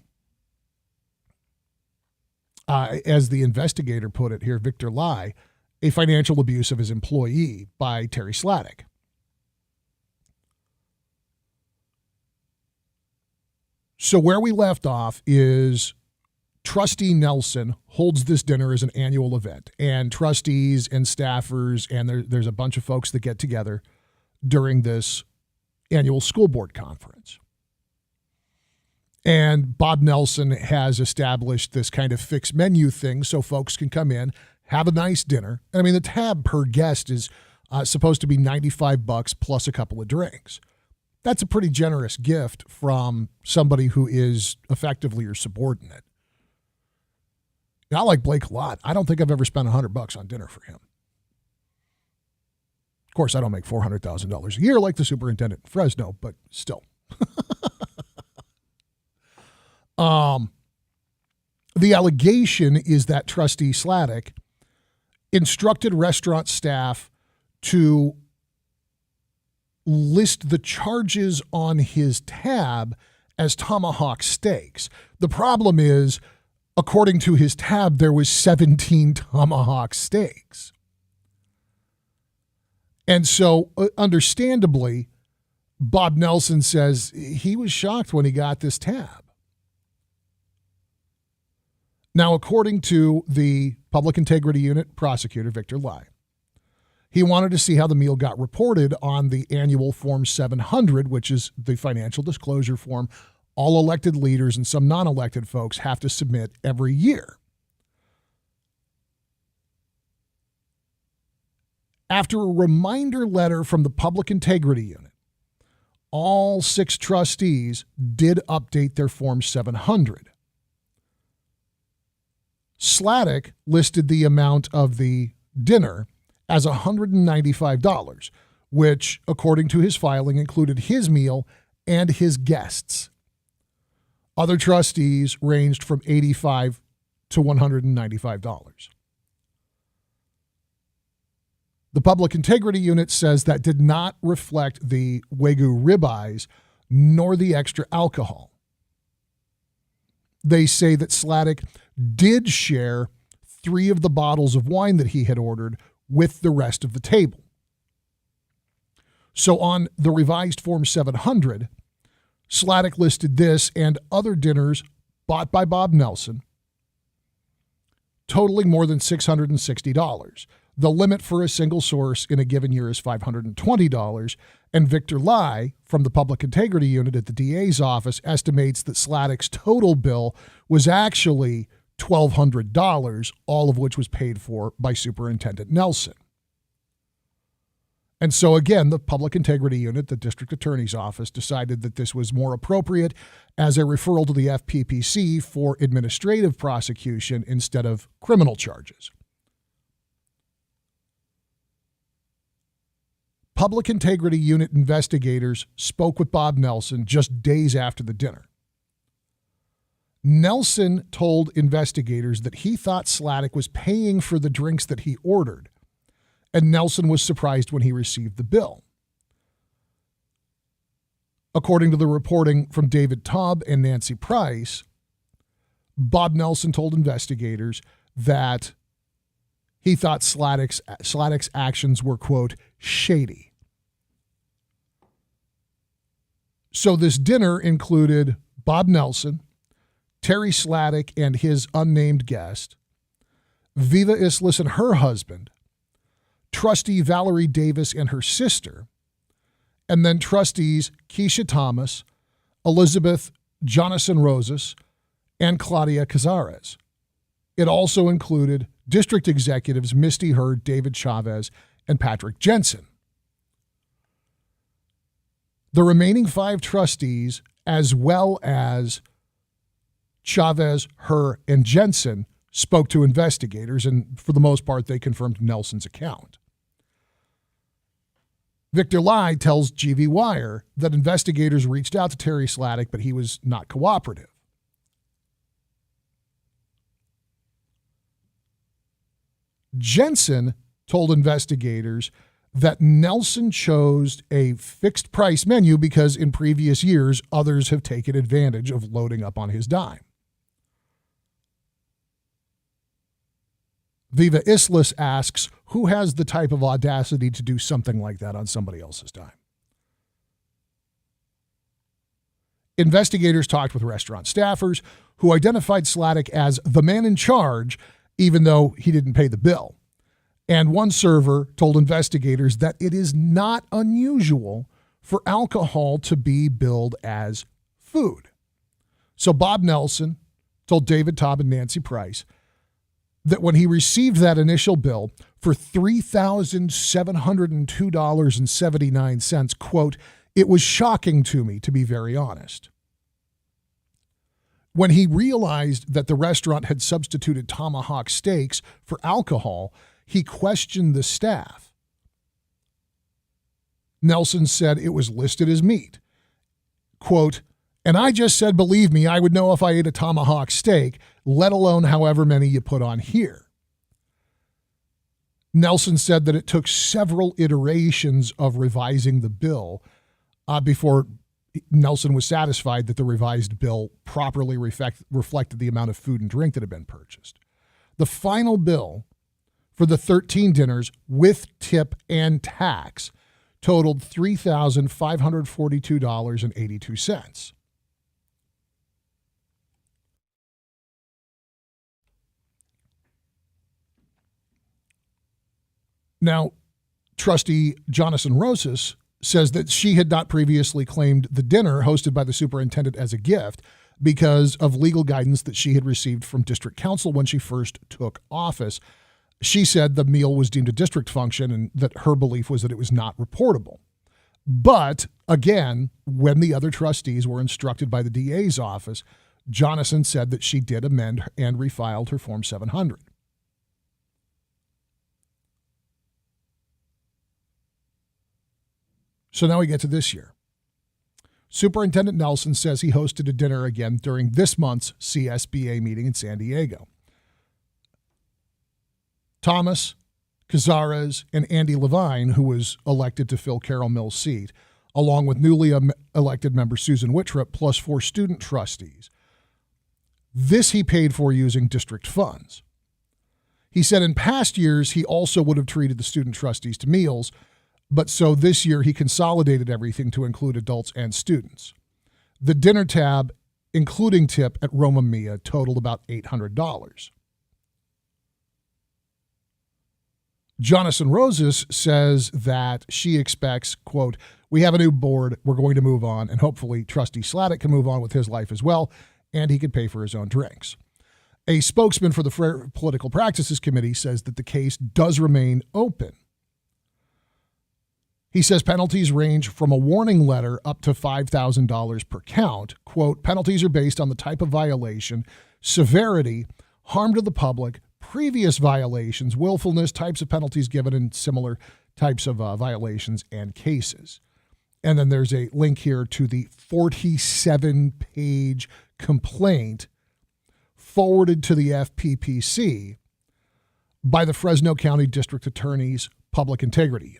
Speaker 8: the investigator put it here, Victor Lai, a financial abuse of his employee by Terry Sladek. So where we left off is Trustee Nelson holds this dinner as an annual event, and trustees and staffers, and there's a bunch of folks that get together during this annual school board conference. And Bob Nelson has established this kind of fixed menu thing so folks can come in, have a nice dinner. I mean, the tab per guest is supposed to be $95 plus a couple of drinks. That's a pretty generous gift from somebody who is effectively your subordinate. And I like Blake a lot. I don't think I've ever spent $100 on dinner for him. Of course, I don't make $400,000 a year like the superintendent in Fresno, but still. The allegation is that Trustee Sladek instructed restaurant staff to list the charges on his tab as tomahawk steaks. The problem is, according to his tab, there was 17 tomahawk steaks. And so, understandably, Bob Nelson says he was shocked when he got this tab. Now, according to the Public Integrity Unit prosecutor, Victor Lai, he wanted to see how the meal got reported on the annual Form 700, which is the financial disclosure form all elected leaders and some non-elected folks have to submit every year. After a reminder letter from the Public Integrity Unit, all 6 trustees did update their Form 700. Sladek listed the amount of the dinner as $195, which, according to his filing, included his meal and his guests. Other trustees ranged from $85 to $195. The Public Integrity Unit says that did not reflect the Wagyu ribeyes nor the extra alcohol. They say that Sladek did share 3 of the bottles of wine that he had ordered with the rest of the table. So on the revised Form 700, Sladek listed this and other dinners bought by Bob Nelson, totaling more than $660. The limit for a single source in a given year is $520, and Victor Lai from the Public Integrity Unit at the DA's office estimates that Sladek's total bill was actually $1,200, all of which was paid for by Superintendent Nelson. And so again, the Public Integrity Unit, the District Attorney's Office, decided that this was more appropriate as a referral to the FPPC for administrative prosecution instead of criminal charges. Public Integrity Unit investigators spoke with Bob Nelson just days after the dinner. Nelson told investigators that he thought Sladek was paying for the drinks that he ordered, and Nelson was surprised when he received the bill. According to the reporting from David Taub and Nancy Price, Bob Nelson told investigators that he thought Sladek's actions were, quote, shady. So this dinner included Bob Nelson, Terry Sladek and his unnamed guest, Viva Islis and her husband, Trustee Valerie Davis and her sister, and then trustees Keisha Thomas, Elizabeth Jonathan Rosas, and Claudia Cazares. It also included district executives Misty Hurd, David Chavez, and Patrick Jensen. The remaining 5 trustees, as well as Chavez, Hur, and Jensen, spoke to investigators, and for the most part, they confirmed Nelson's account. Victor Lai tells GV Wire that investigators reached out to Terry Sladek, but he was not cooperative. Jensen told investigators that Nelson chose a fixed price menu because in previous years, others have taken advantage of loading up on his dime. Viva Islis asks, who has the type of audacity to do something like that on somebody else's dime? Investigators talked with restaurant staffers who identified Sladek as the man in charge, even though he didn't pay the bill. And one server told investigators that it is not unusual for alcohol to be billed as food. So Bob Nelson told David Taub and Nancy Price that when he received that initial bill for $3,702.79, quote, it was shocking to me, to be very honest. When he realized that the restaurant had substituted tomahawk steaks for alcohol, he questioned the staff. Nelson said it was listed as meat. Quote, and I just said, believe me, I would know if I ate a tomahawk steak, let alone however many you put on here. Nelson said that it took several iterations of revising the bill before Nelson was satisfied that the revised bill properly reflected the amount of food and drink that had been purchased. The final bill for the 13 dinners with tip and tax totaled $3,542.82. Now, Trustee Jonathan Rosas says that she had not previously claimed the dinner hosted by the superintendent as a gift because of legal guidance that she had received from district council when she first took office. She said the meal was deemed a district function and that her belief was that it was not reportable. But again, when the other trustees were instructed by the DA's office, Jonathan said that she did amend and refiled her Form 700. So now we get to this year. Superintendent Nelson says he hosted a dinner again during this month's CSBA meeting in San Diego. Thomas, Cazares, and Andy Levine, who was elected to fill Carol Mill's seat, along with newly elected member Susan Wittrop, plus 4 student trustees. This he paid for using district funds. He said in past years he also would have treated the student trustees to meals, but so this year he consolidated everything to include adults and students. The dinner tab, including tip at Roma Mia, totaled about $800. Jonathan Rosas says that she expects, quote, "We have a new board, we're going to move on, and hopefully Trustee Sladek can move on with his life as well, and he can pay for his own drinks." A spokesman for the Fair Political Practices Committee says that the case does remain open. He says penalties range from a warning letter up to $5,000 per count. Quote, "Penalties are based on the type of violation, severity, harm to the public, previous violations, willfulness, types of penalties given in similar types of violations and cases." And then there's a link here to the 47-page complaint forwarded to the FPPC by the Fresno County District Attorney's Public Integrity Unit.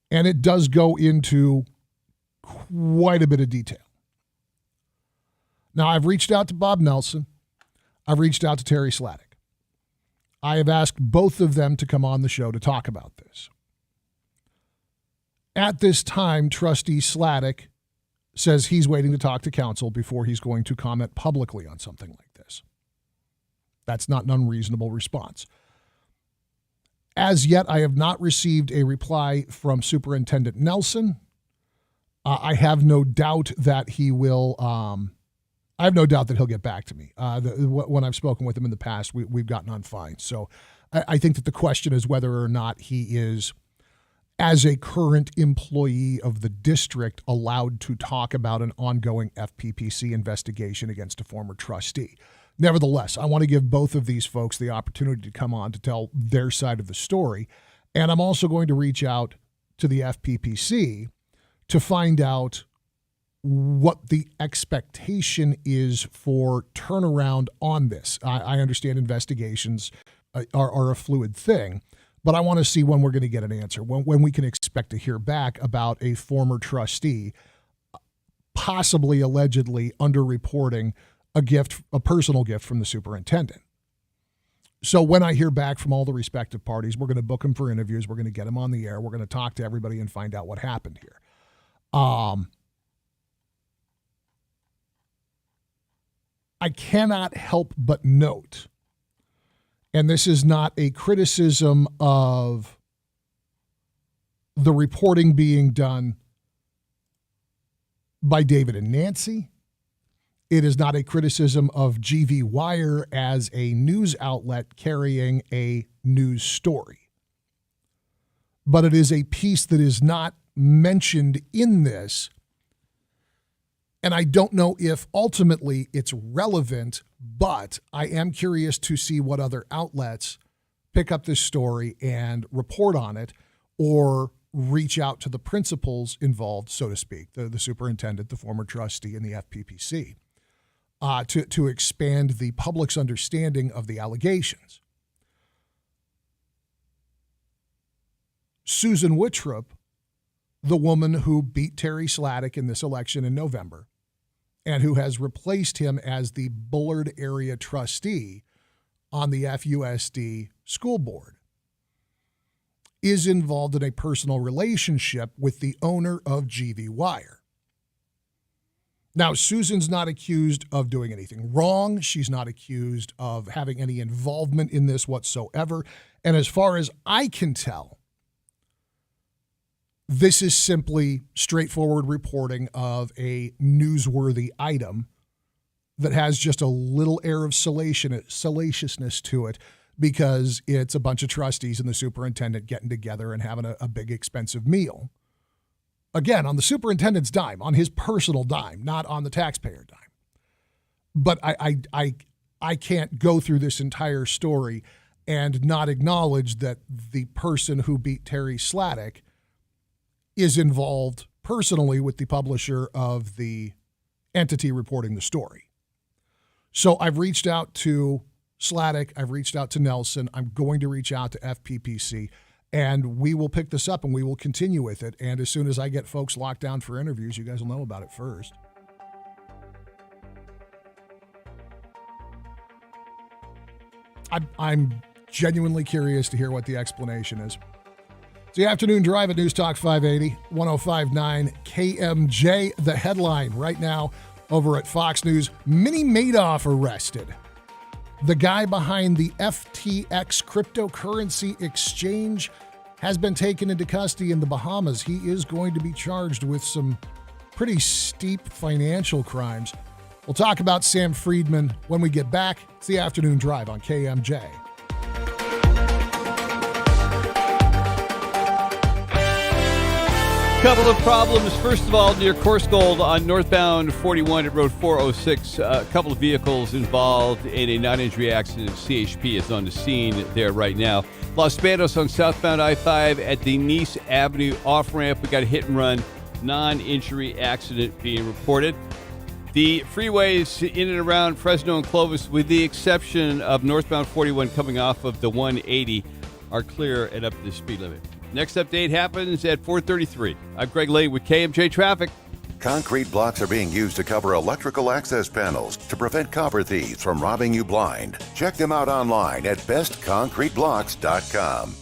Speaker 8: And it does go into quite a bit of detail. Now, I've reached out to Bob Nelson. I've reached out to Terry Sladek. I have asked both of them to come on the show to talk about this. At this time, Trustee Sladek says he's waiting to talk to council before he's going to comment publicly on something like this. That's not an unreasonable response. As yet, I have not received a reply from Superintendent Nelson. I have no doubt that he will. I have no doubt that he'll get back to me. When I've spoken with him in the past, we've gotten on fine. So I think that the question is whether or not he is, as a current employee of the district, allowed to talk about an ongoing FPPC investigation against a former trustee. Nevertheless, I want to give both of these folks the opportunity to come on to tell their side of the story. And I'm also going to reach out to the FPPC to find out what the expectation is for turnaround on this. I understand investigations are a fluid thing, but I want to see when we're going to get an answer, when we can expect to hear back about a former trustee possibly, allegedly underreporting a personal gift from the superintendent. So when I hear back from all the respective parties, we're going to book them for interviews. We're going to get them on the air. We're going to talk to everybody and find out what happened here. I cannot help but note, and this is not a criticism of the reporting being done by David and Nancy. It is not a criticism of GV Wire as a news outlet carrying a news story. But it is a piece that is not mentioned in this. And I don't know if ultimately it's relevant, but I am curious to see what other outlets pick up this story and report on it, or reach out to the principals involved, so to speak, the superintendent, the former trustee, and the FPPC. To expand the public's understanding of the allegations. Susan Wittrup, the woman who beat Terry Sladek in this election in November and who has replaced him as the Bullard area trustee on the FUSD school board, is involved in a personal relationship with the owner of GV Wire. Now, Susan's not accused of doing anything wrong. She's not accused of having any involvement in this whatsoever. And as far as I can tell, this is simply straightforward reporting of a newsworthy item that has just a little air of salaciousness to it because it's a bunch of trustees and the superintendent getting together and having a big expensive meal. Again, on the superintendent's dime, on his personal dime, not on the taxpayer dime. But I can't go through this entire story and not acknowledge that the person who beat Terry Sladek is involved personally with the publisher of the entity reporting the story. So I've reached out to Sladek, I've reached out to Nelson, I'm going to reach out to FPPC, and we will pick this up and we will continue with it. And as soon as I get folks locked down for interviews, you guys will know about it first. I'm genuinely curious to hear what the explanation is. It's the afternoon drive at News Talk 580, 105.9 KMJ. The headline right now over at Fox News, Mini Madoff arrested. The guy behind the FTX cryptocurrency exchange has been taken into custody in the Bahamas. He is going to be charged with some pretty steep financial crimes. We'll talk about Sam Friedman when we get back. It's the afternoon drive on KMJ.
Speaker 7: Couple of problems. First of all, near Coursegold on northbound 41 at Road 406, a couple of vehicles involved in a non-injury accident. CHP is on the scene there right now. Los Banos on southbound I-5 at the Nice Avenue off-ramp. We got a hit and run, non-injury accident being reported. The freeways in and around Fresno and Clovis, with the exception of northbound 41 coming off of the 180, are clear and up to the speed limit. Next update happens at 4:33. I'm Greg Lane with KMJ Traffic.
Speaker 9: Concrete blocks are being used to cover electrical access panels to prevent copper thieves from robbing you blind. Check them out online at bestconcreteblocks.com.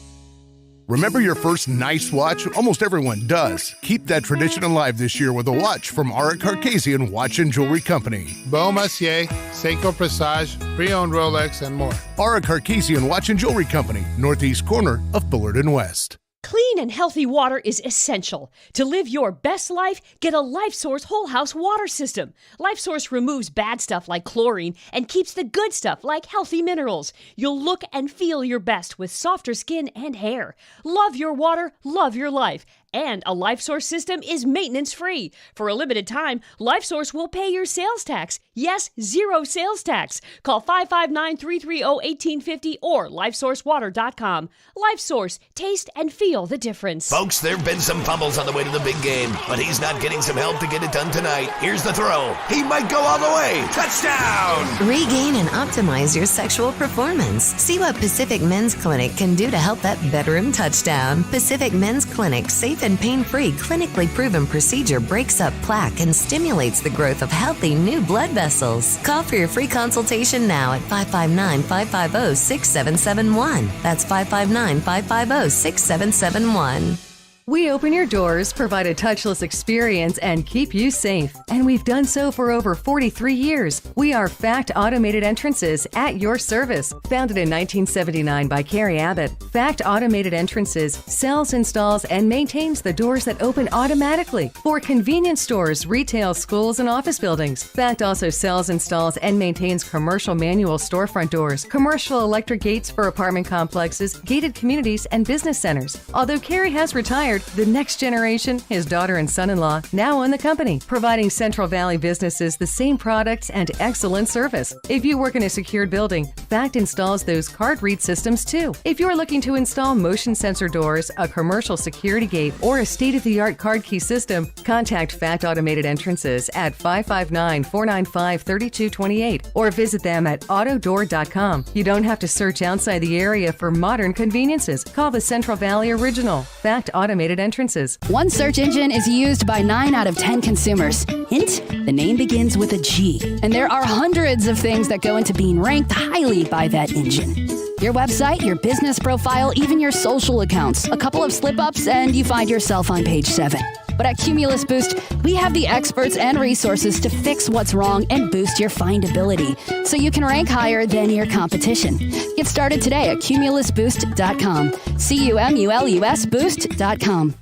Speaker 11: Remember your first nice watch? Almost everyone does. Keep that tradition alive this year with a watch from Auric Carcasian Watch and Jewelry Company.
Speaker 12: Baume Mercier, Seiko Presage, pre-owned Rolex, and more.
Speaker 11: Auric Carcasian Watch and Jewelry Company, northeast corner of Bullard and West.
Speaker 13: Clean and healthy water is essential. To live your best life, get a LifeSource whole house water system. LifeSource removes bad stuff like chlorine and keeps the good stuff like healthy minerals. You'll look and feel your best with softer skin and hair. Love your water, love your life. And a LifeSource system is maintenance-free. For a limited time, LifeSource will pay your sales tax. Yes, zero sales tax. Call 559-330-1850 or LifeSourceWater.com. LifeSource, taste and feel the difference.
Speaker 19: Folks, there have been some fumbles on the way to the big game, but he's not getting some help to get it done tonight. Here's the throw. He might go all the way. Touchdown!
Speaker 29: Regain and optimize your sexual performance. See what Pacific Men's Clinic can do to help that bedroom touchdown. Pacific Men's Clinic, safe and pain-free, clinically proven procedure breaks up plaque and stimulates the growth of healthy new blood vessels. Call for your free consultation now at 559-550-6771. That's 559-550-6771.
Speaker 15: We open your doors, provide a touchless experience, and keep you safe. And we've done so for over 43 years. We are Fact Automated Entrances at your service. Founded in 1979 by Carrie Abbott, Fact Automated Entrances sells, installs, and maintains the doors that open automatically for convenience stores, retail, schools, and office buildings. Fact also sells, installs, and maintains commercial manual storefront doors, commercial electric gates for apartment complexes, gated communities, and business centers. Although Carrie has retired, retired, the next generation, his daughter and son-in-law, now own the company, providing Central Valley businesses the same products and excellent service. If you work in a secured building, Fact installs those card read systems too. If you're looking to install motion sensor doors, a commercial security gate, or a state-of-the-art card key system, contact Fact Automated Entrances at 559-495-3228 or visit them at autodoor.com. You don't have to search outside the area for modern conveniences. Call the Central Valley Original, Fact Automated Entrances.
Speaker 1: One search engine is used by 9 out of 10 consumers. Hint, the name begins with a G. And there are hundreds of things that go into being ranked highly by that engine. Your website, your business profile, even your social accounts. A couple of slip-ups and you find yourself on page 7. But at Cumulus Boost, we have the experts and resources to fix what's wrong and boost your findability so you can rank higher than your competition. Get started today at cumulusboost.com. CUMULUS boost.com.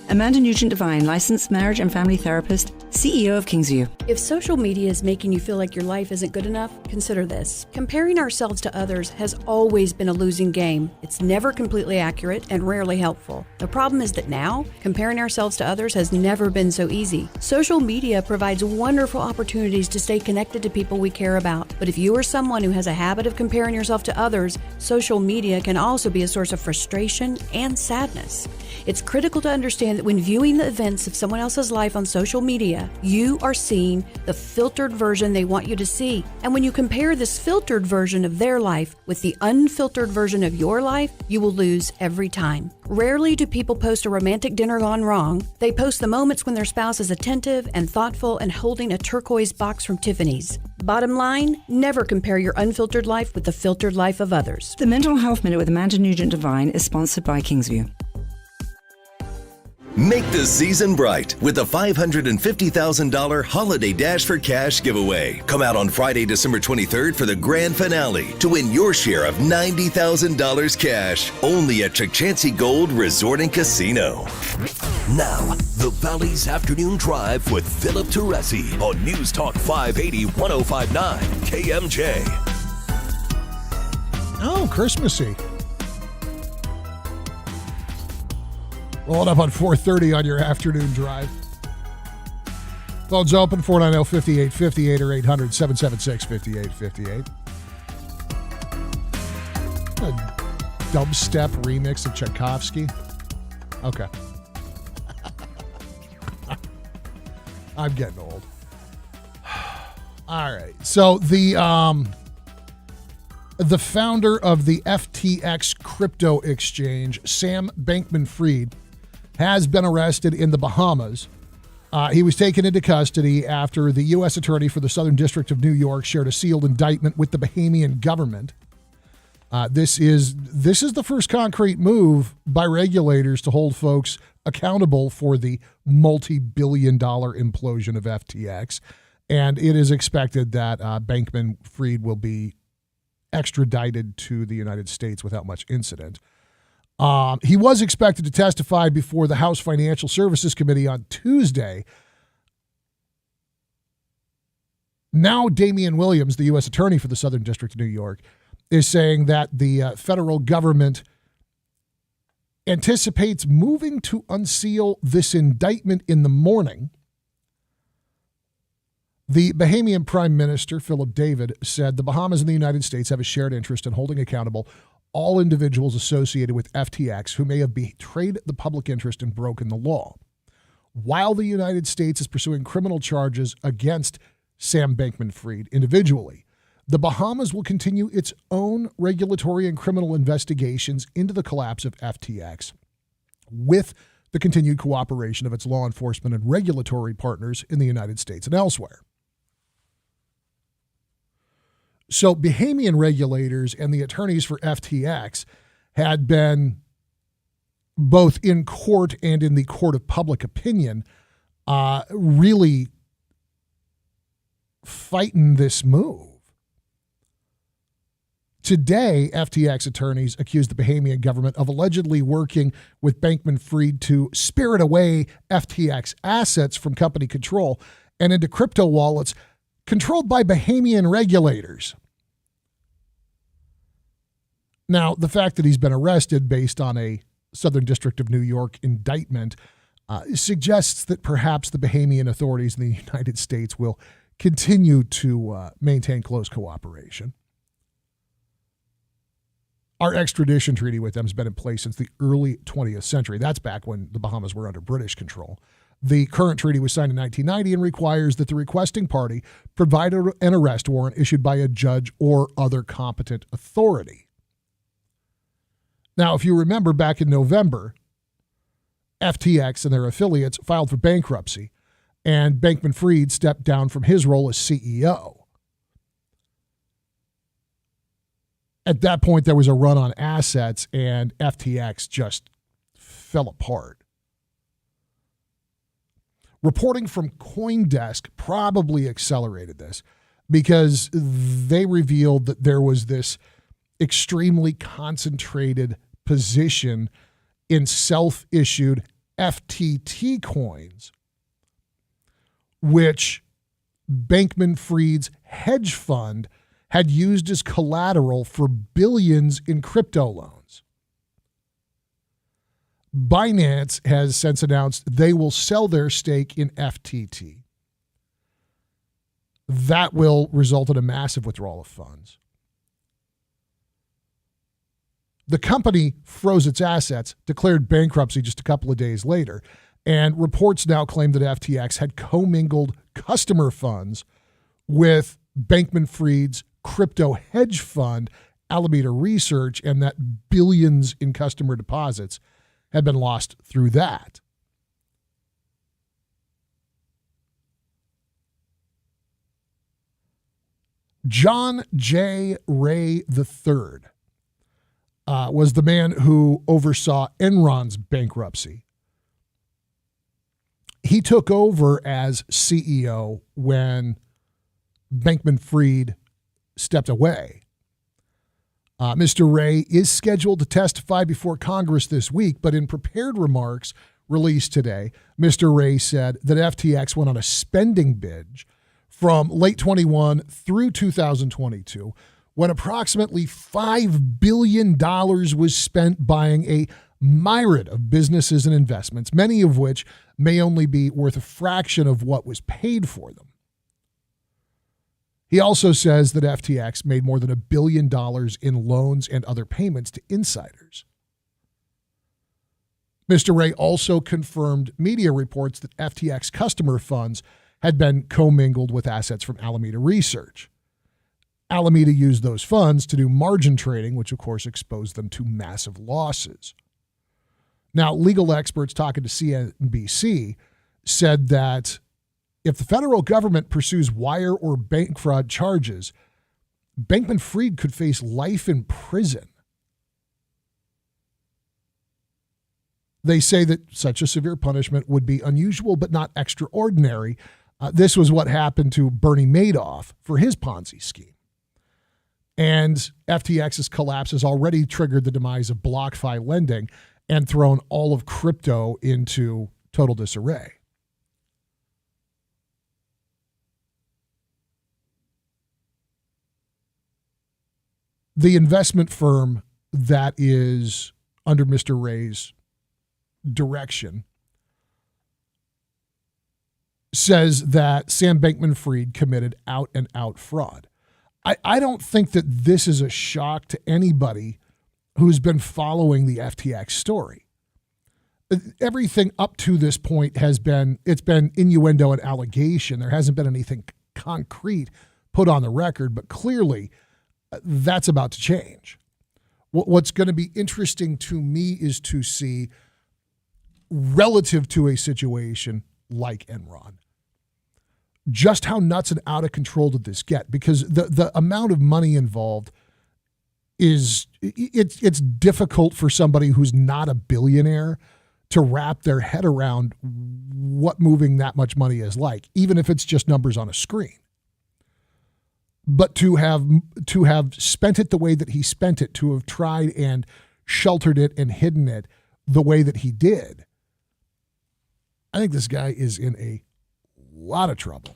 Speaker 3: Amanda Nugent-Devine, licensed marriage and family therapist, CEO of Kingsview.
Speaker 4: If social media is making you feel like your life isn't good enough, consider this. Comparing ourselves to others has always been a losing game. It's never completely accurate and rarely helpful. The problem is that now, comparing ourselves to others has never been so easy. Social media provides wonderful opportunities to stay connected to people we care about. But if you are someone who has a habit of comparing yourself to others, social media can also be a source of frustration and sadness. It's critical to understand that when viewing the events of someone else's life on social media, you are seeing the filtered version they want you to see. And when you compare this filtered version of their life with the unfiltered version of your life, you will lose every time. Rarely do people post a romantic dinner gone wrong. They post the moments when their spouse is attentive and thoughtful and holding a turquoise box from Tiffany's. Bottom line, never compare your unfiltered life with the filtered life of others.
Speaker 3: The Mental Health Minute with Amanda Nugent-Devine is sponsored by Kingsview.
Speaker 10: Make the season bright with the $550,000 Holiday Dash for Cash giveaway. Come out on Friday, December 23rd for the grand finale to win your share of $90,000 cash. Only at Chukchansi Gold Resort and Casino.
Speaker 19: Now, the Valley's Afternoon Drive with Philip Teresi on News Talk 580 1059 KMJ.
Speaker 8: Oh, Christmassy. Roll it up on 4:30 on your afternoon drive. Phones open, 490-5858 or 800-776-5858. A dubstep remix of Tchaikovsky. Okay. I'm getting old. All right. So the founder of the FTX crypto exchange, Sam Bankman-Fried, has been arrested in the Bahamas. He was taken into custody after the U.S. Attorney for the Southern District of New York shared a sealed indictment with the Bahamian government. This is the first concrete move by regulators to hold folks accountable for the multi-billion-dollar implosion of FTX. And it is expected that Bankman-Fried will be extradited to the United States without much incident. He was expected to testify before the House Financial Services Committee on Tuesday. Now, Damian Williams, the U.S. Attorney for the Southern District of New York, is saying that the federal government anticipates moving to unseal this indictment in the morning. The Bahamian Prime Minister, Philip David, said the Bahamas and the United States have a shared interest in holding accountable all individuals associated with FTX who may have betrayed the public interest and broken the law. While the United States is pursuing criminal charges against Sam Bankman-Fried individually, the Bahamas will continue its own regulatory and criminal investigations into the collapse of FTX with the continued cooperation of its law enforcement and regulatory partners in the United States and elsewhere. So Bahamian regulators and the attorneys for FTX had been both in court and in the court of public opinion really fighting this move. Today, FTX attorneys accused the Bahamian government of allegedly working with Bankman-Fried to spirit away FTX assets from company control and into crypto wallets controlled by Bahamian regulators. Now, the fact that he's been arrested based on a Southern District of New York indictment suggests that perhaps the Bahamian authorities in the United States will continue to maintain close cooperation. Our extradition treaty with them has been in place since the early 20th century. That's back when the Bahamas were under British control. The current treaty was signed in 1990 and requires that the requesting party provide an arrest warrant issued by a judge or other competent authority. Now, if you remember back in November, FTX and their affiliates filed for bankruptcy, and Bankman-Fried stepped down from his role as CEO. At that point, there was a run on assets, and FTX just fell apart. Reporting from CoinDesk probably accelerated this because they revealed that there was this extremely concentrated position in self-issued FTT coins, which Bankman-Fried's hedge fund had used as collateral for billions in crypto loans. Binance has since announced they will sell their stake in FTT. That will result in a massive withdrawal of funds. The company froze its assets, declared bankruptcy just a couple of days later, and reports now claim that FTX had commingled customer funds with Bankman-Fried's crypto hedge fund, Alameda Research, and that billions in customer deposits had been lost through that. John J. Ray III was the man who oversaw Enron's bankruptcy. He took over as CEO when Bankman-Fried stepped away. Mr. Ray is scheduled to testify before Congress this week, but in prepared remarks released today, Mr. Ray said that FTX went on a spending binge from late 21 through 2022, when approximately $5 billion was spent buying a myriad of businesses and investments, many of which may only be worth a fraction of what was paid for them. He also says that FTX made more than $1 billion in loans and other payments to insiders. Mr. Ray also confirmed media reports that FTX customer funds had been commingled with assets from Alameda Research. Alameda used those funds to do margin trading, which of course exposed them to massive losses. Now, legal experts talking to CNBC said that if the federal government pursues wire or bank fraud charges, Bankman-Fried could face life in prison. They say that such a severe punishment would be unusual but not extraordinary. This was what happened to Bernie Madoff for his Ponzi scheme. And FTX's collapse has already triggered the demise of BlockFi lending and thrown all of crypto into total disarray. The investment firm that is under Mr. Ray's direction says that Sam Bankman-Fried committed out-and-out fraud. I don't think that this is a shock to anybody who's been following the FTX story. Everything up to this point it's been innuendo and allegation. There hasn't been anything concrete put on the record, but clearly that's about to change. What's going to be interesting to me is to see, relative to a situation like Enron, just how nuts and out of control did this get? Because the amount of money involved it's difficult for somebody who's not a billionaire to wrap their head around what moving that much money is like, even if it's just numbers on a screen. But to have spent it the way that he spent it, to have tried and sheltered it and hidden it the way that he did, I think this guy is in a lot of trouble.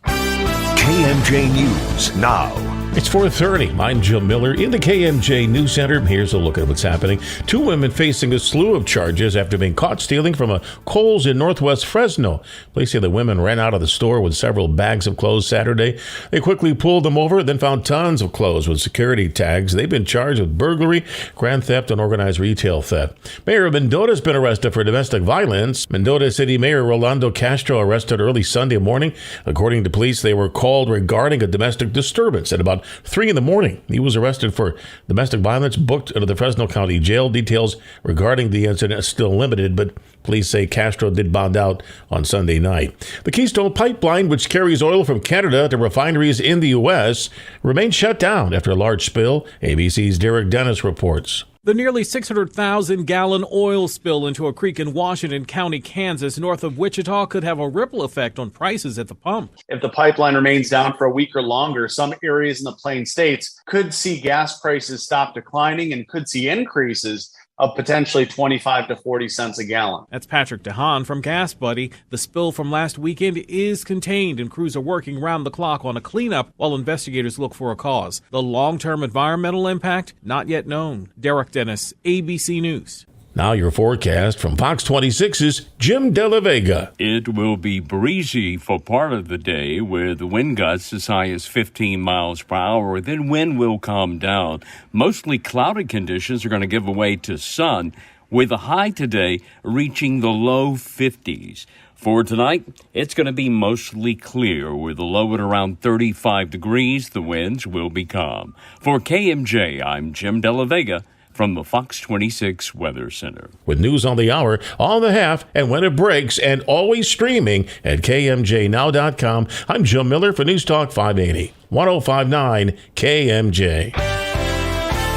Speaker 19: KMJ News now.
Speaker 28: It's 4:30. I'm Jim Miller in the KMJ News Center. Here's a look at what's happening. 2 women facing a slew of charges after being caught stealing from a Kohl's in northwest Fresno. Police say the women ran out of the store with several bags of clothes Saturday. They quickly pulled them over, then found tons of clothes with security tags. They've been charged with burglary, grand theft, and organized retail theft. Mayor of Mendota has been arrested for domestic violence. Mendota City Mayor Rolando Castro arrested early Sunday morning. According to police, they were called regarding a domestic disturbance at about 3 in the morning. He was arrested for domestic violence, booked into the Fresno County Jail. Details regarding the incident are still limited, but police say Castro did bond out on Sunday night. The Keystone Pipeline, which carries oil from Canada to refineries in the U.S., remains shut down after a large spill. ABC's Derek Dennis reports.
Speaker 6: The nearly 600,000-gallon oil spill into a creek in Washington County, Kansas, north of Wichita, could have a ripple effect on prices at the pump.
Speaker 14: If the pipeline remains down for a week or longer, some areas in the Plain States could see gas prices stop declining and could see increases of potentially 25 to 40 cents a gallon.
Speaker 6: That's Patrick DeHaan from Gas Buddy. The spill from last weekend is contained, and crews are working round the clock on a cleanup while investigators look for a cause. The long-term environmental impact, not yet known. Derek Dennis, ABC News.
Speaker 28: Now your forecast from Fox 26's Jim De La Vega.
Speaker 5: It will be breezy for part of the day with wind gusts as high as 15 miles per hour. Then wind will calm down. Mostly cloudy conditions are going to give way to sun, with a high today reaching the low 50s. For tonight, it's going to be mostly clear with a low at around 35 degrees. The winds will be calm. For KMJ, I'm Jim De La Vega from the Fox 26 Weather Center.
Speaker 28: With news on the hour, on the half, and when it breaks, and always streaming at KMJNow.com. I'm Jim Miller for News Talk 580, 105.9 KMJ.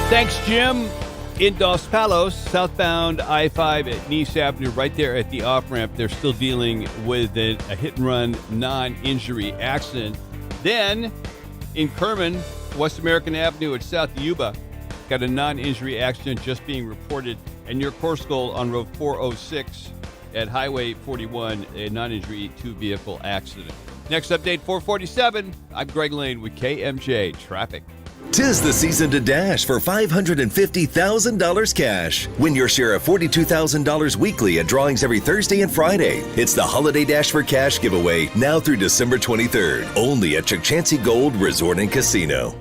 Speaker 7: Thanks, Jim. In Dos Palos, southbound I-5 at Nice Avenue, right there at the off-ramp, they're still dealing with a hit-and-run non-injury accident. Then, in Kerman, West American Avenue at South Yuba, got a non-injury accident just being reported. And near Corscoll on Road 406 at Highway 41, a non-injury 2-vehicle accident. Next update, 447. I'm Greg Lane with KMJ Traffic.
Speaker 10: 'Tis the season to dash for $550,000 cash. Win your share of $42,000 weekly at drawings every Thursday and Friday. It's the Holiday Dash for Cash giveaway now through December 23rd. Only at Chukchansi Gold Resort and Casino.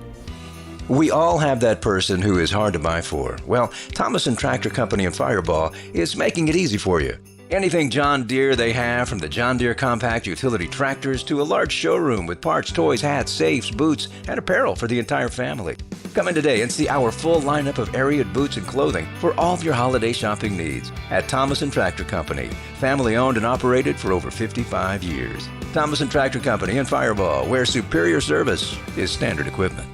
Speaker 16: We all have that person who is hard to buy for. Well, Thomas & Tractor Company and Fireball is making it easy for you. Anything John Deere they have, from the John Deere compact utility tractors to a large showroom with parts, toys, hats, safes, boots, and apparel for the entire family. Come in today and see our full lineup of Ariat boots and clothing for all of your holiday shopping needs at Thomas & Tractor Company. Family owned and operated for over 55 years. Thomas & Tractor Company and Fireball, where superior service is standard equipment.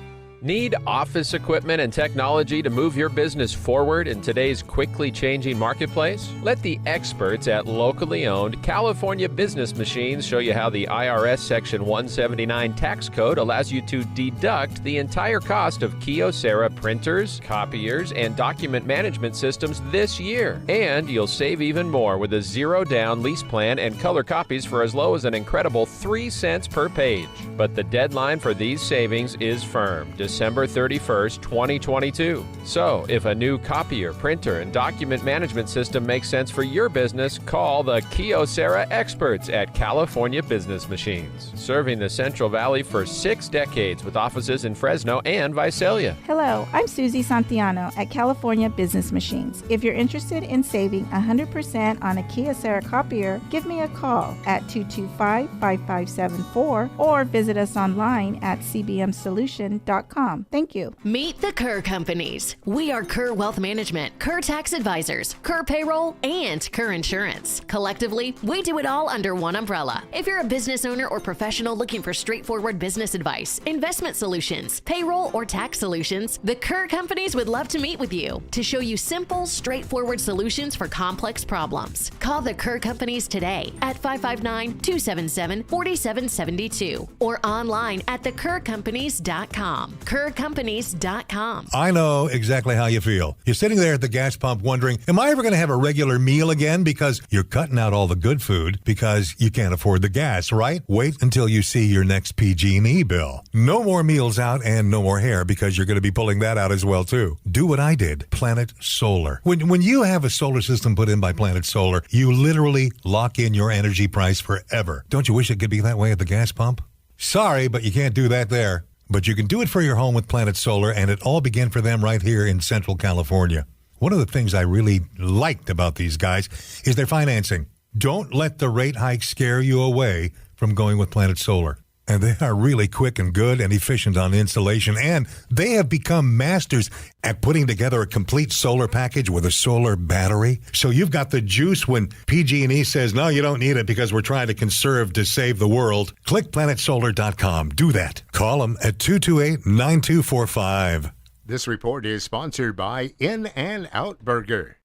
Speaker 17: Need office equipment and technology to move your business forward in today's quickly changing marketplace? Let the experts at locally owned California Business Machines show you how the IRS Section 179 tax code allows you to deduct the entire cost of Kyocera printers, copiers, and document management systems this year. And you'll save even more with a zero-down lease plan and color copies for as low as an incredible 3 cents per page. But the deadline for these savings is firm. December 31st, 2022. So, if a new copier, printer, and document management system makes sense for your business, call the Kyocera experts at California Business Machines, serving the Central Valley for 6 decades with offices in Fresno and Visalia.
Speaker 18: Hello, I'm Susie Santiano at California Business Machines. If you're interested in saving 100% on a Kyocera copier, give me a call at 225-5574 or visit us online at cbmsolution.com. Thank you.
Speaker 20: Meet the Kerr Companies. We are Kerr Wealth Management, Kerr Tax Advisors, Kerr Payroll, and Kerr Insurance. Collectively, we do it all under one umbrella. If you're a business owner or professional looking for straightforward business advice, investment solutions, payroll, or tax solutions, the Kerr Companies would love to meet with you to show you simple, straightforward solutions for complex problems. Call the Kerr Companies today at 559-277-4772 or online at thekerrcompanies.com. KerrCompanies.com.
Speaker 2: I know exactly how you feel. You're sitting there at the gas pump wondering, am I ever going to have a regular meal again? Because you're cutting out all the good food because you can't afford the gas, right? Wait until you see your next PG&E bill. No more meals out and no more hair because you're going to be pulling that out as well, too. Do what I did. Planet Solar. When you have a solar system put in by Planet Solar, you literally lock in your energy price forever. Don't you wish it could be that way at the gas pump? Sorry, but you can't do that there. But you can do it for your home with Planet Solar, and it all began for them right here in Central California. One of the things I really liked about these guys is their financing. Don't let the rate hike scare you away from going with Planet Solar. And they are really quick and good and efficient on installation, and they have become masters at putting together a complete solar package with a solar battery. So you've got the juice when PG&E says, no, you don't need it because we're trying to conserve to save the world. Click planetsolar.com. Do that. Call them at 228-9245.
Speaker 9: This report is sponsored by In-N-Out Burger.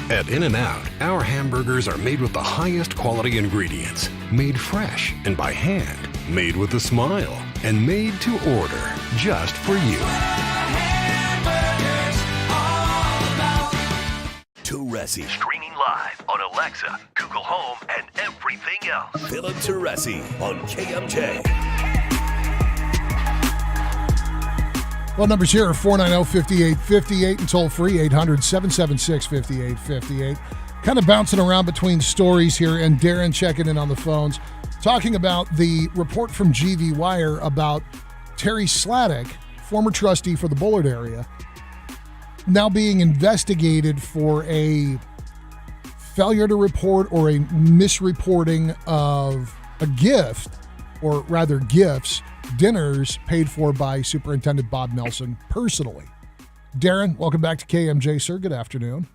Speaker 21: At In-N-Out, our hamburgers are made with the highest quality ingredients, made fresh and by hand, made with a smile, and made to order just for you.
Speaker 19: Teresi. Streaming live on Alexa, Google Home, and everything else. Philip Teresi on KMJ.
Speaker 8: Well, numbers here are 490-5858 and toll free 800-776-5858. Kind of bouncing around between stories here, and Darren checking in on the phones, talking about the report from GV Wire about Terry Sladek, former trustee for the Bullard area, now being investigated for a failure to report or a misreporting of a gift, or rather gifts, dinners paid for by Superintendent Bob Nelson personally. Darren, welcome back to KMJ, sir. Good afternoon.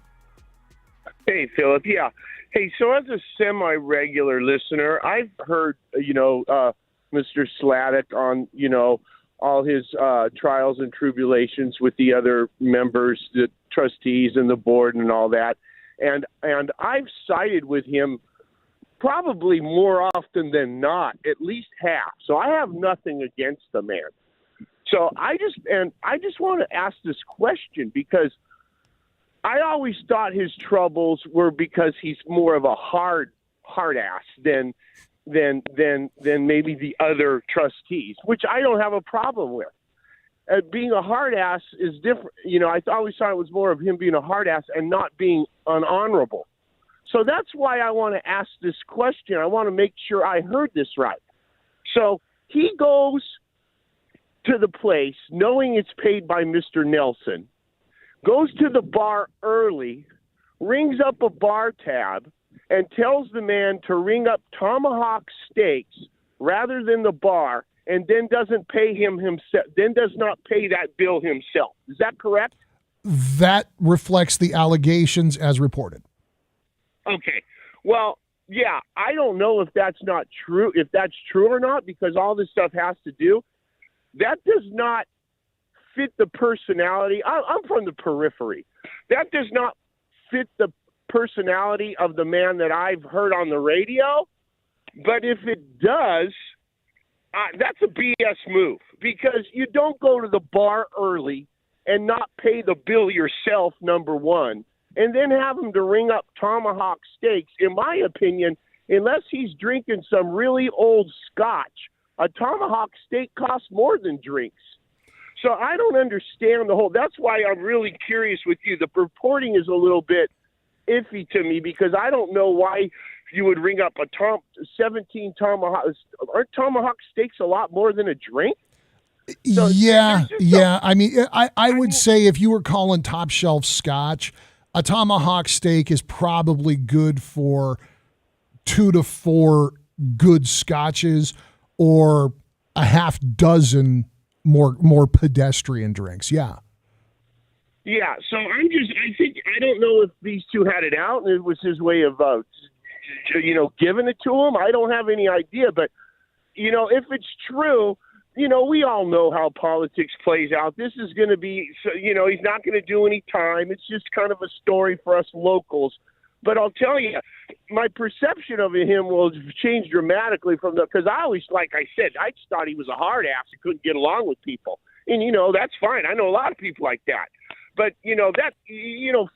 Speaker 22: Hey, Philip. Yeah. Hey, so as a semi-regular listener, I've heard, Mr. Sladek on, all his trials and tribulations with the other members, the trustees and the board and all that. And I've sided with him probably more often than not, at least half. So I have nothing against the man. So I just want to ask this question because I always thought his troubles were because he's more of a hard ass than maybe the other trustees, which I don't have a problem with. Being a hard ass is different. I always thought it was more of him being a hard ass and not being unhonorable. So that's why I want to ask this question. I want to make sure I heard this right. So he goes to the place knowing it's paid by Mr. Nelson, goes to the bar early, rings up a bar tab, and tells the man to ring up tomahawk steaks rather than the bar, and then doesn't pay him himself, then does not pay that bill himself. Is that correct?
Speaker 8: That reflects the allegations as reported.
Speaker 22: Okay. Well, yeah, I don't know if that's not true, if that's true or not, because all this stuff has to do. That does not fit the personality. I'm from the periphery. That does not fit the personality of the man that I've heard on the radio. But if it does, that's a BS move, because you don't go to the bar early and not pay the bill yourself, number one, and then have him to ring up tomahawk steaks. In my opinion, unless he's drinking some really old scotch, a tomahawk steak costs more than drinks. So I don't understand the whole. That's why I'm really curious with you. The reporting is a little bit iffy to me, because I don't know why you would ring up 17 tomahawks. Aren't tomahawk steaks a lot more than a drink? So
Speaker 8: yeah. I mean, I would say if you were calling top shelf scotch, a tomahawk steak is probably good for 2 to 4 good scotches or a half dozen more pedestrian drinks. Yeah.
Speaker 22: Yeah. So I don't know if these two had it out and it was his way of, giving it to him. I don't have any idea, but if it's true, we all know how politics plays out. This is going to be, he's not going to do any time. It's just kind of a story for us locals. But I'll tell you, my perception of him will change dramatically because I always, like I said, I just thought he was a hard ass and couldn't get along with people. And, that's fine. I know a lot of people like that. But, that,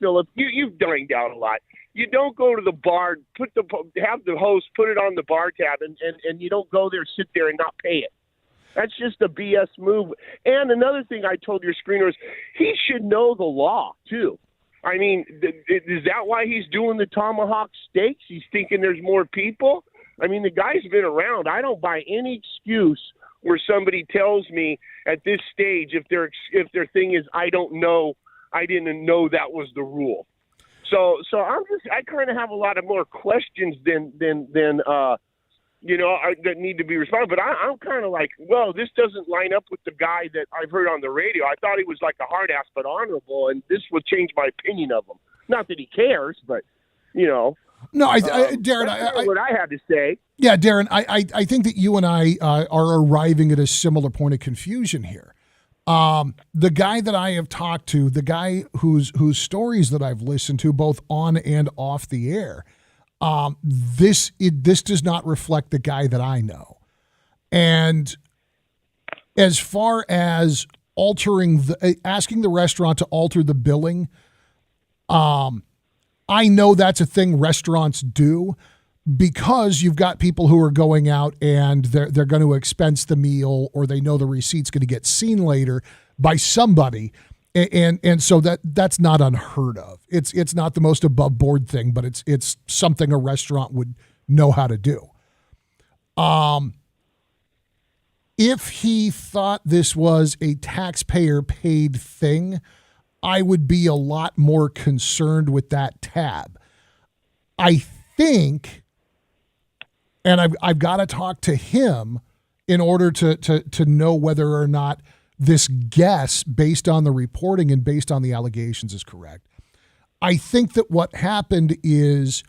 Speaker 22: Philip, you've dined out a lot. You don't go to the bar, have the host put it on the bar tab, and you don't go there, sit there, and not pay it. That's just a BS move. And another thing I told your screener is he should know the law, too. I mean, is that why he's doing the tomahawk steaks? He's thinking there's more people? I mean, the guy's been around. I don't buy any excuse where somebody tells me at this stage if their thing is I don't know, I didn't know that was the rule. So I kind of have a lot of more questions than that need to be responded. But I'm kind of like, well, this doesn't line up with the guy that I've heard on the radio. I thought he was like a hard ass but honorable, and this will change my opinion of him. Not that he cares, but
Speaker 8: No, Darren,
Speaker 22: that's what I had to say.
Speaker 8: Yeah, Darren, I think that you and I are arriving at a similar point of confusion here. The guy that I have talked to, the guy whose stories that I've listened to, both on and off the air, this does not reflect the guy that I know. And as far as asking the restaurant to alter the billing, I know that's a thing restaurants do because you've got people who are going out and they're going to expense the meal, or they know the receipt's going to get seen later by somebody. And so that's not unheard of. It's not the most above board thing, but it's something a restaurant would know how to do. If he thought this was a taxpayer paid thing, I would be a lot more concerned with that tab. I think, and I've got to talk to him in order to know whether or not this guess based on the reporting and based on the allegations is correct. I think that what happened is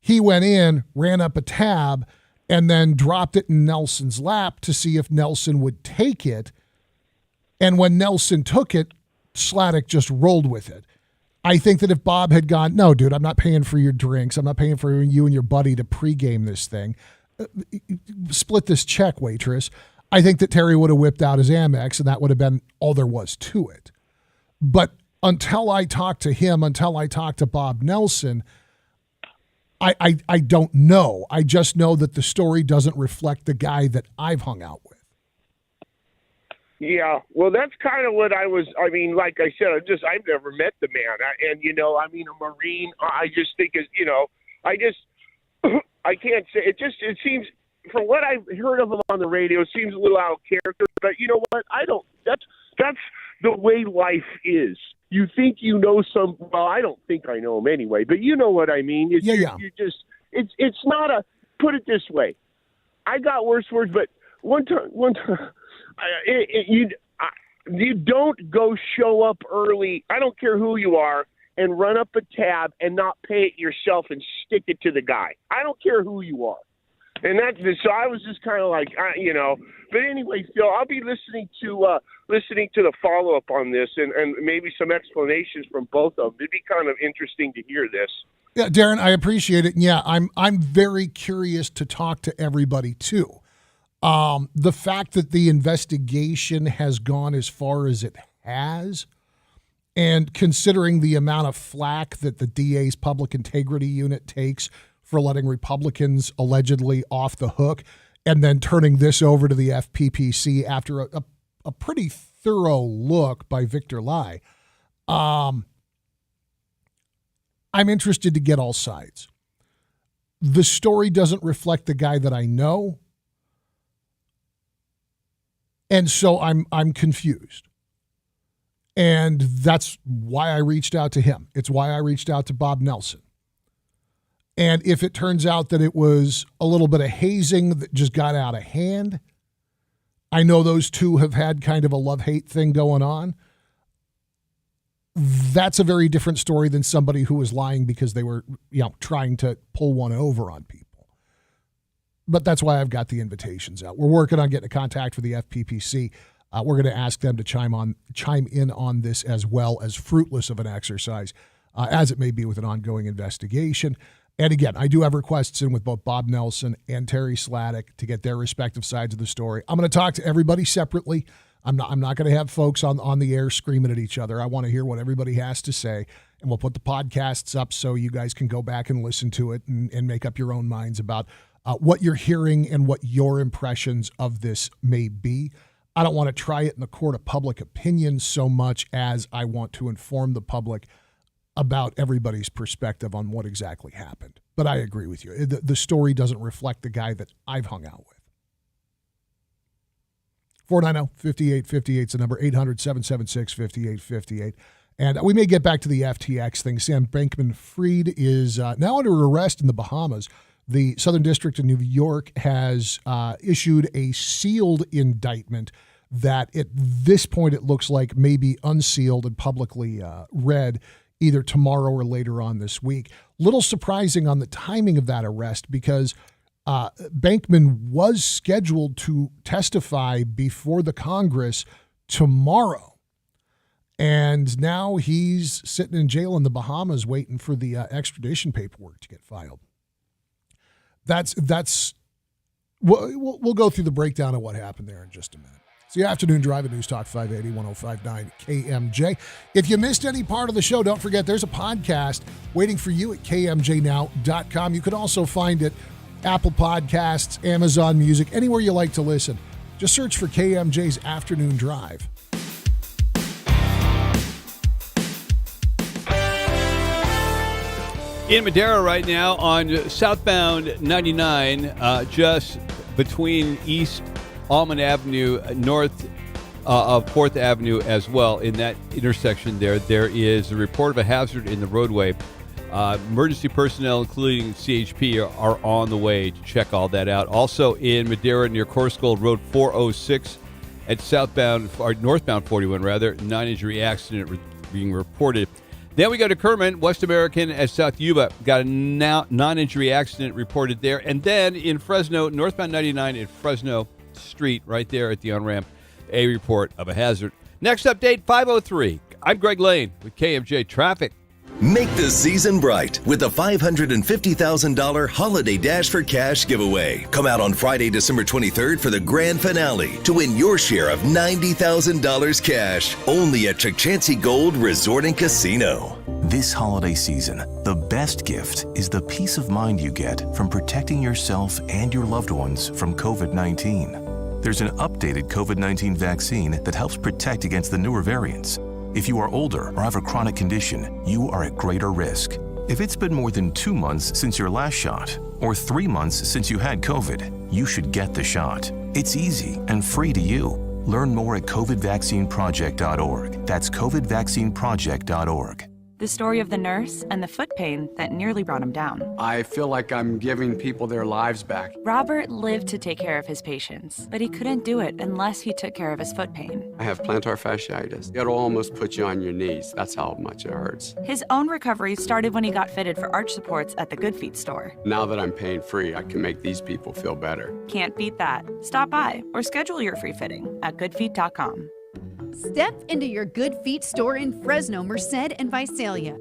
Speaker 8: he went in, ran up a tab, and then dropped it in Nelson's lap to see if Nelson would take it. And when Nelson took it, Sladek just rolled with it. I think that if Bob had gone, no, dude, I'm not paying for your drinks. I'm not paying for you and your buddy to pregame this thing. Split this check, waitress. I think that Terry would have whipped out his Amex, and that would have been all there was to it. But until I talk to him, until I talk to Bob Nelson, I don't know. I just know that the story doesn't reflect the guy that I've hung out with.
Speaker 22: Yeah, well, that's kind of what I mean, like I said, I've never met the man. A Marine, I just think I can't say, it seems, from what I've heard of him on the radio, it seems a little out of character, but you know what? That's the way life is. You think you know I don't think I know him anyway, but you know what I mean. You it's not put it this way. I got worse words, but one time, you don't go show up early. I don't care who you are, and run up a tab and not pay it yourself and stick it to the guy. I don't care who you are. And so I was just kind of like, But anyway, Phil, I'll be listening to the follow up on this and maybe some explanations from both of them. It'd be kind of interesting to hear this.
Speaker 8: Yeah, Darren, I appreciate it. And yeah, I'm very curious to talk to everybody too. The fact that the investigation has gone as far as it has, and considering the amount of flack that the DA's public integrity unit takes for letting Republicans allegedly off the hook and then turning this over to the FPPC after a pretty thorough look by Victor Lai, I'm interested to get all sides. The story doesn't reflect the guy that I know, and so I'm confused. And that's why I reached out to him. It's why I reached out to Bob Nelson. And if it turns out that it was a little bit of hazing that just got out of hand, I know those two have had kind of a love-hate thing going on. That's a very different story than somebody who was lying because they were, trying to pull one over on people. But that's why I've got the invitations out. We're working on getting a contact for the FPPC. We're going to ask them to chime in on this, as well, as fruitless of an exercise as it may be with an ongoing investigation. And again, I do have requests in with both Bob Nelson and Terry Sladek to get their respective sides of the story. I'm going to talk to everybody separately. I'm not going to have folks on the air screaming at each other. I want to hear what everybody has to say, and we'll put the podcasts up so you guys can go back and listen to it and make up your own minds about what you're hearing and what your impressions of this may be. I don't want to try it in the court of public opinion so much as I want to inform the public about everybody's perspective on what exactly happened. But I agree with you. The story doesn't reflect the guy that I've hung out with. 490-5858 is the number, 800-776-5858. And we may get back to the FTX thing. Sam Bankman-Fried is now under arrest in the Bahamas. The Southern District of New York has issued a sealed indictment that at this point it looks like may be unsealed and publicly read either tomorrow or later on this week. Little surprising on the timing of that arrest because Bankman was scheduled to testify before the Congress tomorrow. And now he's sitting in jail in the Bahamas waiting for the extradition paperwork to get filed. We'll go through the breakdown of what happened there in just a minute. It's the Afternoon Drive at News Talk 580, 105.9 KMJ. If you missed any part of the show, don't forget there's a podcast waiting for you at kmjnow.com. You can also find it Apple Podcasts, Amazon Music, anywhere you like to listen. Just search for KMJ's Afternoon Drive.
Speaker 7: In Madera right now on southbound 99, just between East Almond Avenue, north of 4th Avenue as well. In that intersection there is a report of a hazard in the roadway. Emergency personnel, including CHP, are on the way to check all that out. Also in Madera near Corscold Road 406 at northbound 41, 9-injury accident being reported. Then we go to Kerman, West American at South Yuba. Got a non-injury accident reported there. And then in Fresno, northbound 99 at Fresno Street, right there at the on-ramp, a report of a hazard. Next update, 5:03. I'm Greg Lane with KMJ Traffic.
Speaker 10: Make the season bright with the $550,000 Holiday Dash for Cash giveaway. Come out on Friday, December 23rd for the grand finale to win your share of $90,000 cash. Only at Chukchansi Gold Resort and Casino.
Speaker 11: This holiday season, the best gift is the peace of mind you get from protecting yourself and your loved ones from COVID-19. There's an updated COVID-19 vaccine that helps protect against the newer variants. If you are older or have a chronic condition, you are at greater risk. If it's been more than 2 months since your last shot, or 3 months since you had COVID, you should get the shot. It's easy and free to you. Learn more at covidvaccineproject.org. That's covidvaccineproject.org.
Speaker 12: The story of the nurse and the foot pain that nearly brought him down.
Speaker 13: I feel like I'm giving people their lives back.
Speaker 12: Robert lived to take care of his patients, but he couldn't do it unless he took care of his foot pain.
Speaker 13: I have plantar fasciitis. It'll almost put you on your knees. That's how much it hurts.
Speaker 12: His own recovery started when he got fitted for arch supports at the Good Feet store.
Speaker 13: Now that I'm pain free, I can make these people feel better.
Speaker 12: Can't beat that. Stop by or schedule your free fitting at goodfeet.com.
Speaker 23: Step into your Good Feet store in Fresno, Merced, and Visalia.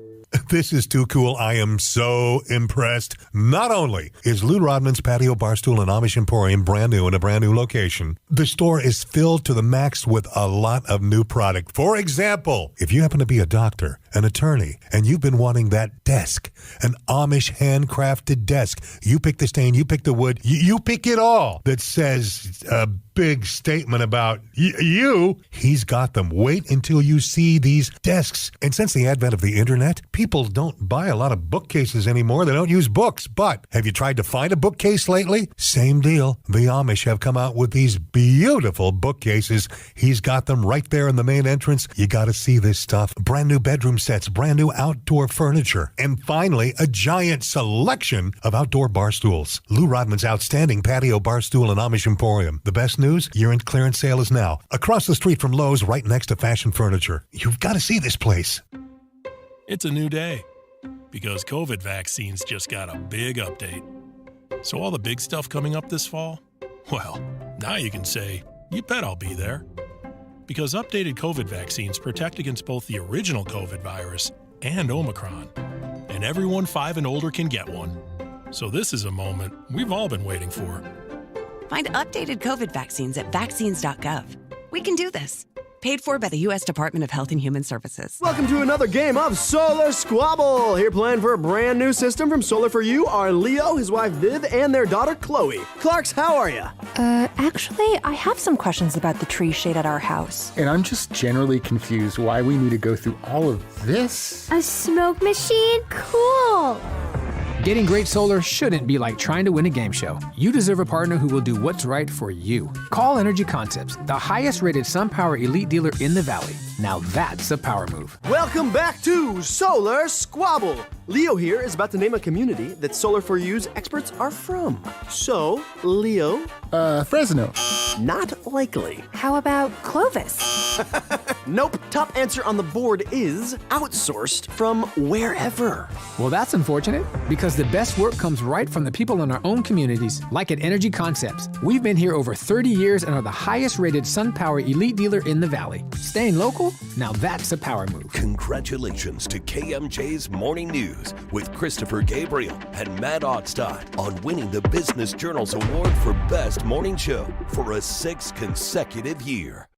Speaker 2: This is too cool. I am so impressed. Not only is Lou Rodman's Patio Barstool and Amish Emporium brand new in a brand new location, the store is filled to the max with a lot of new product. For example, if you happen to be a doctor, an attorney, and you've been wanting that desk, an Amish handcrafted desk, you pick the stain, you pick the wood, you pick it all that says a big statement about you, he's got them. Wait until you see these desks. And since the advent of the internet, people don't buy a lot of bookcases anymore. They don't use books. But have you tried to find a bookcase lately? Same deal. The Amish have come out with these beautiful bookcases. He's got them right there in the main entrance. You got to see this stuff. Brand new bedroom sets, brand new outdoor furniture, and finally, a giant selection of outdoor bar stools. Lou Rodman's outstanding Patio Barstool and Amish Emporium. The best news, year-end clearance sale is now. Across the street from Lowe's, right next to Fashion Furniture. You've got to see this place.
Speaker 24: It's a new day because COVID vaccines just got a big update. So all the big stuff coming up this fall? Well, now you can say, you bet I'll be there. Because updated COVID vaccines protect against both the original COVID virus and Omicron. And everyone 5 and older can get one. So this is a moment we've all been waiting for.
Speaker 25: Find updated COVID vaccines at vaccines.gov.
Speaker 1: We can do this. Paid for by the U.S. Department of Health and Human Services.
Speaker 3: Welcome to another game of Solar Squabble. Here playing for a brand new system from Solar for You are Leo, his wife Viv, and their daughter Chloe. Clarks, how are you?
Speaker 4: Actually, I have some questions about the tree shade at our house.
Speaker 14: And I'm just generally confused why we need to go through all of this.
Speaker 15: A smoke machine? Cool!
Speaker 25: Getting great solar shouldn't be like trying to win a game show. You deserve a partner who will do what's right for you. Call Energy Concepts, the highest rated SunPower elite dealer in the Valley. Now that's a power move.
Speaker 3: Welcome back to Solar Squabble. Leo here is about to name a community that Solar for You's experts are from. So, Leo?
Speaker 14: Fresno.
Speaker 3: Not likely.
Speaker 4: How about Clovis?
Speaker 3: Nope. Top answer on the board is outsourced from wherever.
Speaker 25: Well, that's unfortunate because the best work comes right from the people in our own communities, like at Energy Concepts. We've been here over 30 years and are the highest rated SunPower elite dealer in the Valley. Staying local? Now that's a power move.
Speaker 19: Congratulations to KMJ's Morning News with Christopher Gabriel and Matt Ottstadt on winning the Business Journal's Award for Best Morning Show for a 6th consecutive year.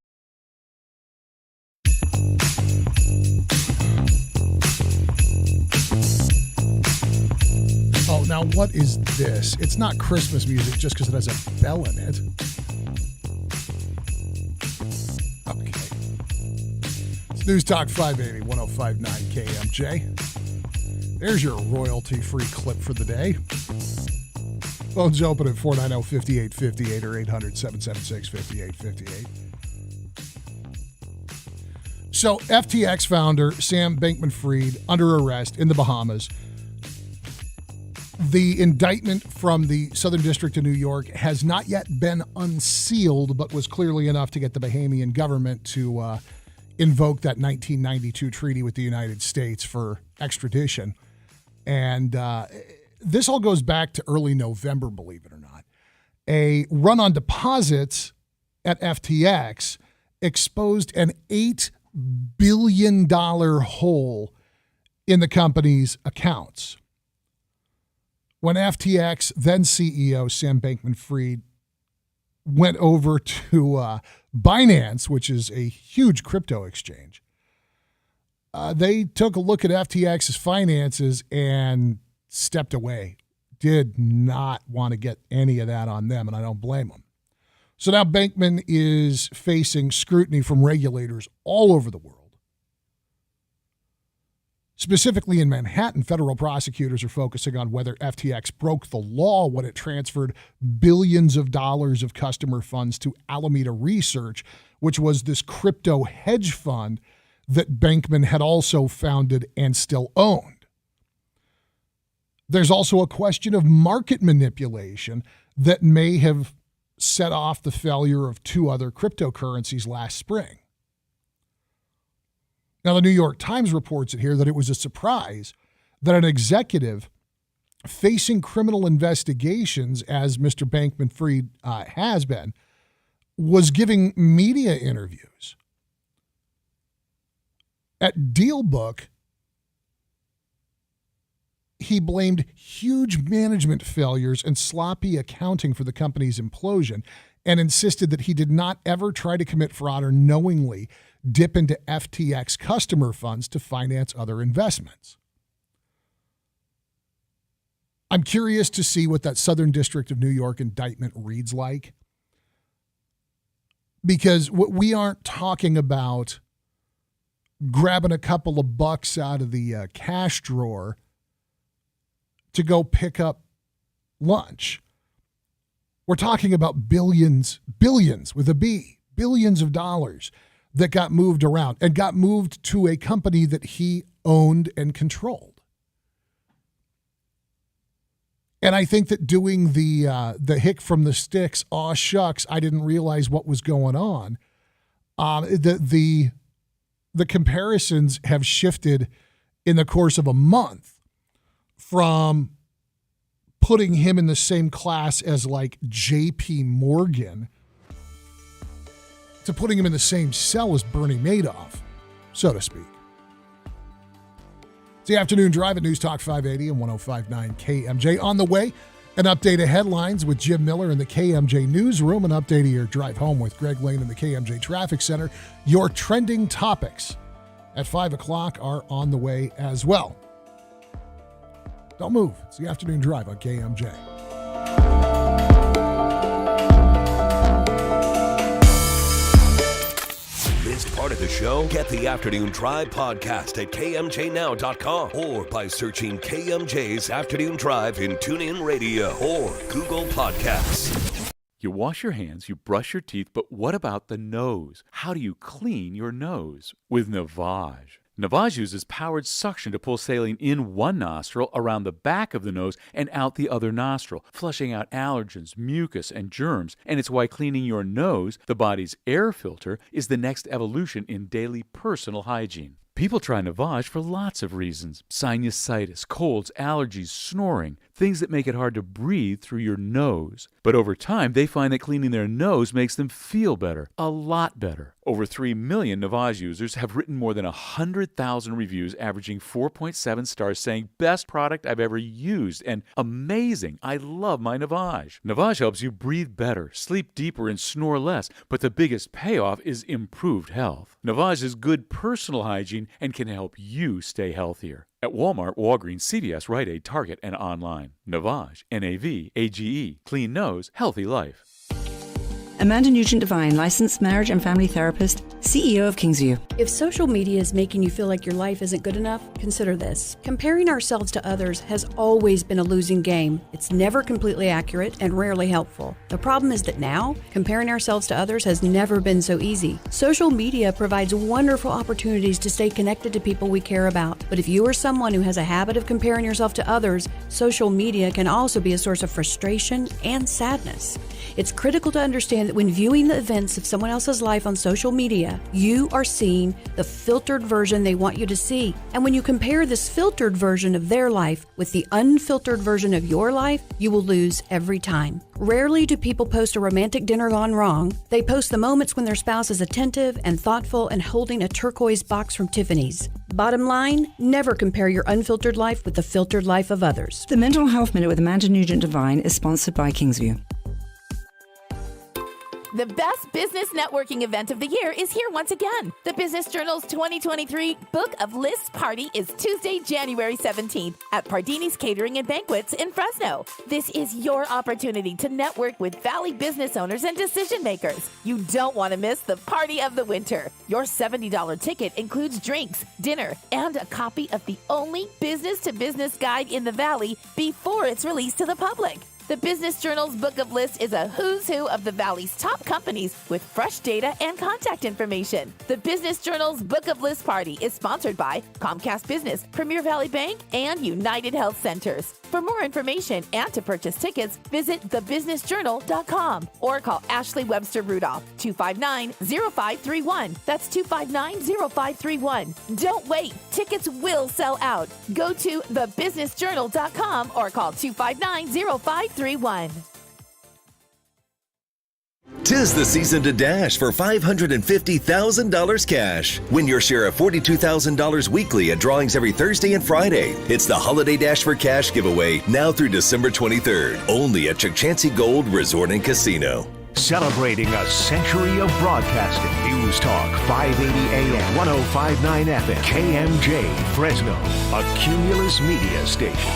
Speaker 8: Oh, now what is this? It's not Christmas music just because it has a bell in it. Okay. It's News Talk 580, 1059 KMJ. There's your royalty-free clip for the day. Phones open at 490-5858 or 800-776-5858. So FTX founder Sam Bankman-Fried under arrest in the Bahamas. The indictment from the Southern District of New York has not yet been unsealed, but was clearly enough to get the Bahamian government to invoke that 1992 treaty with the United States for extradition. And this all goes back to early November, believe it or not. A run on deposits at FTX exposed an $8 billion hole in the company's accounts. When FTX, then CEO Sam Bankman-Fried, went over to Binance, which is a huge crypto exchange, they took a look at FTX's finances and stepped away. Did not want to get any of that on them, and I don't blame them. So now Bankman is facing scrutiny from regulators all over the world. Specifically in Manhattan, federal prosecutors are focusing on whether FTX broke the law when it transferred billions of dollars of customer funds to Alameda Research, which was this crypto hedge fund that Bankman had also founded and still owned. There's also a question of market manipulation that may have set off the failure of two other cryptocurrencies last spring. Now, the New York Times reports it here that it was a surprise that an executive facing criminal investigations, as Mr. Bankman-Fried has been, was giving media interviews. At DealBook, he blamed huge management failures and sloppy accounting for the company's implosion and insisted that he did not ever try to commit fraud or knowingly dip into FTX customer funds to finance other investments. I'm curious to see what that Southern District of New York indictment reads like, because we aren't talking about grabbing a couple of bucks out of the cash drawer to go pick up lunch. We're talking about billions with a B, billions of dollars that got moved around and got moved to a company that he owned and controlled. And I think that doing the hick from the sticks, aw shucks, I didn't realize what was going on. The comparisons have shifted in the course of a month from putting him in the same class as like J.P. Morgan to putting him in the same cell as Bernie Madoff, so to speak. It's the afternoon drive at News Talk 580 and 1059 KMJ. On the way, An update of headlines with Jim Miller in the KMJ newsroom. An update of your drive home with Greg Lane in the KMJ Traffic Center. Your trending topics at 5 o'clock are on the way as well. Don't move. It's the afternoon drive on KMJ.
Speaker 19: Missed part of the show? Get the Afternoon Drive podcast at kmjnow.com or by searching KMJ's Afternoon Drive in TuneIn Radio or Google Podcasts.
Speaker 5: You wash your hands, you brush your teeth, but what about the nose? How do you clean your nose? With Navage. Navage uses powered suction to pull saline in one nostril, around the back of the nose, and out the other nostril, flushing out allergens, mucus, and germs. And it's why cleaning your nose, the body's air filter, is the next evolution in daily personal hygiene. People try Navage for lots of reasons. Sinusitis, colds, allergies, snoring, things that make it hard to breathe through your nose. But over time, they find that cleaning their nose makes them feel better, a lot better. Over 3 million Navage users have written more than 100,000 reviews, averaging 4.7 stars, saying, "Best product I've ever used," and "Amazing, I love my Navage." Navage helps you breathe better, sleep deeper, and snore less, but the biggest payoff is improved health. Navage is good personal hygiene and can help you stay healthier. At Walmart, Walgreens, CVS, Rite Aid, Target, and online. Navage, N-A-V-A-G-E. Clean nose, healthy life.
Speaker 6: Amanda Nugent-Devine, licensed marriage and family therapist, CEO of Kingsview.
Speaker 23: If social media is making you feel like your life isn't good enough, consider this. Comparing ourselves to others has always been a losing game. It's never completely accurate and rarely helpful. The problem is that now, comparing ourselves to others has never been so easy. Social media provides wonderful opportunities to stay connected to people we care about. But if you are someone who has a habit of comparing yourself to others, social media can also be a source of frustration and sadness. It's critical to understand that when viewing the events of someone else's life on social media, you are seeing the filtered version they want you to see. And when you compare this filtered version of their life with the unfiltered version of your life, you will lose every time. Rarely do people post a romantic dinner gone wrong. They post the moments when their spouse is attentive and thoughtful and holding a turquoise box from Tiffany's. Bottom line, never compare your unfiltered life with the filtered life of others.
Speaker 6: The Mental Health Minute with Amanda Nugent-Devine is sponsored by Kingsview.
Speaker 16: The best business networking event of the year is here once again. The Business Journal's 2023 Book of Lists Party is Tuesday, January 17th at Pardini's Catering and Banquets in Fresno. This is your opportunity to network with Valley business owners and decision makers. You don't want to miss the party of the winter. Your $70 ticket includes drinks, dinner, and a copy of the only business-to-business guide in the Valley before it's released to the public. The Business Journal's Book of Lists is a who's who of the Valley's top companies with fresh data and contact information. The Business Journal's Book of Lists Party is sponsored by Comcast Business, Premier Valley Bank, and United Health Centers. For more information and to purchase tickets, visit thebusinessjournal.com or call Ashley Webster Rudolph, 259-0531. That's 259-0531. Don't wait. Tickets will sell out. Go to thebusinessjournal.com or call 259-0531.
Speaker 10: 'Tis the season to dash for $550,000 cash. Win your share of $42,000 weekly at drawings every Thursday and Friday. It's the Holiday Dash for Cash giveaway now through December 23rd. Only at Chukchansi Gold Resort and Casino.
Speaker 17: Celebrating a century of broadcasting. News Talk 580 AM, 105.9 FM. KMJ, Fresno, a Cumulus Media station.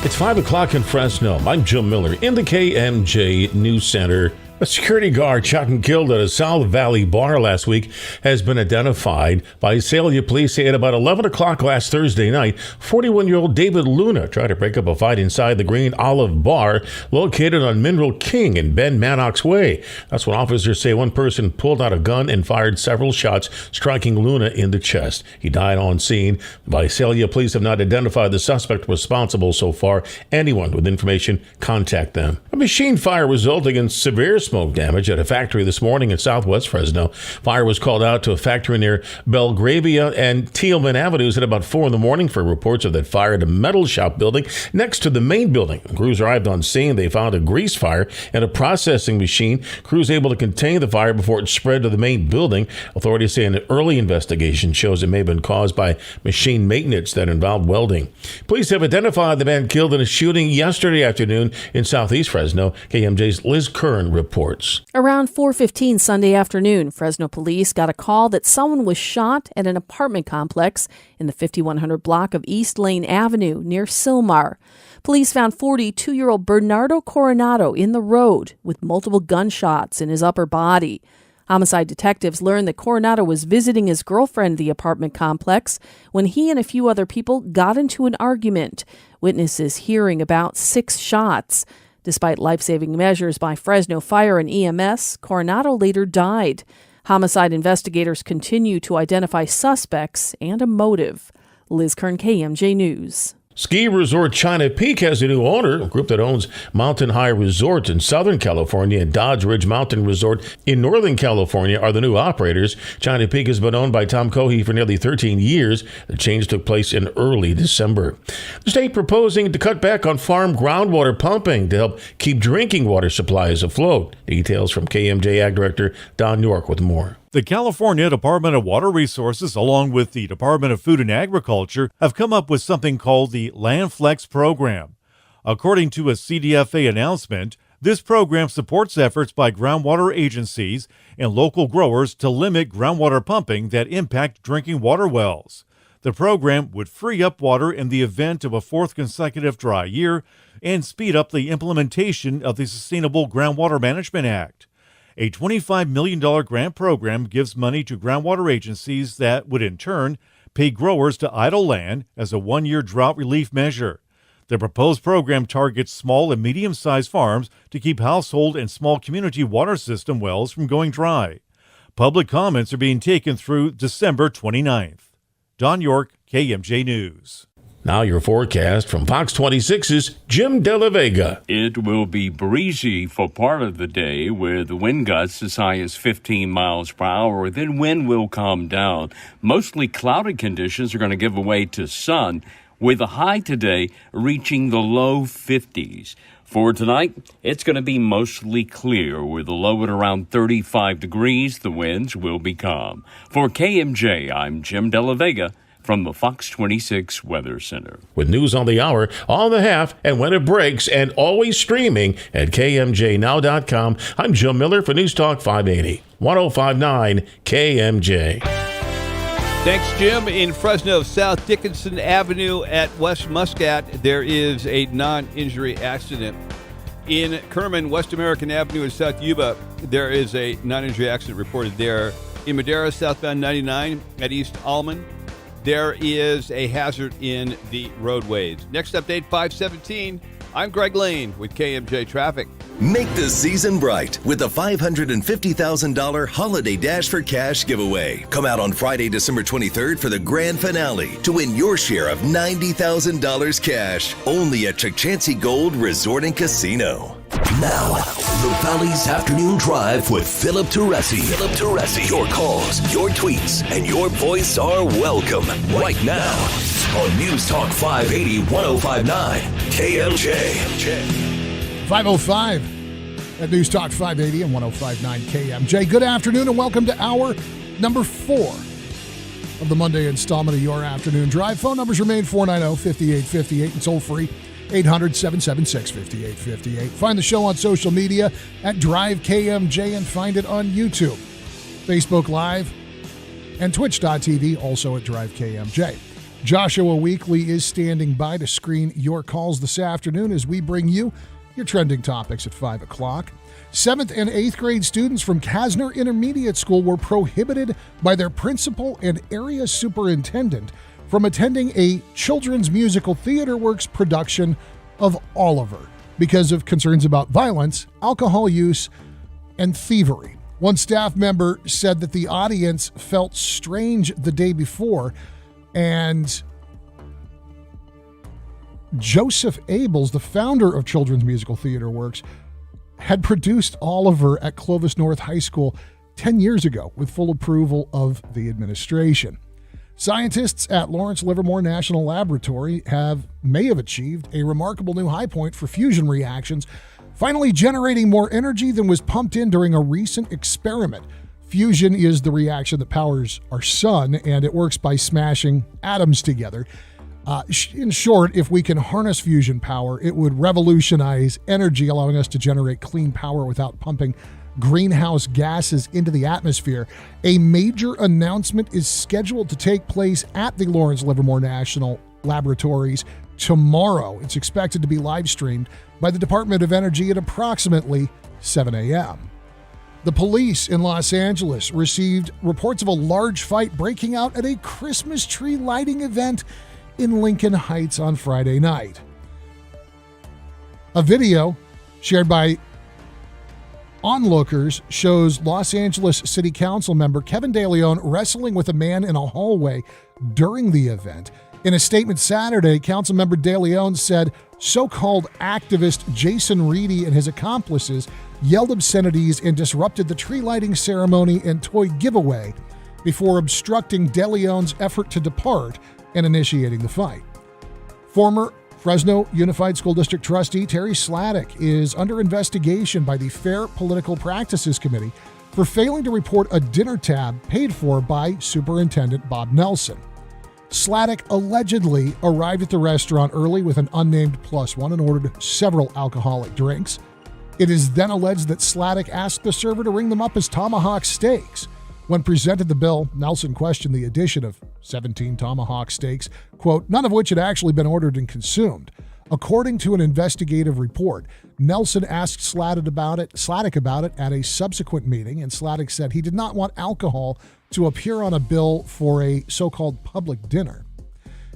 Speaker 18: It's 5 o'clock in Fresno. I'm Jim Miller in the KMJ News Center. A security guard shot and killed at a South Valley bar last week has been identified. Visalia police say at about 11 o'clock last Thursday night, 41-year-old David Luna tried to break up a fight inside the Green Olive Bar located on Mineral King in Ben Maddox Way. That's when officers say one person pulled out a gun and fired several shots, striking Luna in the chest. He died on scene. Visalia police have not identified the suspect responsible so far. Anyone with information, contact them. A machine fire resulting in severe smoke damage at a factory this morning in southwest Fresno. Fire was called out to a factory near Belgravia and Tealman Avenues at about 4 in the morning for reports of that fire at a metal shop building next to the main building. Crews arrived on scene. They found a grease fire and a processing machine. Crews able to contain the fire before it spread to the main building. Authorities say an early investigation shows it may have been caused by machine maintenance that involved welding. Police have identified the man killed in a shooting yesterday afternoon in southeast Fresno. KMJ's Liz Kern reports.
Speaker 7: Around 4:15 Sunday afternoon, Fresno police got a call that someone was shot at an apartment complex in the 5100 block of East Lane Avenue near Silmar. Police found 42-year-old Bernardo Coronado in the road with multiple gunshots in his upper body. Homicide detectives learned that Coronado was visiting his girlfriend at the apartment complex when he and a few other people got into an argument. Witnesses hearing about 6 shots. Despite life-saving measures by Fresno Fire and EMS, Coronado later died. Homicide investigators continue to identify suspects and a motive. Liz Kern, KMJ News.
Speaker 18: Ski resort China Peak has a new owner, a group that owns Mountain High Resort in Southern California and Dodge Ridge Mountain Resort in Northern California are the new operators. China Peak has been owned by Tom Cohey for nearly 13 years. The change took place in early December. The state proposing to cut back on farm groundwater pumping to help keep drinking water supplies afloat. Details from KMJ Ag Director Don York with more.
Speaker 9: The California Department of Water Resources, along with the Department of Food and Agriculture, have come up with something called the Land Flex program. According to a CDFA announcement, this program supports efforts by groundwater agencies and local growers to limit groundwater pumping that impact drinking water wells. The program would free up water in the event of a 4th consecutive dry year and speed up the implementation of the Sustainable Groundwater Management Act. A $25 million grant program gives money to groundwater agencies that would in turn pay growers to idle land as a 1-year drought relief measure. The proposed program targets small and medium-sized farms to keep household and small community water system wells from going dry. Public comments are being taken through December 29th. Don York, KMJ News.
Speaker 18: Now your forecast from Fox 26's Jim De La Vega.
Speaker 20: It will be breezy for part of the day with wind gusts as high as 15 miles per hour. Then wind will calm down. Mostly cloudy conditions are going to give way to sun, with a high today reaching the low 50s. For tonight, it's going to be mostly clear with a low at around 35 degrees. The winds will be calm. For KMJ, I'm Jim De La Vega from the Fox 26 Weather Center.
Speaker 18: With news on the hour, on the half, and when it breaks, and always streaming at KMJNow.com. I'm Joe Miller for News Talk 580, 105.9 KMJ.
Speaker 21: Thanks, Jim. In Fresno, South Dickinson Avenue at West Muscat, there is a non-injury accident. In Kerman, West American Avenue in South Yuba, there is a non-injury accident reported there. In Madera, southbound 99 at East Alman, there is a hazard in the roadways. Next update, 5:17. I'm Greg Lane with KMJ Traffic.
Speaker 10: Make the season bright with the $550,000 Holiday Dash for Cash giveaway. Come out on Friday, December 23rd for the grand finale to win your share of $90,000 cash. Only at Chukchansi Gold Resort and Casino.
Speaker 19: Now, the Valley's Afternoon Drive with Philip Teresi. Philip Teresi. Your calls, your tweets, and your voice are welcome right now on News Talk 580 105.9 KMJ.
Speaker 8: 5:05 at News Talk 580 and 105.9 KMJ. Good afternoon and welcome to hour number 4 of the Monday installment of your afternoon drive. Phone numbers remain 490-5858 and toll free 800-776-5858. Find the show on social media at Drive KMJ and find it on YouTube, Facebook Live, and Twitch.tv, also at Drive KMJ. Joshua Weekly is standing by to screen your calls this afternoon as we bring you your trending topics at 5 o'clock. 7th and 8th grade students from Kasner Intermediate School were prohibited by their principal and area superintendent from attending a children's musical Theater Works production of Oliver because of concerns about violence, alcohol use, and thievery. One staff member said that the audience felt strange the day before, and Joseph Abels, the founder of Children's Musical Theater Works, had produced Oliver at Clovis North High School 10 years ago with full approval of the administration. Scientists at Lawrence Livermore National Laboratory may have achieved a remarkable new high point for fusion reactions, finally generating more energy than was pumped in during a recent experiment. Fusion is the reaction that powers our sun, and it works by smashing atoms together. In short, if we can harness fusion power, it would revolutionize energy, allowing us to generate clean power without pumping greenhouse gases into the atmosphere. A major announcement is scheduled to take place at the Lawrence Livermore National Laboratories tomorrow. It's expected to be live streamed by the Department of Energy at approximately 7 a.m. The police in Los Angeles received reports of a large fight breaking out at a Christmas tree lighting event in Lincoln Heights on Friday night. A video shared by onlookers shows Los Angeles City Council member Kevin De Leon wrestling with a man in a hallway during the event. In a statement Saturday, Councilmember De Leon said so-called activist Jason Reedy and his accomplices yelled obscenities and disrupted the tree lighting ceremony and toy giveaway before obstructing De Leon's effort to depart and initiating the fight. Former Fresno Unified School District trustee Terry Sladek is under investigation by the Fair Political Practices Committee for failing to report a dinner tab paid for by Superintendent Bob Nelson. Sladek allegedly arrived at the restaurant early with an unnamed +1 and ordered several alcoholic drinks. It is then alleged that Sladek asked the server to ring them up as tomahawk steaks. When presented the bill, Nelson questioned the addition of 17 tomahawk steaks, quote, none of which had actually been ordered and consumed. According to an investigative report, Nelson asked Sladek about it at a subsequent meeting, and Sladek said he did not want alcohol to appear on a bill for a so-called public dinner.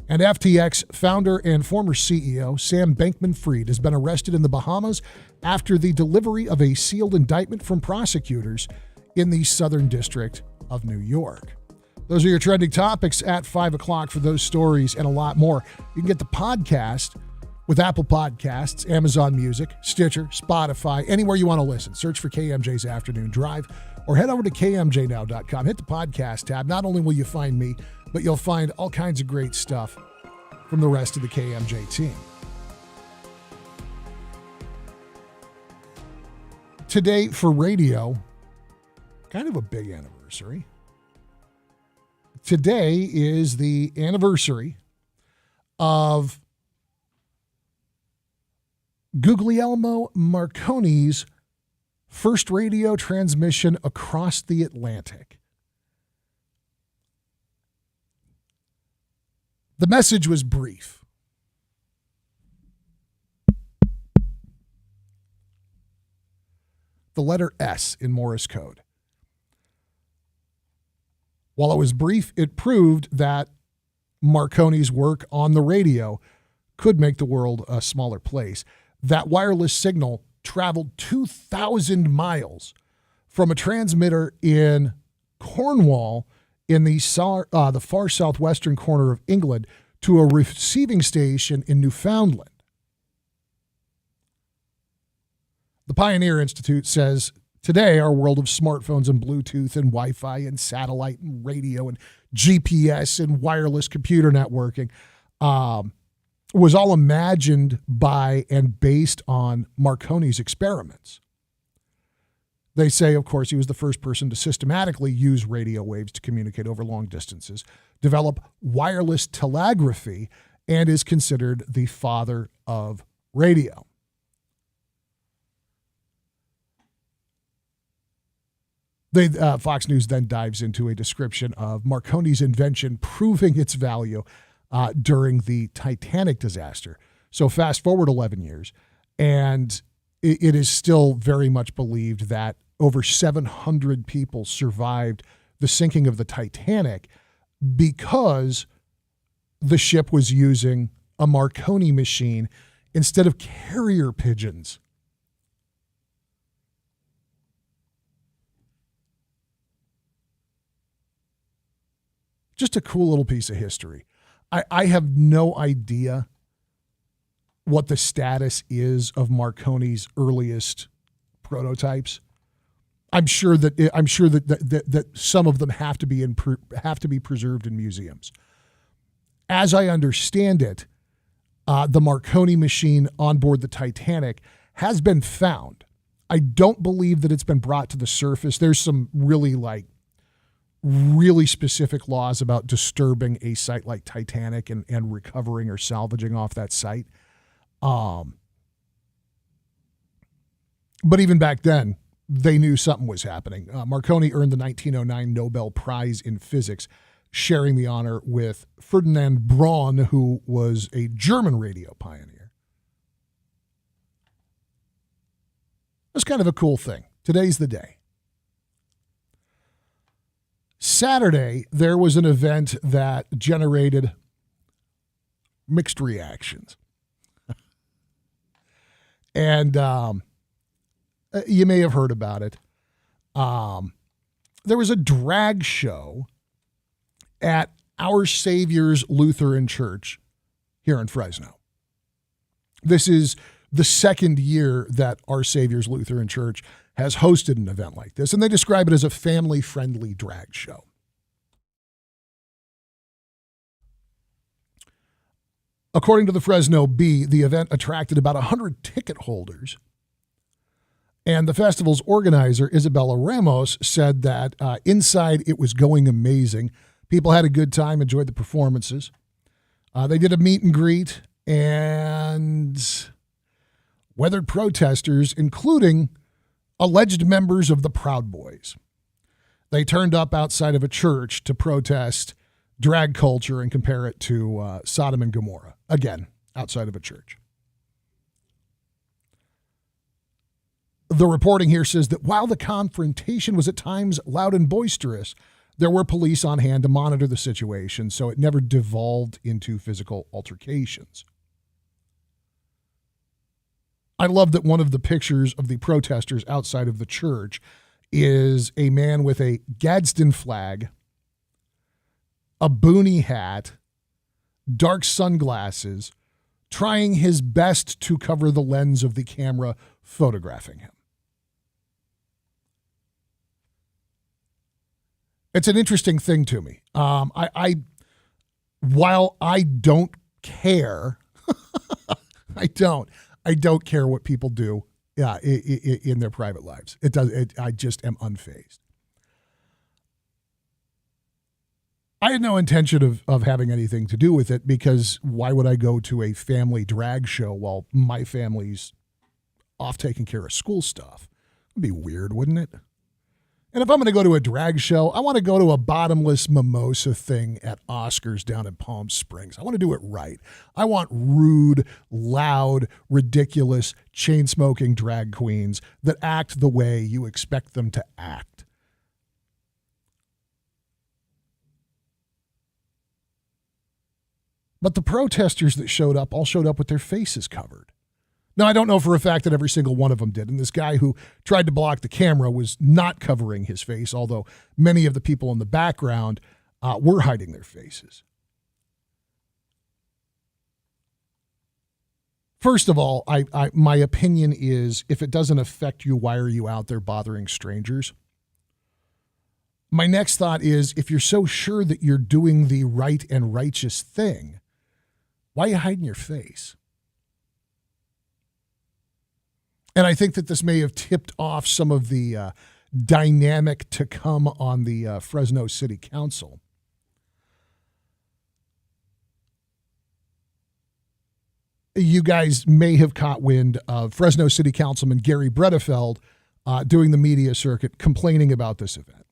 Speaker 8: And FTX founder and former CEO Sam Bankman-Fried has been arrested in the Bahamas after the delivery of a sealed indictment from prosecutors in the Southern District of New York. Those are your trending topics at 5 o'clock for those stories and a lot more. You can get the podcast with Apple Podcasts, Amazon Music, Stitcher, Spotify, anywhere you want to listen. Search for KMJ's Afternoon Drive or head over to kmjnow.com. Hit the podcast tab. Not only will you find me, but you'll find all kinds of great stuff from the rest of the KMJ team. Today for radio, kind of a big anniversary. Today is the anniversary of Guglielmo Marconi's first radio transmission across the Atlantic. The message was brief. The letter S in Morse code. While it was brief, it proved that Marconi's work on the radio could make the world a smaller place. That wireless signal traveled 2,000 miles from a transmitter in Cornwall in the far southwestern corner of England to a receiving station in Newfoundland. The Pioneer Institute says, today, our world of smartphones and Bluetooth and Wi-Fi and satellite and radio and GPS and wireless computer networking was all imagined by and based on Marconi's experiments. They say, of course, he was the first person to systematically use radio waves to communicate over long distances, develop wireless telegraphy, and is considered the father of radio. Fox News then dives into a description of Marconi's invention proving its value during the Titanic disaster. So fast forward 11 years, and it is still very much believed that over 700 people survived the sinking of the Titanic because the ship was using a Marconi machine instead of carrier pigeons. Just a cool little piece of history. I have no idea what the status is of Marconi's earliest prototypes. I'm sure that some of them have to be preserved in museums. As I understand it, the Marconi machine on board the Titanic has been found. I don't believe that it's been brought to the surface. There's some really specific laws about disturbing a site like Titanic and recovering or salvaging off that site. But even back then, they knew something was happening. Marconi earned the 1909 Nobel Prize in Physics, sharing the honor with Ferdinand Braun, who was a German radio pioneer. That's kind of a cool thing. Today's the day. Saturday, there was an event that generated mixed reactions. And you may have heard about it. There was a drag show at Our Savior's Lutheran Church here in Fresno. This is the second year that Our Savior's Lutheran Church has hosted an event like this, and they describe it as a family-friendly drag show. According to the Fresno Bee, the event attracted about 100 ticket holders. And the festival's organizer, Isabella Ramos, said that inside it was going amazing. People had a good time, enjoyed the performances. They did a meet and greet and weathered protesters, including alleged members of the Proud Boys. They turned up outside of a church to protest drag culture and compare it to Sodom and Gomorrah. Again, outside of a church. The reporting here says that while the confrontation was at times loud and boisterous, there were police on hand to monitor the situation, so it never devolved into physical altercations. I love that one of the pictures of the protesters outside of the church is a man with a Gadsden flag, a boonie hat, dark sunglasses, trying his best to cover the lens of the camera photographing him. It's an interesting thing to me. While I don't care, I don't care what people do in their private lives. I just am unfazed. I had no intention of having anything to do with it, because why would I go to a family drag show while my family's off taking care of school stuff? It'd be weird, wouldn't it? And if I'm going to go to a drag show, I want to go to a bottomless mimosa thing at Oscars down in Palm Springs. I want to do it right. I want rude, loud, ridiculous, chain-smoking drag queens that act the way you expect them to act. But the protesters that showed up all showed up with their faces covered. Now, I don't know for a fact that every single one of them did. And this guy who tried to block the camera was not covering his face, although many of the people in the background were hiding their faces. First of all, my opinion is, if it doesn't affect you, why are you out there bothering strangers? My next thought is, if you're so sure that you're doing the right and righteous thing, why are you hiding your face? And I think that this may have tipped off some of the dynamic to come on the Fresno City Council. You guys may have caught wind of Fresno City Councilman Gary Bredefeld doing the media circuit complaining about this event.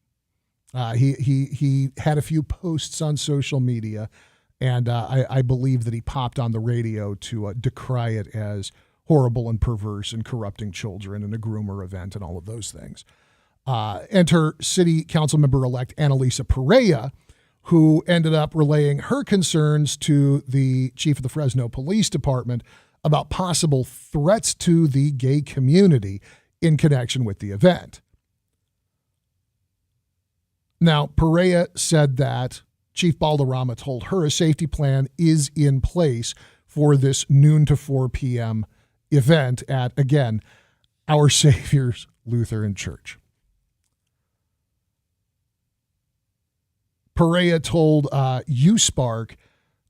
Speaker 8: He had a few posts on social media, and I believe that he popped on the radio to decry it as horrible and perverse and corrupting children and a groomer event and all of those things. Enter City Council member-elect Annalisa Perea, who ended up relaying her concerns to the chief of the Fresno Police Department about possible threats to the gay community in connection with the event. Now, Perea said that Chief Balderrama told her a safety plan is in place for this noon to 4 p.m. event at, again, Our Savior's Lutheran Church. Perea told USpark,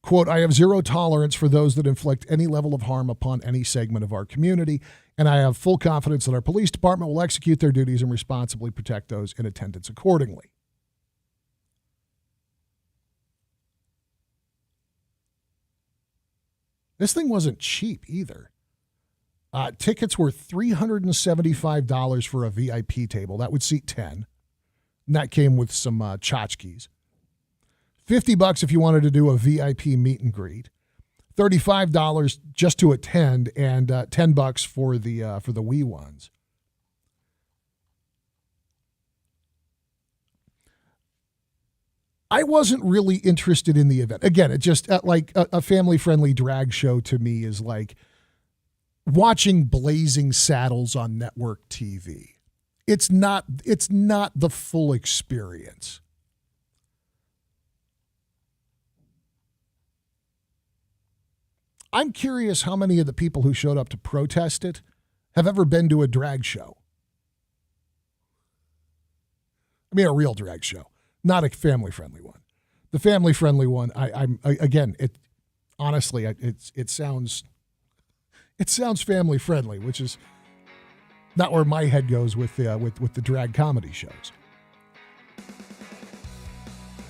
Speaker 8: quote, "I have zero tolerance for those that inflict any level of harm upon any segment of our community, and I have full confidence that our police department will execute their duties and responsibly protect those in attendance accordingly." This thing wasn't cheap either. Tickets were $375 for a VIP table. That would seat 10. And that came with some tchotchkes. $50 if you wanted to do a VIP meet and greet. $35 just to attend, and $10 for the wee ones. I wasn't really interested in the event. Again, it just like a family-friendly drag show to me is like watching Blazing Saddles on network TV. It's not the full experience. I'm curious how many of the people who showed up to protest it have ever been to a drag show. I mean, a real drag show, not a family-friendly one. The family-friendly one, it sounds family-friendly, which is not where my head goes with the drag comedy shows.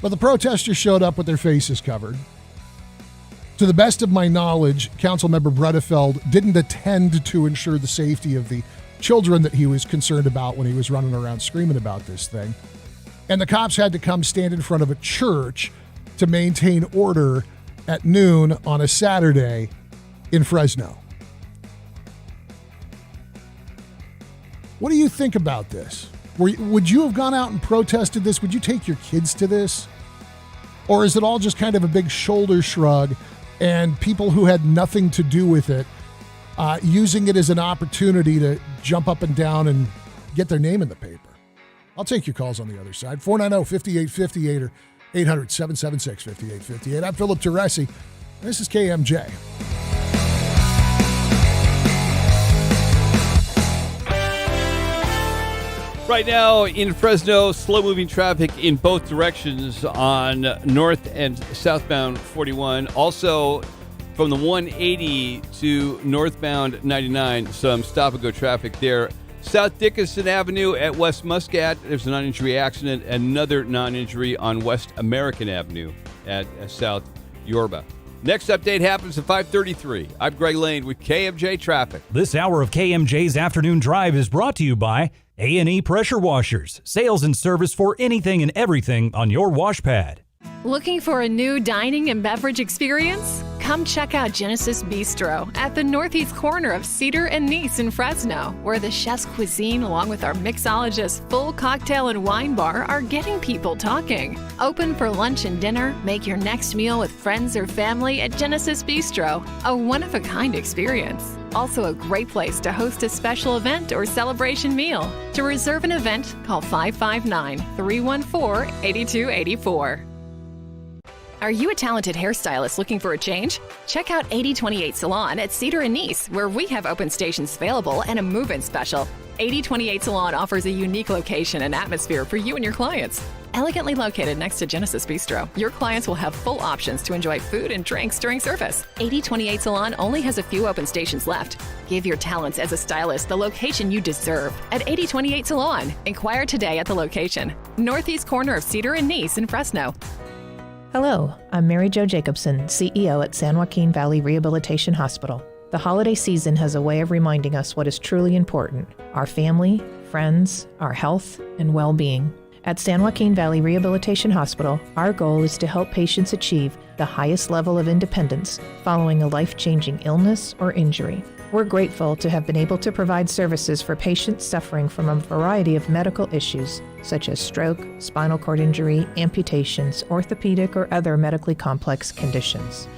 Speaker 8: But the protesters showed up with their faces covered. To the best of my knowledge, Councilmember Bredefeld didn't attend to ensure the safety of the children that he was concerned about when he was running around screaming about this thing. And the cops had to come stand in front of a church to maintain order at noon on a Saturday in Fresno. What do you think about this? Would you have gone out and protested this? Would you take your kids to this? Or is it all just kind of a big shoulder shrug and people who had nothing to do with it using it as an opportunity to jump up and down and get their name in the paper? I'll take your calls on the other side. 490-5858 or 800-776-5858. I'm Philip Teresi. This is KMJ.
Speaker 21: Right now in Fresno, slow-moving traffic in both directions on north and southbound 41. Also, from the 180 to northbound 99, some stop-and-go traffic there. South Dickinson Avenue at West Muscat, there's a non-injury accident. Another non-injury on West American Avenue at South Yorba. Next update happens at 5:33. I'm Greg Lane with KMJ Traffic.
Speaker 2: This hour of KMJ's Afternoon Drive is brought to you by A&E Pressure Washers. Sales and service for anything and everything on your wash pad.
Speaker 11: Looking for a new dining and beverage experience? Come check out Genesis Bistro at the northeast corner of Cedar and Nice in Fresno, where the chef's cuisine along with our mixologist's full cocktail and wine bar are getting people talking. Open for lunch and dinner, make your next meal with friends or family at Genesis Bistro, a one-of-a-kind experience. Also a great place to host a special event or celebration meal. To reserve an event, call 559-314-8284. Are you a talented hairstylist looking for a change? Check out 8028 Salon at Cedar and Nice, where we have open stations available and a move-in special. 8028 Salon offers a unique location and atmosphere for you and your clients. Elegantly located next to Genesis Bistro, your clients will have full options to enjoy food and drinks during service. 8028 Salon only has a few open stations left. Give your talents as a stylist the location you deserve at 8028 Salon. Inquire today at the location, northeast corner of Cedar and Nice in Fresno.
Speaker 12: Hello, I'm Mary Jo Jacobson, CEO at San Joaquin Valley Rehabilitation Hospital. The holiday season has a way of reminding us what is truly important: our family, friends, our health, and well-being. At San Joaquin Valley Rehabilitation Hospital, our goal is to help patients achieve the highest level of independence following a life-changing illness or injury. We're grateful to have been able to provide services for patients suffering from a variety of medical issues, such as stroke, spinal cord injury, amputations, orthopedic, or other medically complex conditions.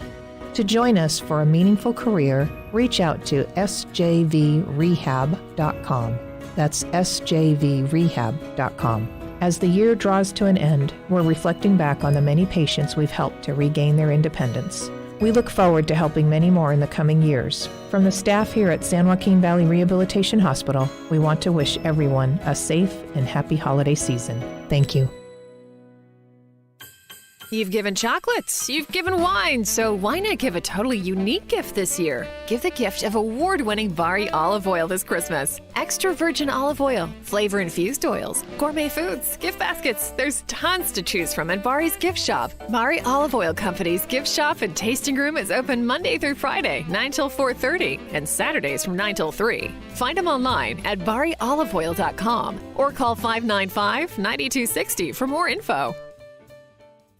Speaker 12: To join us for a meaningful career, reach out to sjvrehab.com. That's sjvrehab.com. As the year draws to an end, we're reflecting back on the many patients we've helped to regain their independence. We look forward to helping many more in the coming years. From the staff here at San Joaquin Valley Rehabilitation Hospital, we want to wish everyone a safe and happy holiday season. Thank you.
Speaker 11: You've given chocolates, you've given wine, so why not give a totally unique gift this year? Give the gift of award-winning Bari olive oil this Christmas. Extra virgin olive oil, flavor-infused oils, gourmet foods, gift baskets. There's tons to choose from at Bari's Gift Shop. Bari Olive Oil Company's gift shop and tasting room is open Monday through Friday, 9 till 4:30, and Saturdays from 9 till 3. Find them online at barioliveoil.com or call 595-9260 for more info.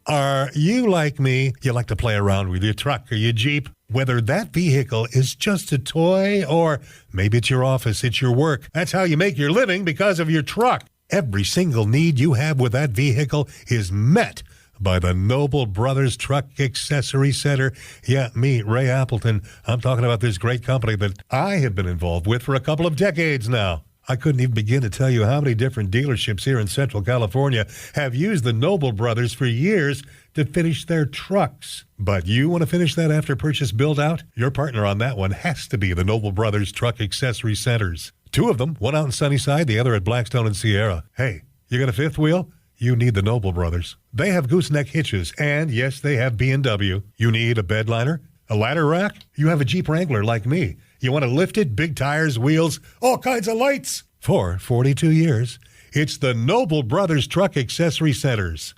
Speaker 1: Are you like me? You like to play around with your truck or your Jeep? Whether that vehicle is just a toy or maybe it's your office, it's your work. That's how you make your living because of your truck. Every single need you have with that vehicle is met by the Noble Brothers Truck Accessory Center. Yeah, me, Ray Appleton. I'm talking about this great company that I have been involved with for a couple of decades now. I couldn't even begin to tell you how many different dealerships here in Central California have used the Noble Brothers for years to finish their trucks. But you want to finish that after purchase build out? Your partner on that one has to be the Noble Brothers Truck Accessory Centers. Two of them, one out in Sunnyside, the other at Blackstone and Sierra. Hey, you got a fifth wheel? You need the Noble Brothers. They have gooseneck hitches, and yes, they have B&W. You need a bed liner? A ladder rack? You have a Jeep Wrangler like me. You want to lift it, big tires, wheels, all kinds of lights. For 42 years, it's the Noble Brothers Truck Accessory Centers.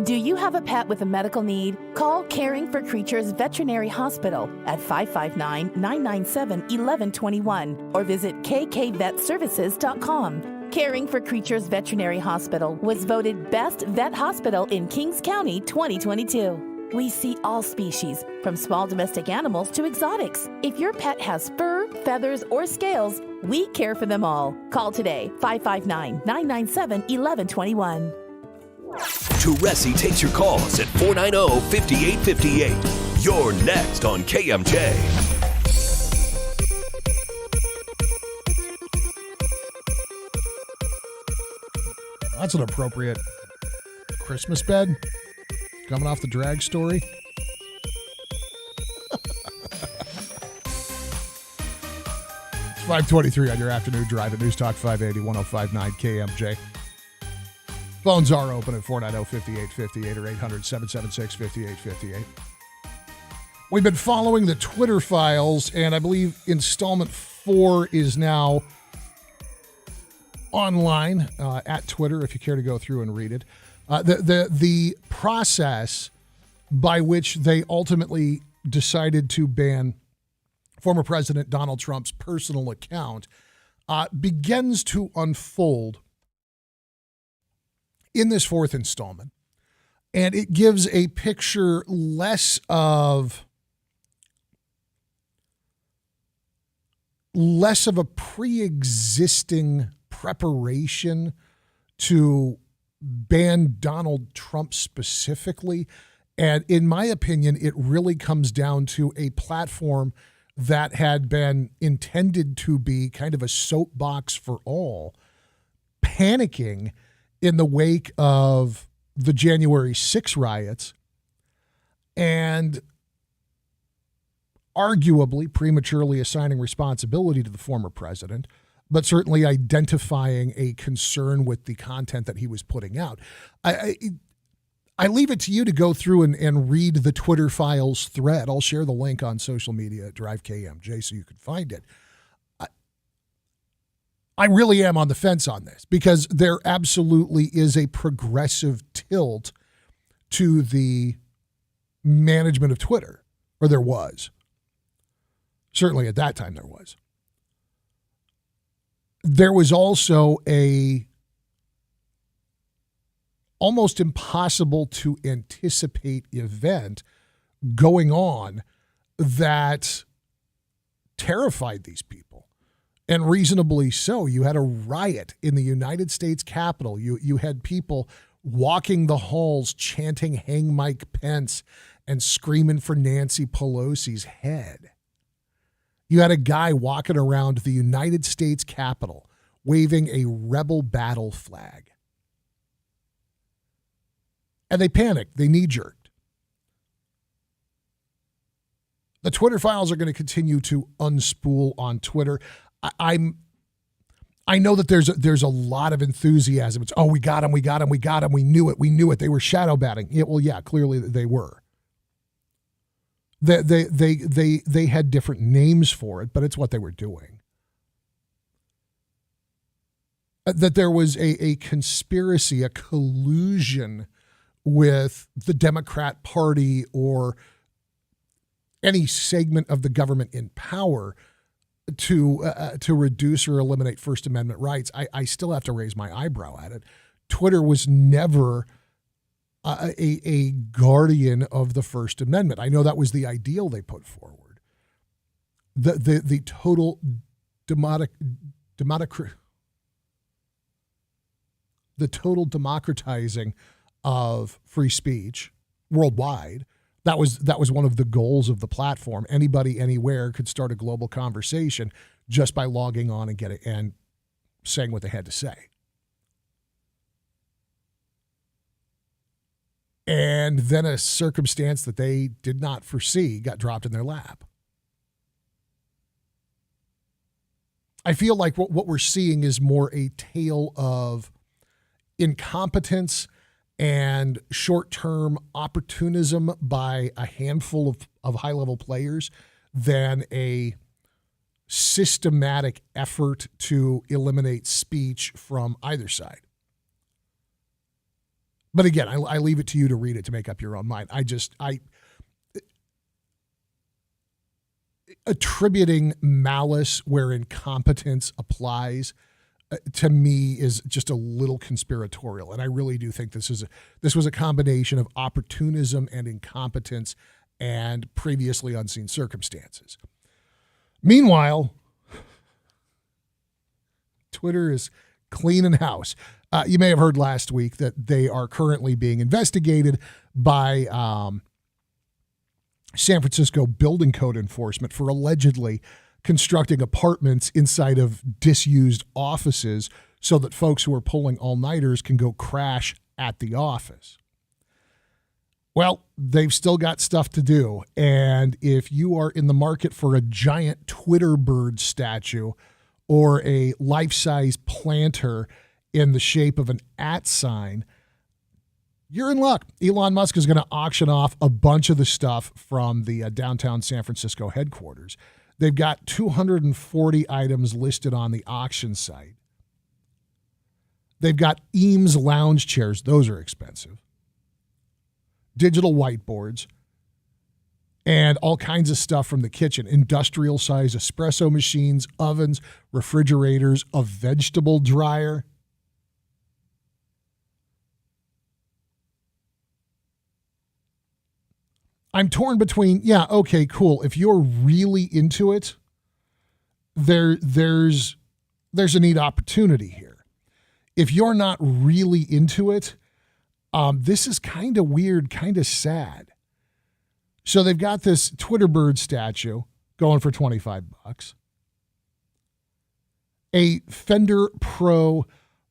Speaker 16: Do you have a pet with a medical need? Call Caring for Creatures Veterinary Hospital at 559-997-1121 or visit kkvetservices.com. Caring for Creatures Veterinary Hospital was voted Best Vet Hospital in Kings County 2022. We see all species, from small domestic animals to exotics. If your pet has fur, feathers, or scales, we care for them all. Call today, 559-997-1121.
Speaker 19: Teresi takes your calls at 490-5858. You're next on KMJ.
Speaker 8: That's an appropriate Christmas bed. Coming off the drag story. It's 5:23 on your afternoon drive at News Talk 580 1059 KMJ. Phones are open at 490-5858 or 800-776-5858. We've been following the Twitter files, and I believe installment 4 is now online at Twitter if you care to go through and read it. The process by which they ultimately decided to ban former President Donald Trump's personal account begins to unfold in this fourth installment. And it gives a picture less of a pre-existing preparation to ban Donald Trump specifically. And in my opinion, it really comes down to a platform that had been intended to be kind of a soapbox for all, panicking in the wake of the January 6 riots and arguably prematurely assigning responsibility to the former president, but certainly identifying a concern with the content that he was putting out. I leave it to you to go through and read the Twitter files thread. I'll share the link on social media at Drive KMJ so you can find it. I really am on the fence on this because there absolutely is a progressive tilt to the management of Twitter, or there was. Certainly at that time there was. There was also a almost impossible to anticipate event going on that terrified these people, and reasonably so. You had a riot in the United States Capitol. You had people walking the halls chanting "Hang Mike Pence" and screaming for Nancy Pelosi's head. You had a guy walking around the United States Capitol waving a rebel battle flag. And they panicked. They knee-jerked. The Twitter files are going to continue to unspool on Twitter. I know that there's a lot of enthusiasm. It's, we got him, we knew it. They were shadow batting. Yeah, well, yeah, clearly they were. They had different names for it, but it's what they were doing. That there was a conspiracy, a collusion with the Democrat Party or any segment of the government in power to reduce or eliminate First Amendment rights. I still have to raise my eyebrow at it. Twitter was never a guardian of the First Amendment. I know that was the ideal they put forward. The total democratizing of free speech worldwide. That was one of the goals of the platform. Anybody, anywhere could start a global conversation just by logging on and and saying what they had to say. And then a circumstance that they did not foresee got dropped in their lap. I feel like what we're seeing is more a tale of incompetence and short-term opportunism by a handful of high-level players than a systematic effort to eliminate speech from either side. But again, I leave it to you to read it to make up your own mind. Attributing malice where incompetence applies to me is just a little conspiratorial, and I really do think this was a combination of opportunism and incompetence and previously unseen circumstances. Meanwhile, Twitter is cleaning house. You may have heard last week that they are currently being investigated by San Francisco Building Code Enforcement for allegedly constructing apartments inside of disused offices so that folks who are pulling all-nighters can go crash at the office. Well, they've still got stuff to do. And if you are in the market for a giant Twitter bird statue or a life-size planter in the shape of an @ sign, you're in luck. Elon Musk is going to auction off a bunch of the stuff from the downtown San Francisco headquarters. They've got 240 items listed on the auction site. They've got Eames lounge chairs. Those are expensive. Digital whiteboards. And all kinds of stuff from the kitchen. Industrial size espresso machines, ovens, refrigerators, a vegetable dryer. I'm torn between, yeah, okay, cool. If you're really into it, there's a neat opportunity here. If you're not really into it, this is kind of weird, kind of sad. So they've got this Twitter bird statue going for $25. A Fender Pro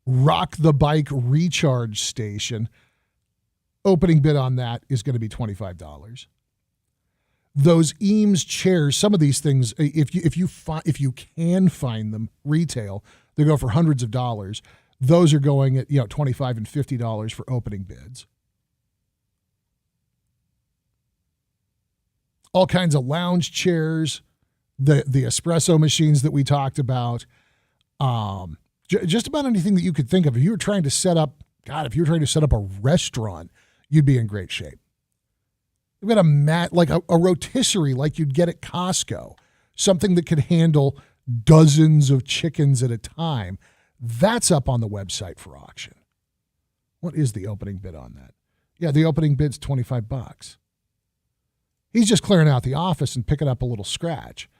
Speaker 8: Rock the Bike recharge station. Opening bid on that is going to be $25. Those Eames chairs, some of these things, if you can find them retail, they go for hundreds of dollars. Those are going at $25 and $50 for opening bids. All kinds of lounge chairs, the espresso machines that we talked about, just about anything that you could think of. If you were trying to set up a restaurant, you'd be in great shape. You've got a mat, like a rotisserie like you'd get at Costco, something that could handle dozens of chickens at a time. That's up on the website for auction. What is the opening bid on that? Yeah, the opening bid's $25. He's just clearing out the office and picking up a little scratch.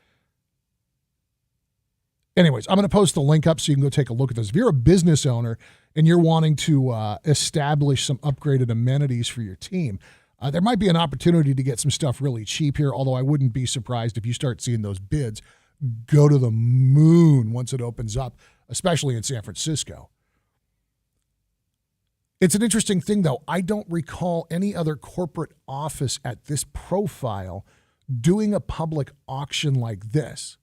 Speaker 8: Anyways, I'm going to post the link up so you can go take a look at this. If you're a business owner and you're wanting to establish some upgraded amenities for your team, there might be an opportunity to get some stuff really cheap here, although I wouldn't be surprised if you start seeing those bids go to the moon once it opens up, especially in San Francisco. It's an interesting thing, though. I don't recall any other corporate office at this profile doing a public auction like this.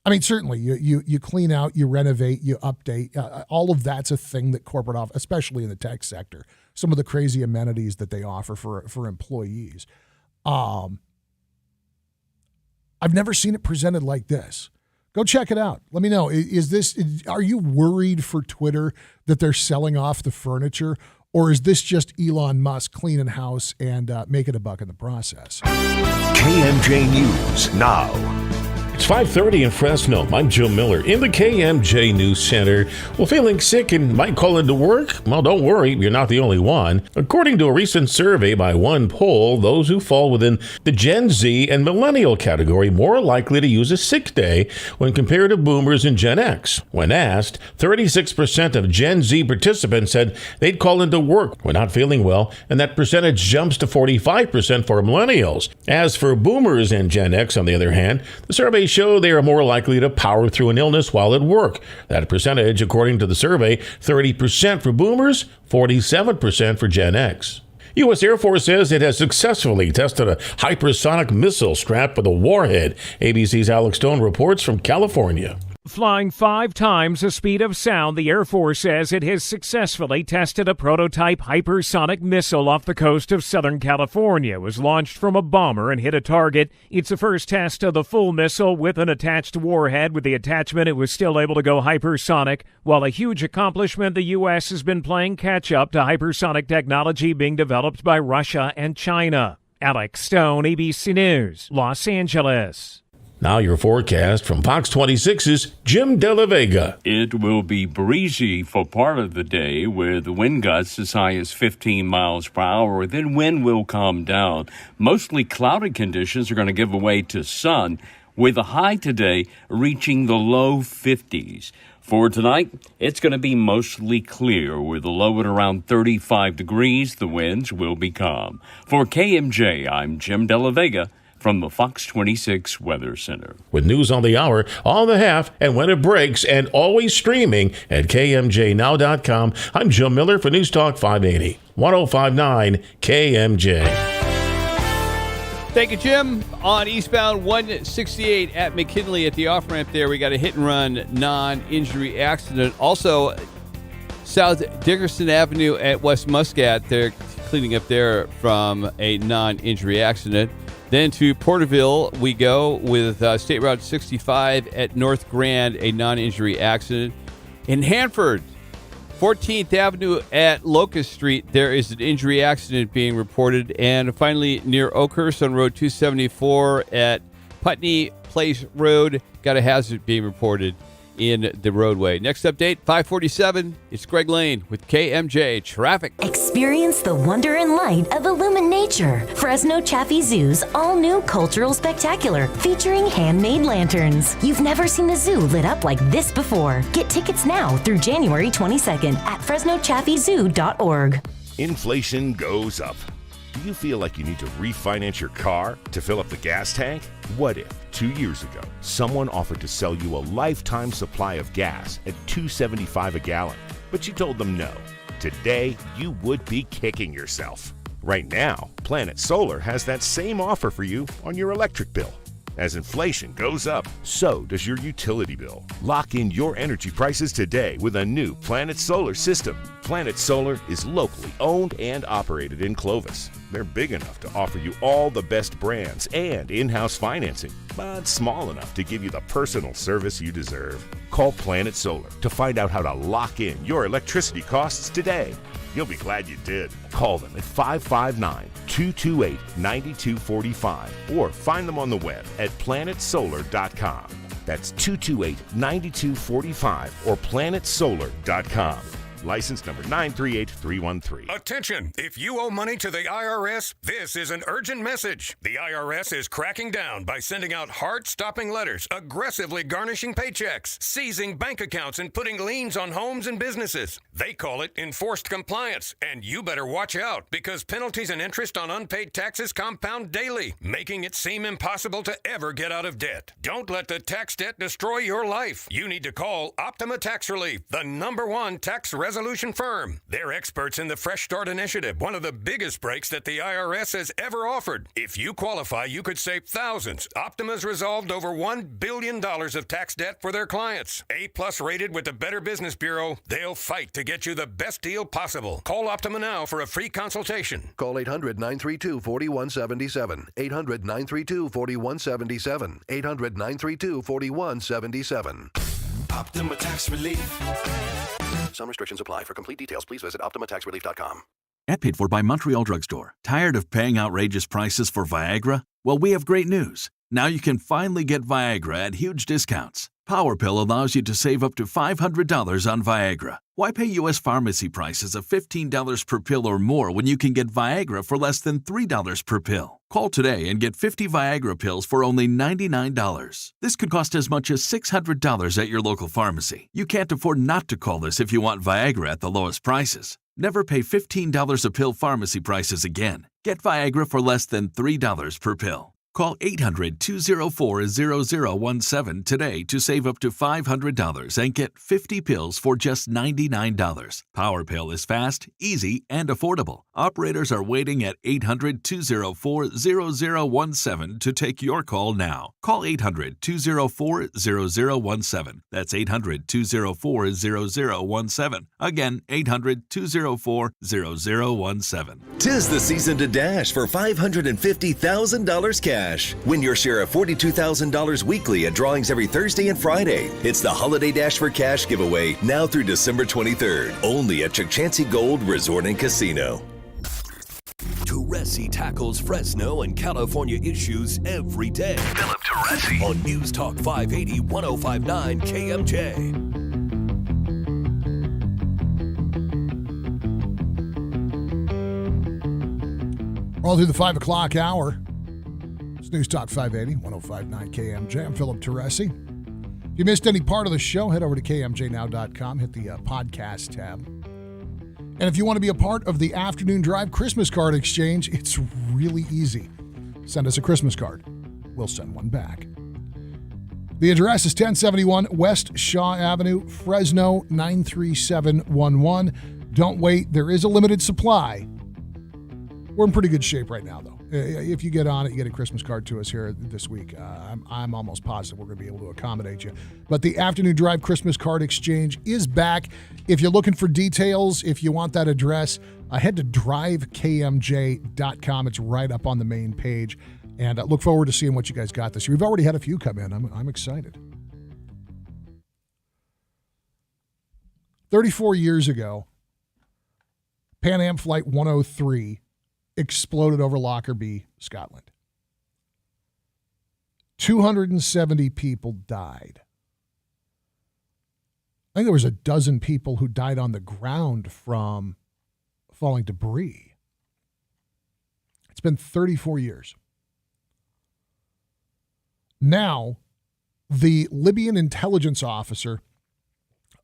Speaker 8: I mean, certainly you clean out, you renovate, you update. All of that's a thing that corporate office, especially in the tech sector, some of the crazy amenities that they offer for employees. I've never seen it presented like this. Go check it out. Let me know. Are you worried for Twitter that they're selling off the furniture, or is this just Elon Musk cleaning house and making a buck in the process?
Speaker 17: KMJ News now.
Speaker 18: It's 5:30 in Fresno. I'm Joe Miller in the KMJ News Center. Well, feeling sick and might call into work? Well, don't worry, you're not the only one. According to a recent survey by one poll, those who fall within the Gen Z and Millennial category more likely to use a sick day when compared to Boomers and Gen X. When asked, 36% of Gen Z participants said they'd call into work when not feeling well, and that percentage jumps to 45% for Millennials. As for Boomers and Gen X, on the other hand, the survey show they are more likely to power through an illness while at work. That percentage, according to the survey, 30% for Boomers, 47% for Gen X. U.S. Air Force says it has successfully tested a hypersonic missile strapped with a warhead. ABC's Alex Stone reports from California.
Speaker 13: Flying 5 times the speed of sound, the Air Force says it has successfully tested a prototype hypersonic missile off the coast of Southern California. It was launched from a bomber and hit a target. It's the first test of the full missile with an attached warhead. With the attachment, it was still able to go hypersonic. While a huge accomplishment, the U.S. has been playing catch-up to hypersonic technology being developed by Russia and China. Alex Stone, ABC News, Los Angeles.
Speaker 18: Now your forecast from Fox 26's Jim De La Vega.
Speaker 20: It will be breezy for part of the day with wind gusts as high as 15 miles per hour. Then wind will calm down. Mostly cloudy conditions are going to give way to sun, with a high today reaching the low 50s. For tonight, it's going to be mostly clear with a low at around 35 degrees. The winds will be calm. For KMJ, I'm Jim De La Vega from the Fox 26 Weather Center.
Speaker 18: With news on the hour, on the half, and when it breaks, and always streaming at KMJNow.com, I'm Joe Miller for News Talk 580, 105.9 KMJ.
Speaker 21: Thank you, Jim. On eastbound 168 at McKinley at the off-ramp there, we got a hit-and-run non-injury accident. Also, South Dickerson Avenue at West Muscat, they're cleaning up there from a non-injury accident. Then to Porterville we go with State Route 65 at North Grand, a non-injury accident. In Hanford, 14th Avenue at Locust Street, there is an injury accident being reported. And finally, near Oakhurst on Road 274 at Putney Place Road, got a hazard being reported in the roadway. Next update, 547. It's Greg Lane with KMJ Traffic.
Speaker 14: Experience the wonder and light of Illuminature, Fresno Chaffee Zoo's all-new cultural spectacular featuring handmade lanterns. You've never seen a zoo lit up like this before. Get tickets now through January 22nd at FresnoChaffeeZoo.org.
Speaker 15: Inflation goes up. Do you feel like you need to refinance your car to fill up the gas tank? What if 2 years ago someone offered to sell you a lifetime supply of gas at $2.75 a gallon, but you told them no? Today, you would be kicking yourself. Right now, Planet Solar has that same offer for you on your electric bill. As inflation goes up, so does your utility bill. Lock in your energy prices today with a new Planet Solar system. Planet Solar is locally owned and operated in Clovis. They're big enough to offer you all the best brands and in-house financing, but small enough to give you the personal service you deserve. Call Planet Solar to find out how to lock in your electricity costs today. You'll be glad you did. Call them at 559-228-9245 or find them on the web at planetsolar.com. That's 228-9245 or planetsolar.com. License number 938313.
Speaker 22: Attention! If you owe money to the IRS, this is an urgent message. The IRS is cracking down by sending out heart-stopping letters, aggressively garnishing paychecks, seizing bank accounts, and putting liens on homes and businesses. They call it enforced compliance, and you better watch out because penalties and interest on unpaid taxes compound daily, making it seem impossible to ever get out of debt. Don't let the tax debt destroy your life. You need to call Optima Tax Relief, the #1 tax resolution Resolution Firm. They're experts in the Fresh Start Initiative, one of the biggest breaks that the IRS has ever offered. If you qualify, you could save thousands. Optima's resolved over $1 billion of tax debt for their clients. A-plus rated with the Better Business Bureau, they'll fight to get you the best deal possible. Call Optima now for a free consultation.
Speaker 3: Call 800-932-4177. 800-932-4177. 800-932-4177.
Speaker 19: Optima Tax Relief.
Speaker 3: Some restrictions apply. For complete details, please visit OptimaTaxRelief.com.
Speaker 4: Ad paid for by Montreal Drugstore. Tired of paying outrageous prices for Viagra? Well, we have great news. Now you can finally get Viagra at huge discounts. PowerPill allows you to save up to $500 on Viagra. Why pay U.S. pharmacy prices of $15 per pill or more when you can get Viagra for less than $3 per pill? Call today and get 50 Viagra pills for only $99. This could cost as much as $600 at your local pharmacy. You can't afford not to call this if you want Viagra at the lowest prices. Never pay $15 a pill pharmacy prices again. Get Viagra for less than $3 per pill. Call 800-204-0017 today to save up to $500 and get 50 pills for just $99. PowerPill is fast, easy, and affordable. Operators are waiting at 800-204-0017 to take your call now. Call 800-204-0017. That's 800-204-0017. Again, 800-204-0017.
Speaker 10: 'Tis the season to dash for $550,000 cash. Win your share of $42,000 weekly at drawings every Thursday and Friday. It's the Holiday Dash for Cash giveaway now through December 23rd. Only at Chukchansi Gold Resort and Casino.
Speaker 19: Teresi tackles Fresno and California issues every day. Philip Teresi on News Talk 580 1059 KMJ.
Speaker 8: All through the 5 o'clock hour. It's News Talk 580, 1059 KMJ. I'm Philip Teresi. If you missed any part of the show, head over to KMJNow.com, hit the podcast tab. And if you want to be a part of the Afternoon Drive Christmas card exchange, it's really easy. Send us a Christmas card. We'll send one back. The address is 1071 West Shaw Avenue, Fresno 93711. Don't wait. There is a limited supply. We're in pretty good shape right now, though. If you get on it, you get a Christmas card to us here this week. I'm almost positive we're going to be able to accommodate you. But the Afternoon Drive Christmas card exchange is back. If you're looking for details, if you want that address, head to drivekmj.com. It's right up on the main page. And I look forward to seeing what you guys got this year. We've already had a few come in. I'm excited. 34 years ago, Pan Am Flight 103 exploded over Lockerbie, Scotland. 270 people died. I think there was a dozen people who died on the ground from falling debris. It's been 34 years. Now, the Libyan intelligence officer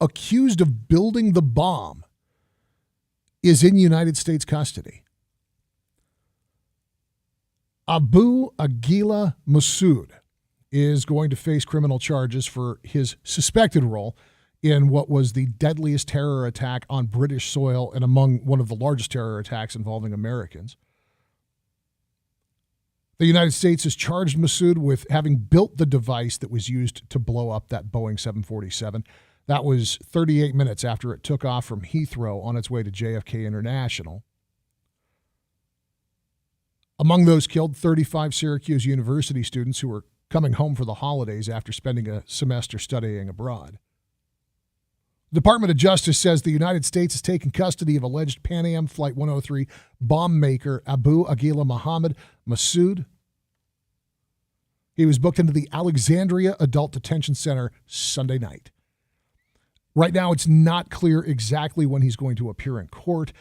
Speaker 8: accused of building the bomb is in United States custody. Abu Aguila Masood is going to face criminal charges for his suspected role in what was the deadliest terror attack on British soil and among one of the largest terror attacks involving Americans. The United States has charged Masood with having built the device that was used to blow up that Boeing 747. That was 38 minutes after it took off from Heathrow on its way to JFK International. Among those killed, 35 Syracuse University students who were coming home for the holidays after spending a semester studying abroad. The Department of Justice says the United States has taken custody of alleged Pan Am Flight 103 bomb maker Abu Aguila Mohammed Masood. He was booked into the Alexandria Adult Detention Center Sunday night. Right now, it's not clear exactly when he's going to appear in court.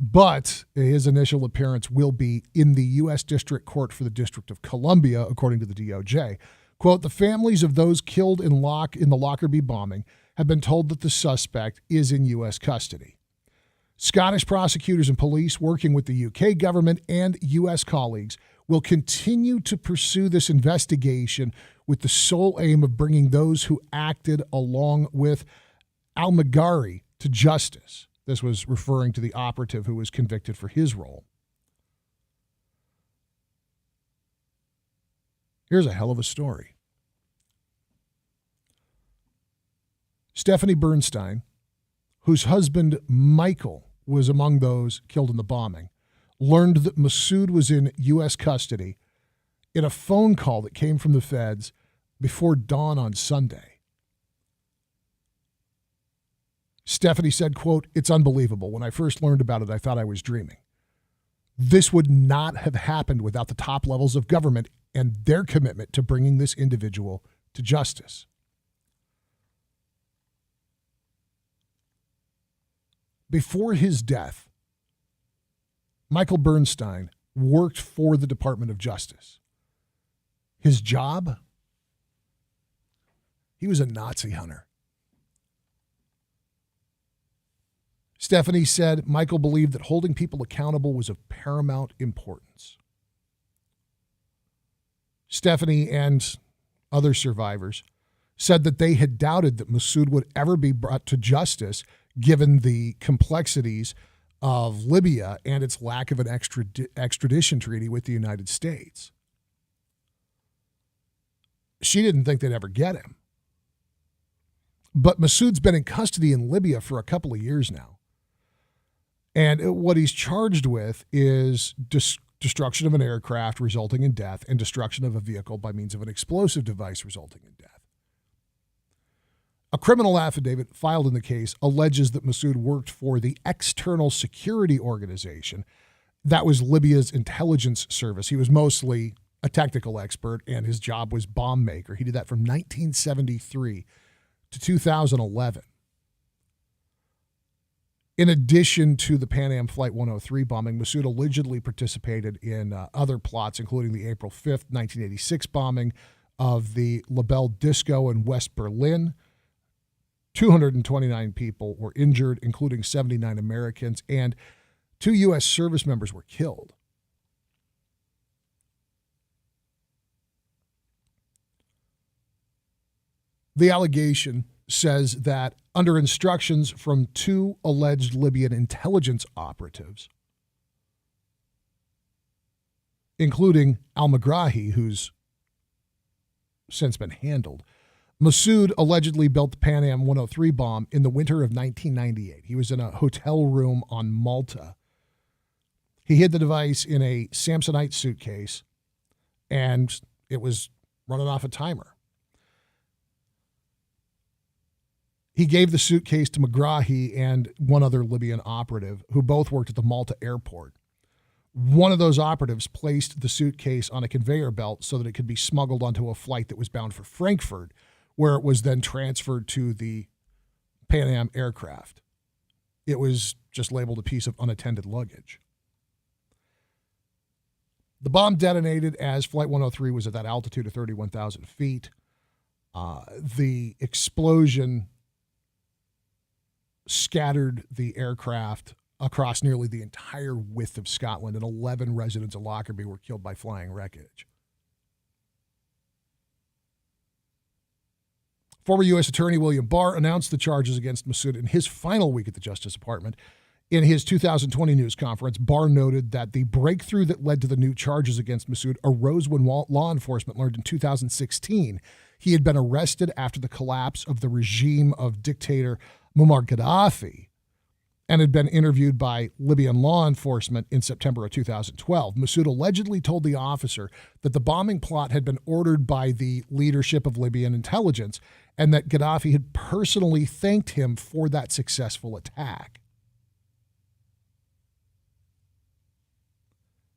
Speaker 8: But his initial appearance will be in the U.S. District Court for the District of Columbia, according to the DOJ. Quote, the families of those killed in the Lockerbie bombing have been told that the suspect is in U.S. custody. Scottish prosecutors and police, working with the U.K. government and U.S. colleagues, will continue to pursue this investigation with the sole aim of bringing those who acted along with Al-Maghari to justice. This was referring to the operative who was convicted for his role. Here's a hell of a story. Stephanie Bernstein, whose husband Michael was among those killed in the bombing, learned that Masood was in U.S. custody in a phone call that came from the feds before dawn on Sunday. Stephanie said, quote, "It's unbelievable. When I first learned about it, I thought I was dreaming. This would not have happened without the top levels of government and their commitment to bringing this individual to justice." Before his death, Michael Bernstein worked for the Department of Justice. His job? He was a Nazi hunter. Stephanie said Michael believed that holding people accountable was of paramount importance. Stephanie and other survivors said that they had doubted that Masood would ever be brought to justice given the complexities of Libya and its lack of an extradition treaty with the United States. She didn't think they'd ever get him. But Masood's been in custody in Libya for a couple of years now. And what he's charged with is destruction of an aircraft resulting in death and destruction of a vehicle by means of an explosive device resulting in death. A criminal affidavit filed in the case alleges that Masood worked for the external security organization that was Libya's intelligence service. He was mostly a technical expert, and his job was bomb maker. He did that from 1973 to 2011. In addition to the Pan Am Flight 103 bombing, Masood allegedly participated in other plots, including the April 5th, 1986 bombing of the La Belle Disco in West Berlin. 229 people were injured, including 79 Americans, and 2 U.S. service members were killed. The allegation says that under instructions from 2 alleged Libyan intelligence operatives, including al-Megrahi, who's since been handled, Masood allegedly built the Pan Am 103 bomb in the winter of 1998. He was in a hotel room on Malta. He hid the device in a Samsonite suitcase, and it was running off a timer. He gave the suitcase to Megrahi and one other Libyan operative who both worked at the Malta airport. One of those operatives placed the suitcase on a conveyor belt so that it could be smuggled onto a flight that was bound for Frankfurt, where it was then transferred to the Pan Am aircraft. It was just labeled a piece of unattended luggage. The bomb detonated as Flight 103 was at that altitude of 31,000 feet. The explosion scattered the aircraft across nearly the entire width of Scotland, and 11 residents of Lockerbie were killed by flying wreckage. Former U.S. Attorney William Barr announced the charges against Masood in his final week at the Justice Department. In his 2020 news conference, Barr noted that the breakthrough that led to the new charges against Masood arose when law enforcement learned in 2016 he had been arrested after the collapse of the regime of dictator Muammar Gaddafi and had been interviewed by Libyan law enforcement in September of 2012. Masood allegedly told the officer that the bombing plot had been ordered by the leadership of Libyan intelligence and that Gaddafi had personally thanked him for that successful attack.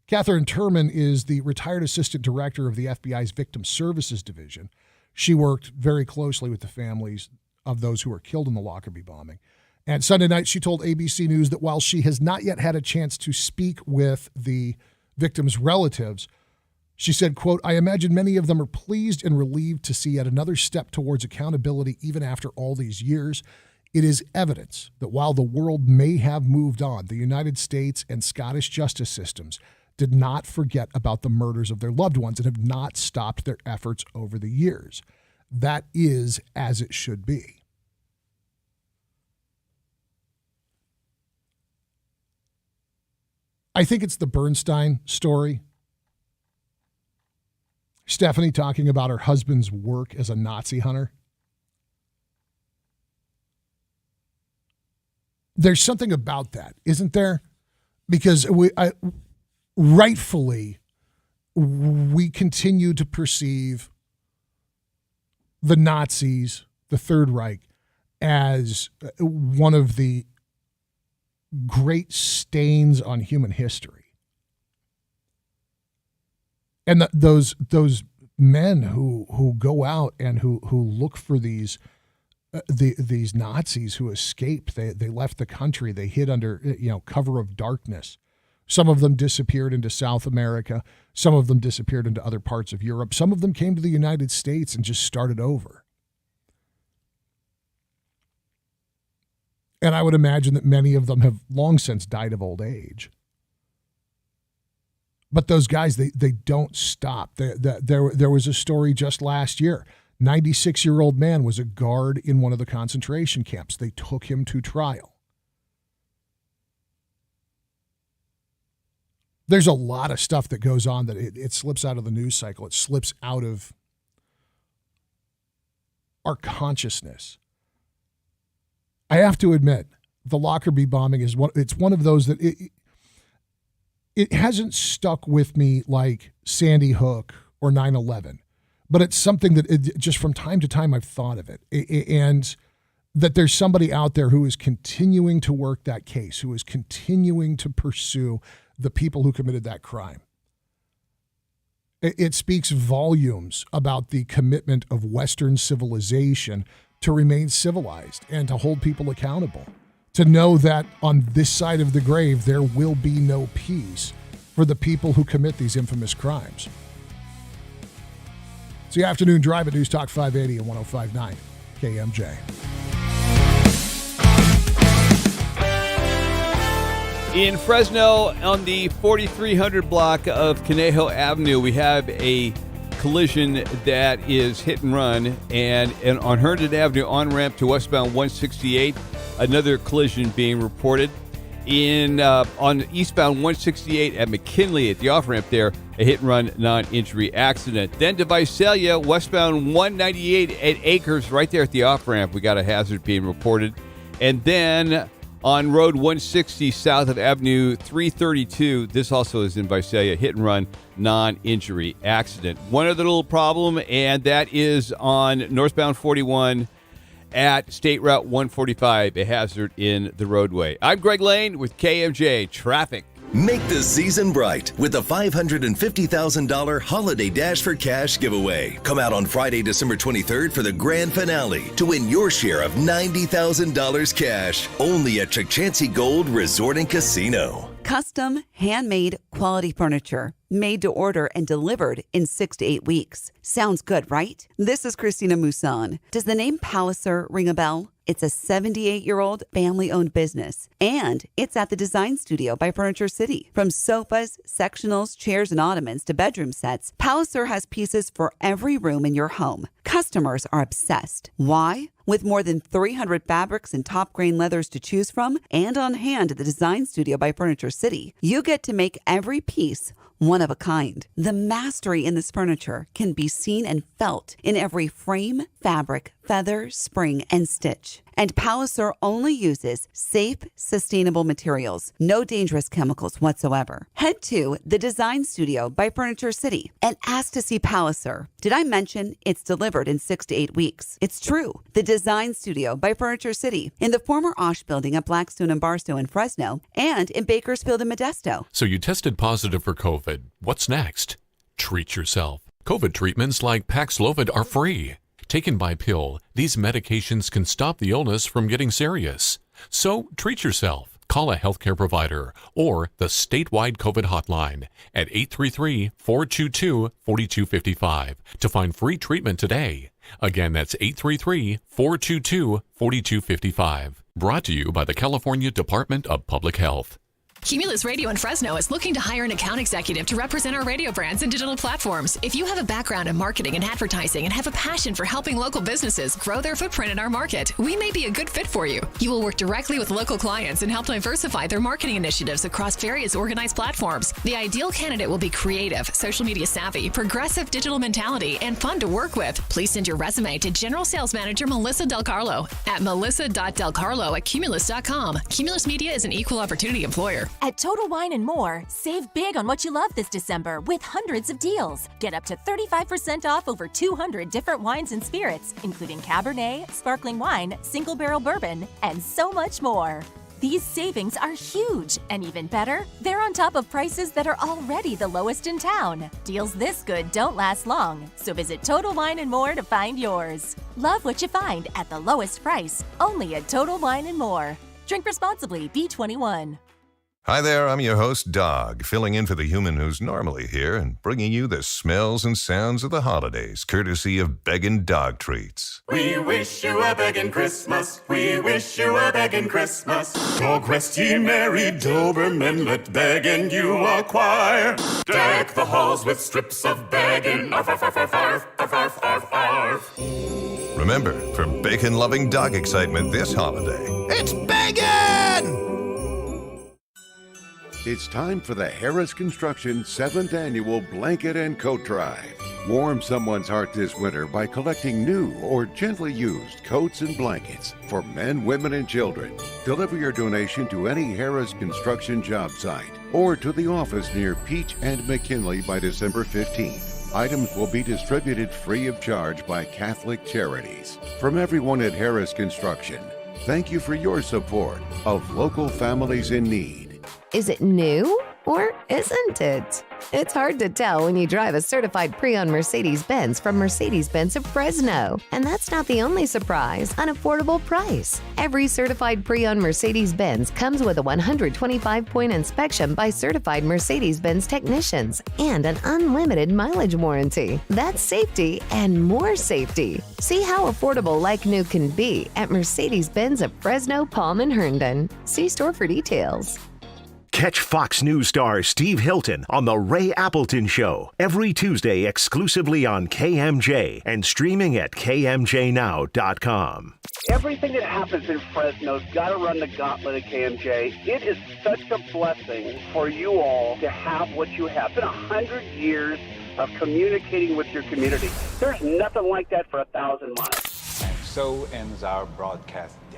Speaker 8: Catherine Turman is the retired assistant director of the FBI's Victim Services Division. She worked very closely with the families of those who were killed in the Lockerbie bombing. And Sunday night, she told ABC News that while she has not yet had a chance to speak with the victims' relatives, she said, quote, "I imagine many of them are pleased and relieved to see yet another step towards accountability even after all these years. It is evidence that while the world may have moved on, the United States and Scottish justice systems did not forget about the murders of their loved ones and have not stopped their efforts over the years. That is as it should be." I think it's the Bernstein story. Stephanie talking about her husband's work as a Nazi hunter. There's something about that, isn't there? Because rightfully, we continue to perceive the Nazis, the Third Reich, as one of the great stains on human history. And those men who go out and who look for these Nazis who escaped, they left the country, they hid under cover of darkness. Some of them disappeared into South America. Some of them disappeared into other parts of Europe. Some of them came to the United States and just started over. And I would imagine that many of them have long since died of old age. But those guys, they don't stop. There was a story just last year. 96-year-old man was a guard in one of the concentration camps. They took him to trial. There's a lot of stuff that goes on that it slips out of the news cycle. It slips out of our consciousness. I have to admit, the Lockerbie bombing is one of those that it hasn't stuck with me like Sandy Hook or 9/11, but it's something that just from time to time I've thought of it, and that there's somebody out there who is continuing to work that case, who is continuing to pursue the people who committed that crime. It speaks volumes about the commitment of Western civilization to remain civilized and to hold people accountable. To know that on this side of the grave, there will be no peace for the people who commit these infamous crimes. It's the Afternoon Drive at News Talk 580 and 105.9 KMJ.
Speaker 21: In Fresno, on the 4300 block of Conejo Avenue, we have a collision that is hit and run, and on Herndon Avenue on-ramp to westbound 168, another collision being reported. On eastbound 168 at McKinley at the off-ramp there, a hit-and-run non-injury accident. Then to Visalia, westbound 198 at Acres, right there at the off-ramp, we got a hazard being reported. And then on Road 160 south of Avenue 332, this also is in Visalia, hit-and-run non-injury accident. One other little problem, and that is on northbound 41 at State Route 145, a hazard in the roadway. I'm Greg Lane with KMJ Traffic.
Speaker 10: Make the season bright with the $550,000 Holiday Dash for Cash giveaway. Come out on Friday, December 23rd for the grand finale to win your share of $90,000 cash. Only at Chukchansi Gold Resort and Casino.
Speaker 5: Custom, handmade, quality furniture. Made to order and delivered in 6 to 8 weeks. Sounds good, right? This is Christina Musan. Does the name Palliser ring a bell? It's a 78-year-old family-owned business, and it's at the Design Studio by Furniture City. From sofas, sectionals, chairs, and ottomans to bedroom sets, Palliser has pieces for every room in your home. Customers are obsessed. Why? With more than 300 fabrics and top-grain leathers to choose from, and on hand at the Design Studio by Furniture City, you get to make every piece one of a kind. The mastery in this furniture can be seen and felt in every frame, fabric, feather, spring, and stitch. And Palliser only uses safe, sustainable materials, no dangerous chemicals whatsoever. Head to the Design Studio by Furniture City and ask to see Palliser. Did I mention it's delivered in 6 to 8 weeks? It's true. The Design Studio by Furniture City in the former Osh building at Blackstone and Barstow in Fresno and in Bakersfield and Modesto.
Speaker 6: So you tested positive for COVID. What's next? Treat yourself. COVID treatments like Paxlovid are free. Taken by pill, these medications can stop the illness from getting serious. So treat yourself. Call a healthcare provider or the statewide COVID hotline at 833-422-4255 to find free treatment today. Again, that's 833-422-4255. Brought to you by the California Department of Public Health.
Speaker 11: Cumulus Radio in Fresno is looking to hire an account executive to represent our radio brands and digital platforms. If you have a background in marketing and advertising and have a passion for helping local businesses grow their footprint in our market, we may be a good fit for you. You will work directly with local clients and help diversify their marketing initiatives across various organized platforms. The ideal candidate will be creative, social media savvy, progressive digital mentality, and fun to work with. Please send your resume to General Sales Manager Melissa Del Carlo at melissa.delcarlo@cumulus.com. Cumulus Media is an equal opportunity employer.
Speaker 7: At Total Wine & More, save big on what you love this December with hundreds of deals. Get up to 35% off over 200 different wines and spirits, including Cabernet, sparkling wine, single barrel bourbon, and so much more. These savings are huge, and even better, they're on top of prices that are already the lowest in town. Deals this good don't last long, so visit Total Wine & More to find yours. Love what you find at the lowest price, only at Total Wine & More. Drink responsibly, B21.
Speaker 9: Hi there, I'm your host, Dog, filling in for the human who's normally here and bringing you the smells and sounds of the holidays, courtesy of Beggin' Dog Treats.
Speaker 23: We wish you a begging Christmas. We wish you a begging Christmas. Dog rest ye merry Doberman, let begging you acquire. Deck the halls with strips of begging. Arf, arf, arf, arf, arf, arf, arf, arf, arf.
Speaker 9: Remember, for bacon-loving dog excitement this holiday, it's beggin'!
Speaker 24: It's time for the Harris Construction 7th Annual Blanket and Coat Drive. Warm someone's heart this winter by collecting new or gently used coats and blankets for men, women, and children. Deliver your donation to any Harris Construction job site or to the office near Peach and McKinley by December 15th. Items will be distributed free of charge by Catholic Charities. From everyone at Harris Construction, thank you for your support of local families in need.
Speaker 25: Is it new or isn't it? It's hard to tell when you drive a certified pre-owned Mercedes-Benz from Mercedes-Benz of Fresno. And that's not the only surprise, an affordable price. Every certified pre-owned Mercedes-Benz comes with a 125-point inspection by certified Mercedes-Benz technicians and an unlimited mileage warranty. That's safety and more safety. See how affordable like new can be at Mercedes-Benz of Fresno, Palm, and Herndon. See store for details.
Speaker 17: Catch Fox News star Steve Hilton on The Ray Appleton Show every Tuesday exclusively on KMJ and streaming at KMJNow.com.
Speaker 26: Everything that happens in Fresno's got to run the gauntlet at KMJ. It is such a blessing for you all to have what you have. It's been 100 years of communicating with your community. There's nothing like that for 1,000 miles.
Speaker 27: And so ends our broadcast day.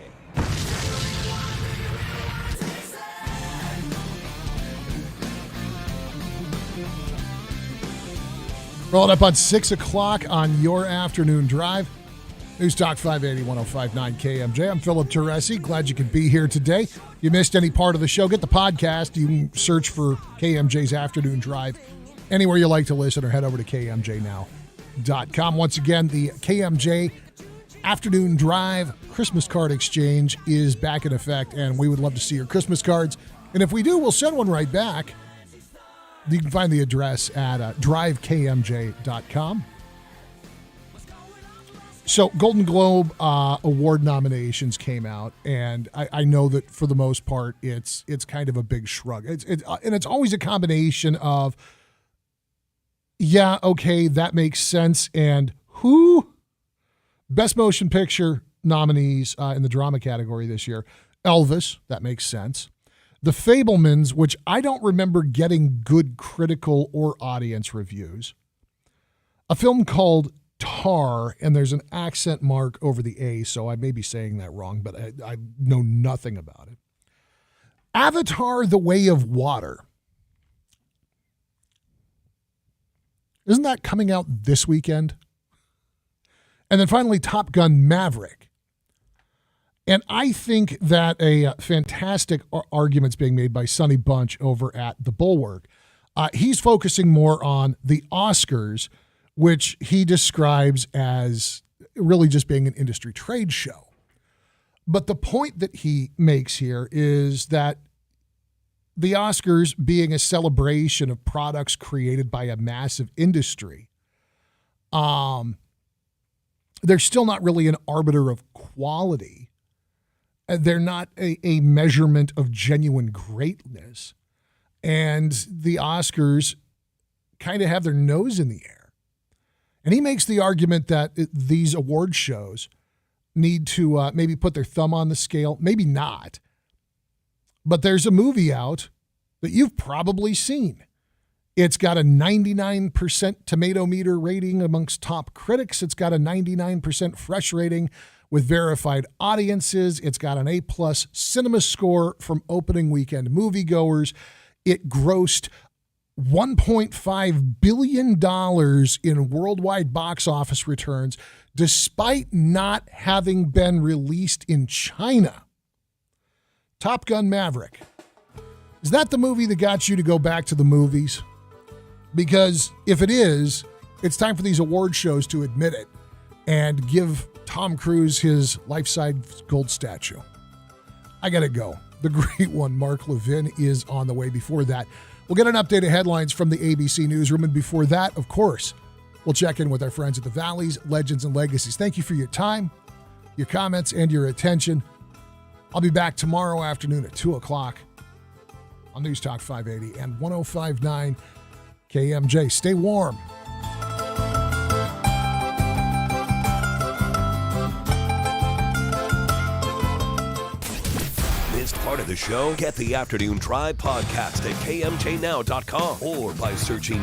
Speaker 8: Rolling up on 6 o'clock on your afternoon drive. News Talk 580 1059 KMJ. I'm Philip Teresi. Glad you could be here today. If you missed any part of the show, get the podcast. You can search for KMJ's Afternoon Drive anywhere you like to listen or head over to KMJNow.com. Once again, the KMJ Afternoon Drive Christmas card exchange is back in effect, and we would love to see your Christmas cards. And if we do, we'll send one right back. You can find the address at drivekmj.com. So Golden Globe award nominations came out, and I know that for the most part it's kind of a big shrug. And it's always a combination of, yeah, okay, that makes sense, and who? Best Motion Picture nominees in the drama category this year. Elvis, that makes sense. The Fabelmans, which I don't remember getting good critical or audience reviews. A film called Tar, and there's an accent mark over the A, so I may be saying that wrong, but I know nothing about it. Avatar: The Way of Water. Isn't that coming out this weekend? And then finally, Top Gun: Maverick. And I think that a fantastic argument's being made by Sonny Bunch over at The Bulwark. He's focusing more on the Oscars, which he describes as really just being an industry trade show. But the point that he makes here is that the Oscars, being a celebration of products created by a massive industry, they're still not really an arbiter of quality. They're not a measurement of genuine greatness. And the Oscars kind of have their nose in the air. And he makes the argument that these award shows need to maybe put their thumb on the scale. Maybe not. But there's a movie out that you've probably seen. It's got a 99% tomato meter rating amongst top critics. It's got a 99% fresh rating with verified audiences. It's got an A+ cinema score from opening weekend moviegoers. It grossed $1.5 billion in worldwide box office returns, despite not having been released in China. Top Gun Maverick. Is that the movie that got you to go back to the movies? Because if it is, it's time for these award shows to admit it and give Tom Cruise his life-size gold statue. I gotta go. The great one, Mark Levin, is on the way. Before that, we'll get an update of headlines from the ABC Newsroom. And before that, of course, we'll check in with our friends at the Valleys, Legends, and Legacies. Thank you for your time, your comments, and your attention. I'll be back tomorrow afternoon at 2 o'clock on News Talk 580 and 105.9 KMJ. Stay warm.
Speaker 19: Missed part of the show? Get the Afternoon Drive podcast at kmjnow.com or by searching